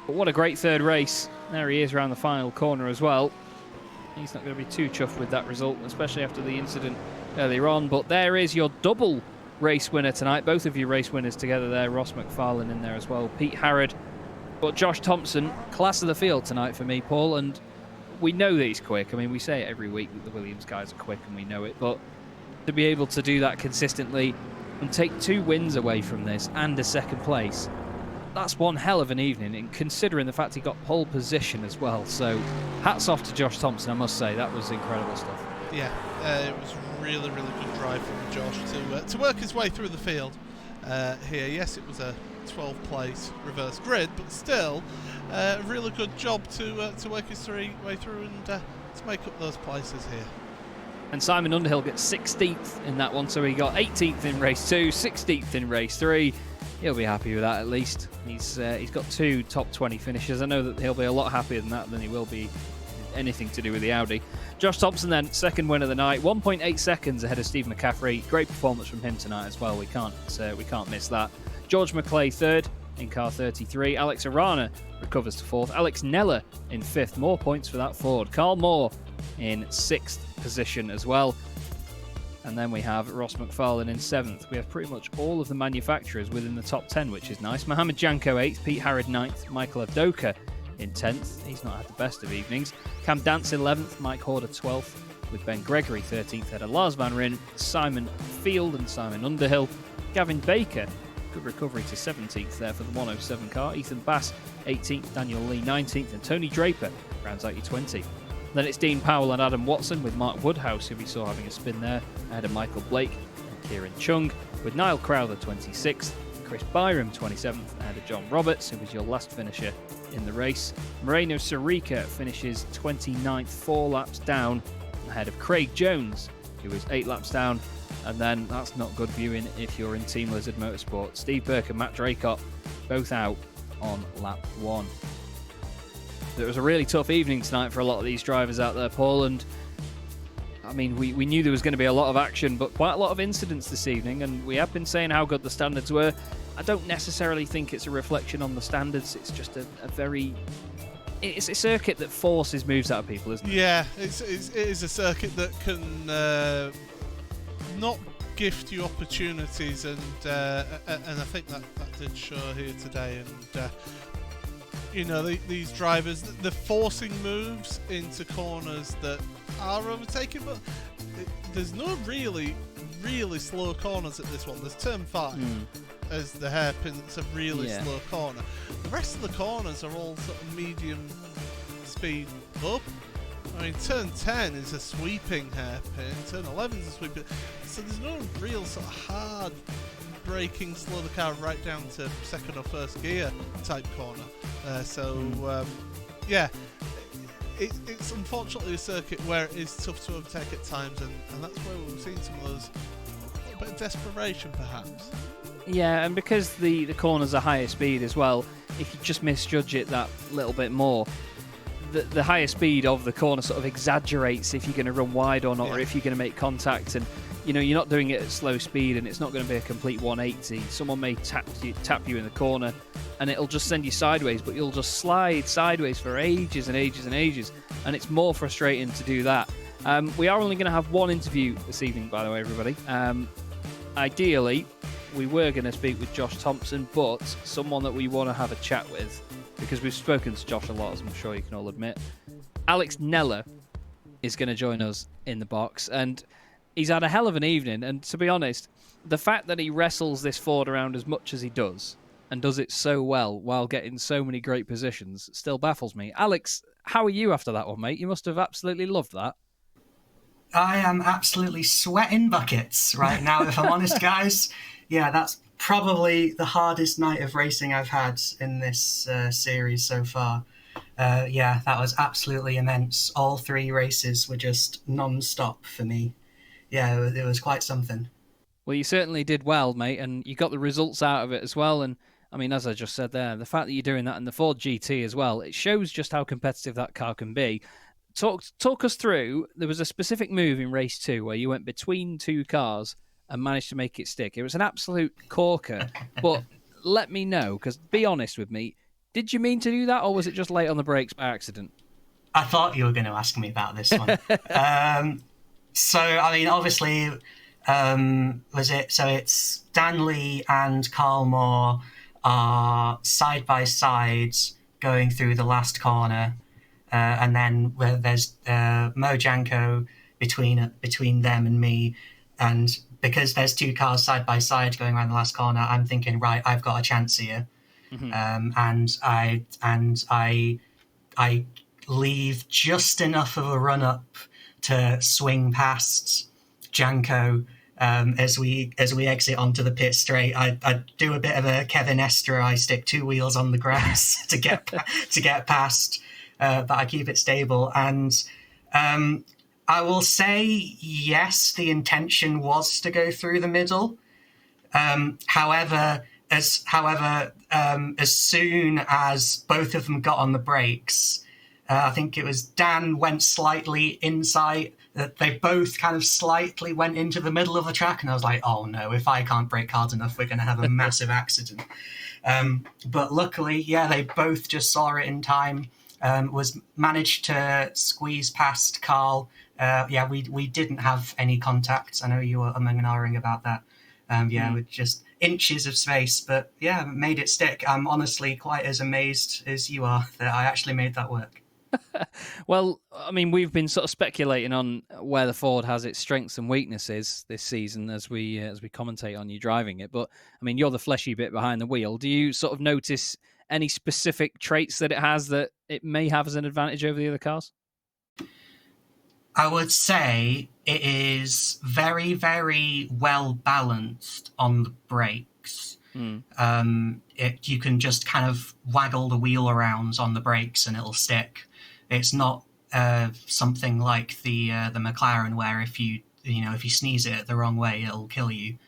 But what a great third race. There he is around the final corner as well. He's not going to be too chuffed with that result, especially after the incident earlier on. But there is your double race winner tonight. Both of you race winners together there. Ross McFarlane in there as well. Pete Harrod. But Josh Thompson, class of the field tonight for me, Paul. And we know that he's quick. I mean, we say it every week that the Williams guys are quick and we know it. But to be able to do that consistently and take 2 wins away from this and a second place, that's one hell of an evening, and considering the fact he got pole position as well. So hats off to Josh Thompson, I must say. That was incredible stuff. Yeah, it was really good drive from Josh to work his way through the field here. Yes, it was a 12th place reverse grid, but still a really good job to work his way through and to make up those places here. And Simon Underhill gets 16th in that one, so he got 18th in race 2, 16th in race 3. He'll be happy with that at least. He's got 2 top 20 finishes. I know that he'll be a lot happier than that than he will be anything to do with the Audi. Josh Thompson then, second win of the night, 1.8 seconds ahead of Steve McCaffrey. Great performance from him tonight as well. We can't miss that. George McClay third in car 33. Alex Arana recovers to fourth. Alex Neller in fifth. More points for that Ford. Carl Moore in 6th position as well. And then we have Ross McFarlane in 7th. We have pretty much all of the manufacturers within the top 10, which is nice. Mohamed Janko 8th, Pete Harrod 9th, Michael Avdoka in 10th. He's not had the best of evenings. Cam Dance 11th, Mike Horder 12th, with Ben Gregory 13th ahead of Lars Van Ryn, Simon Field and Simon Underhill. Gavin Baker, good recovery to 17th there for the 107 car. Ethan Bass 18th, Daniel Lee 19th, and Tony Draper rounds out your 20. Then it's Dean Powell and Adam Watson with Mark Woodhouse, who we saw having a spin there, ahead of Michael Blake and Kieran Chung, with Niall Crowther 26th, Chris Byram 27th, ahead of John Roberts, who was your last finisher in the race. Moreno Sarica finishes 29th, 4 laps down, ahead of Craig Jones, who was 8 laps down. And then that's not good viewing if you're in Team Lizard Motorsport. Steve Burke and Matt Draycott both out on lap 1. It was a really tough evening tonight for a lot of these drivers out there, Paul, and I mean, we knew there was going to be a lot of action, but quite a lot of incidents this evening, and we have been saying how good the standards were. I don't necessarily think it's a reflection on the standards. It's just it's a circuit that forces moves out of people, isn't it? Yeah, it is a circuit that can not gift you opportunities, and I think that did show here today. And you know, these drivers, they're forcing moves into corners that are overtaken, but there's no really slow corners at this one. There's turn 5 as the hairpin. It's a really slow corner. The rest of the corners are all sort of medium speed up. I mean, turn 10 is a sweeping hairpin, turn 11 is a sweeping, so there's no real sort of hard braking, slow the car right down to second or first gear type corner. Yeah, it's unfortunately a circuit where it is tough to overtake at times, and that's where we've seen some of those, a little bit of desperation perhaps. Yeah, and because the corners are higher speed as well, if you just misjudge it that little bit more, the higher speed of the corner sort of exaggerates if you're going to run wide or not, or if you're going to make contact. And you know, you're not doing it at slow speed, and it's not going to be a complete 180. Someone may tap you in the corner, and it'll just send you sideways, but you'll just slide sideways for ages and ages and ages, and it's more frustrating to do that. We are only going to have one interview this evening, by the way, everybody. Ideally, we were going to speak with Josh Thompson, but someone that we want to have a chat with, because we've spoken to Josh a lot, as I'm sure you can all admit. Alex Neller is going to join us in the box, and he's had a hell of an evening. And to be honest, the fact that he wrestles this Ford around as much as he does, and does it so well while getting so many great positions, still baffles me. Alex, how are you after that one, mate? You must have absolutely loved that. I am absolutely sweating buckets right now, if I'm honest, guys. Yeah, that's probably the hardest night of racing I've had in this series so far. Yeah, that was absolutely immense. All 3 races were just non-stop for me. Yeah, it was quite something. Well, you certainly did well, mate, and you got the results out of it as well. And I mean, as I just said there, the fact that you're doing that in the Ford GT as well, it shows just how competitive that car can be. Talk us through, there was a specific move in race 2 where you went between 2 cars and managed to make it stick. It was an absolute corker, but let me know, because be honest with me, did you mean to do that, or was it just late on the brakes by accident? I thought you were going to ask me about this one. So, I mean, obviously, it's Danley and Carl Moore are side by side going through the last corner, and then there's Mo Janko between them and me, and because there's 2 cars side by side going around the last corner, I'm thinking, right, I've got a chance here. Mm-hmm. And I leave just enough of a run up to swing past Janko as we exit onto the pit straight. I do a bit of a Kevin Estre. I stick 2 wheels on the grass to get past, but I keep it stable. And I will say, yes, the intention was to go through the middle. However, as soon as both of them got on the brakes, I think it was Dan went slightly inside. They both kind of slightly went into the middle of the track, and I was like, oh no, if I can't brake hard enough, we're going to have a massive accident. But luckily, yeah, they both just saw it in time. Managed to squeeze past Carl. Yeah, we didn't have any contacts. I know you were umming and ahhing about that. With just inches of space, but yeah, made it stick. I'm honestly quite as amazed as you are that I actually made that work. Well, I mean, we've been sort of speculating on where the Ford has its strengths and weaknesses this season as we commentate on you driving it. But I mean, you're the fleshy bit behind the wheel. Do you sort of notice any specific traits that it has that it may have as an advantage over the other cars? I would say it is very, very well balanced on the brakes. You can just kind of waggle the wheel around on the brakes and it'll stick. It's not something like the McLaren where if you sneeze it the wrong way, it'll kill you.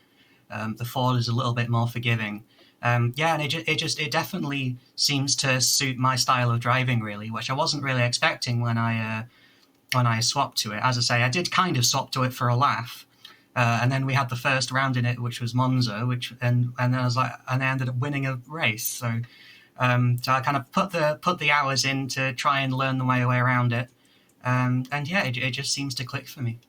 The Ford is a little bit more forgiving. And it definitely seems to suit my style of driving, really, which I wasn't really expecting when I swapped to it. As I say, I did kind of swap to it for a laugh, and then we had the first round in it, which was Monza, and then I was like, and I ended up winning a race. So I kind of put the hours in to try and learn my way around it, and yeah, it just seems to click for me.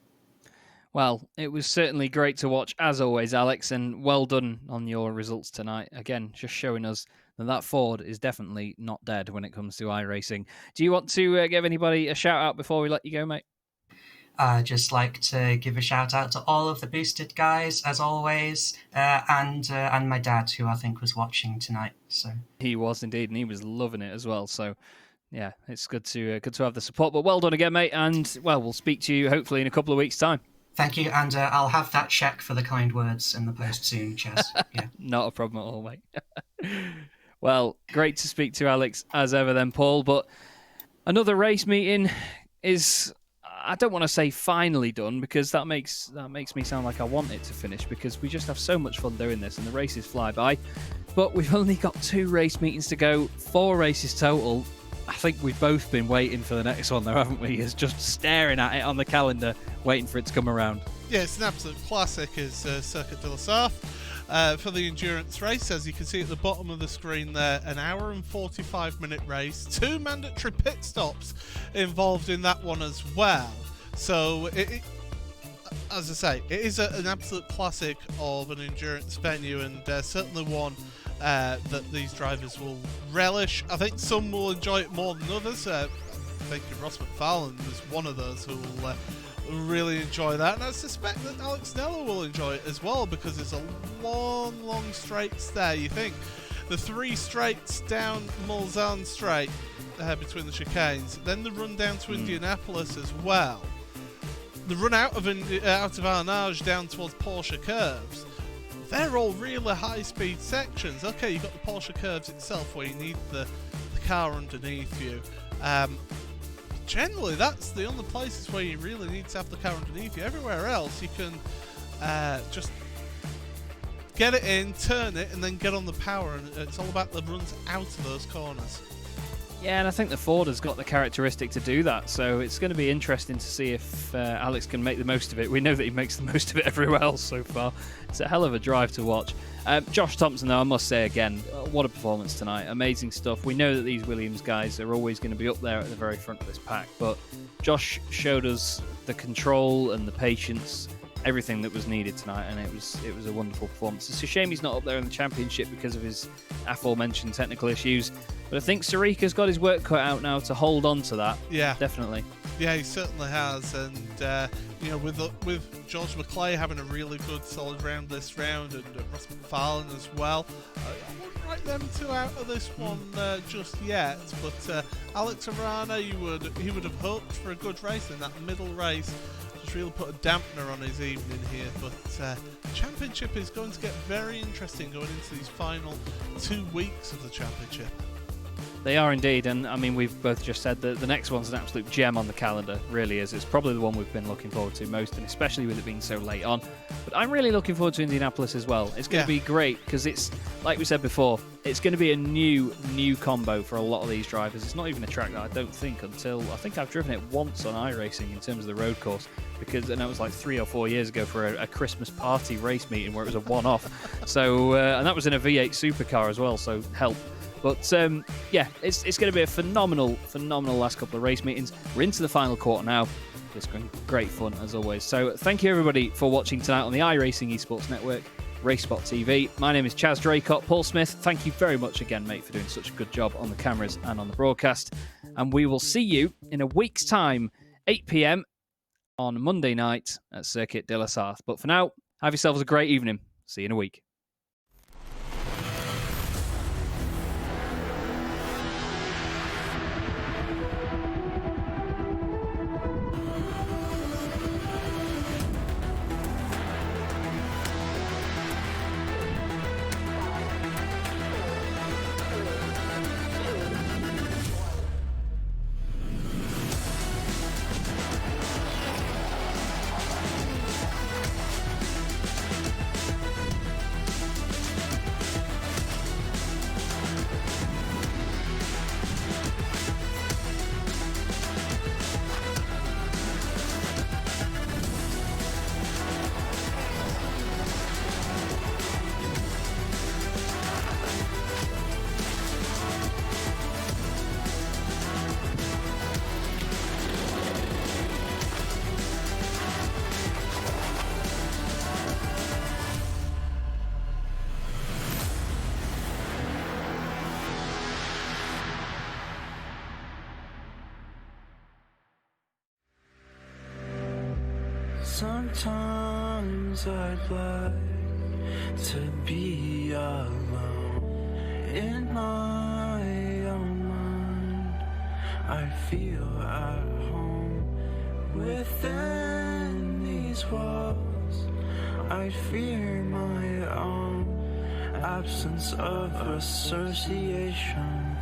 Well, it was certainly great to watch, as always, Alex, and well done on your results tonight. Again, just showing us that Ford is definitely not dead when it comes to iRacing. Do you want to give anybody a shout-out before we let you go, mate? I'd just like to give a shout-out to all of the Boosted guys, as always, and my dad, who I think was watching tonight. So he was indeed, and he was loving it as well, so... yeah, it's good to have the support. But well done again, mate, and, well, we'll speak to you hopefully in a couple of weeks' time. Thank you, and I'll have that check for the kind words in the post soon, Chess. Yeah. Not a problem at all, mate. Well, great to speak to Alex, as ever then, Paul. But another race meeting is, I don't want to say finally done, because that makes me sound like I want it to finish, because we just have so much fun doing this, and the races fly by. But we've only got 2 race meetings to go, 4 races total. I think we've both been waiting for the next one, though, haven't we? It's just staring at it on the calendar, waiting for it to come around. Yeah, it's an absolute classic, is Circuit de la Sarthe for the endurance race. As you can see at the bottom of the screen there, an hour and 45-minute race. 2 mandatory pit stops involved in that one as well. So, as I say, it is an absolute classic of an endurance venue, and certainly one that these drivers will relish. I think some will enjoy it more than others. thinking Ross McFarlane was one of those who will really enjoy that, and I suspect that Alex Nello will enjoy it as well, because it's a long straights there. You think the 3 straights down Mulsanne Straight between the chicanes, then the run down to Indianapolis as well, the run out of Arnage down towards Porsche Curves, they're all really high speed sections. Okay, you've got the Porsche Curves itself where you need the car underneath you. Generally, that's the only places where you really need to have the car underneath you. Everywhere else, you can just get it in, turn it, and then get on the power. And it's all about the runs out of those corners. Yeah, and I think the Ford has got the characteristic to do that, so it's going to be interesting to see if Alex can make the most of it. We know that he makes the most of it everywhere else so far. It's a hell of a drive to watch. Josh Thompson, though, I must say again, what a performance tonight. Amazing stuff. We know that these Williams guys are always going to be up there at the very front of this pack, but Josh showed us the control and the patience, everything that was needed tonight, and it was a wonderful performance. It's a shame he's not up there in the championship because of his aforementioned technical issues, but I think Sarika's got his work cut out now to hold on to that. Yeah, definitely. Yeah, he certainly has, and with George McClay having a really good solid round this round, and Ross McFarlane as well, I wouldn't write them 2 out of this one just yet, but Alex Arana, he would have hoped for a good race in that middle race. Just really put a dampener on his evening here, but the championship is going to get very interesting going into these final 2 weeks of the championship. They are indeed, and I mean, we've both just said that the next one's an absolute gem on the calendar, really is. It's probably the one we've been looking forward to most, and especially with it being so late on. But I'm really looking forward to Indianapolis as well. It's going to be great, because it's, like we said before, it's going to be a new combo for a lot of these drivers. It's not even a track that I don't think I think I've driven it once on iRacing in terms of the road course, because, and that was like 3 or 4 years ago for a Christmas party race meeting where it was a one-off. So, and that was in a V8 supercar as well, so help. But yeah, it's going to be a phenomenal last couple of race meetings. We're into the final quarter now. It's been great fun as always. So thank you everybody for watching tonight on the iRacing Esports Network, RaceSpot TV. My name is Chaz Draycott. Paul Smith, thank you very much again, mate, for doing such a good job on the cameras and on the broadcast. And we will see you in a week's time, 8 p.m. on Monday night at Circuit de la Sarthe. But for now, have yourselves a great evening. See you in a week. Sometimes I'd like to be alone in my own mind. I feel at home within these walls. I fear my own absence of association.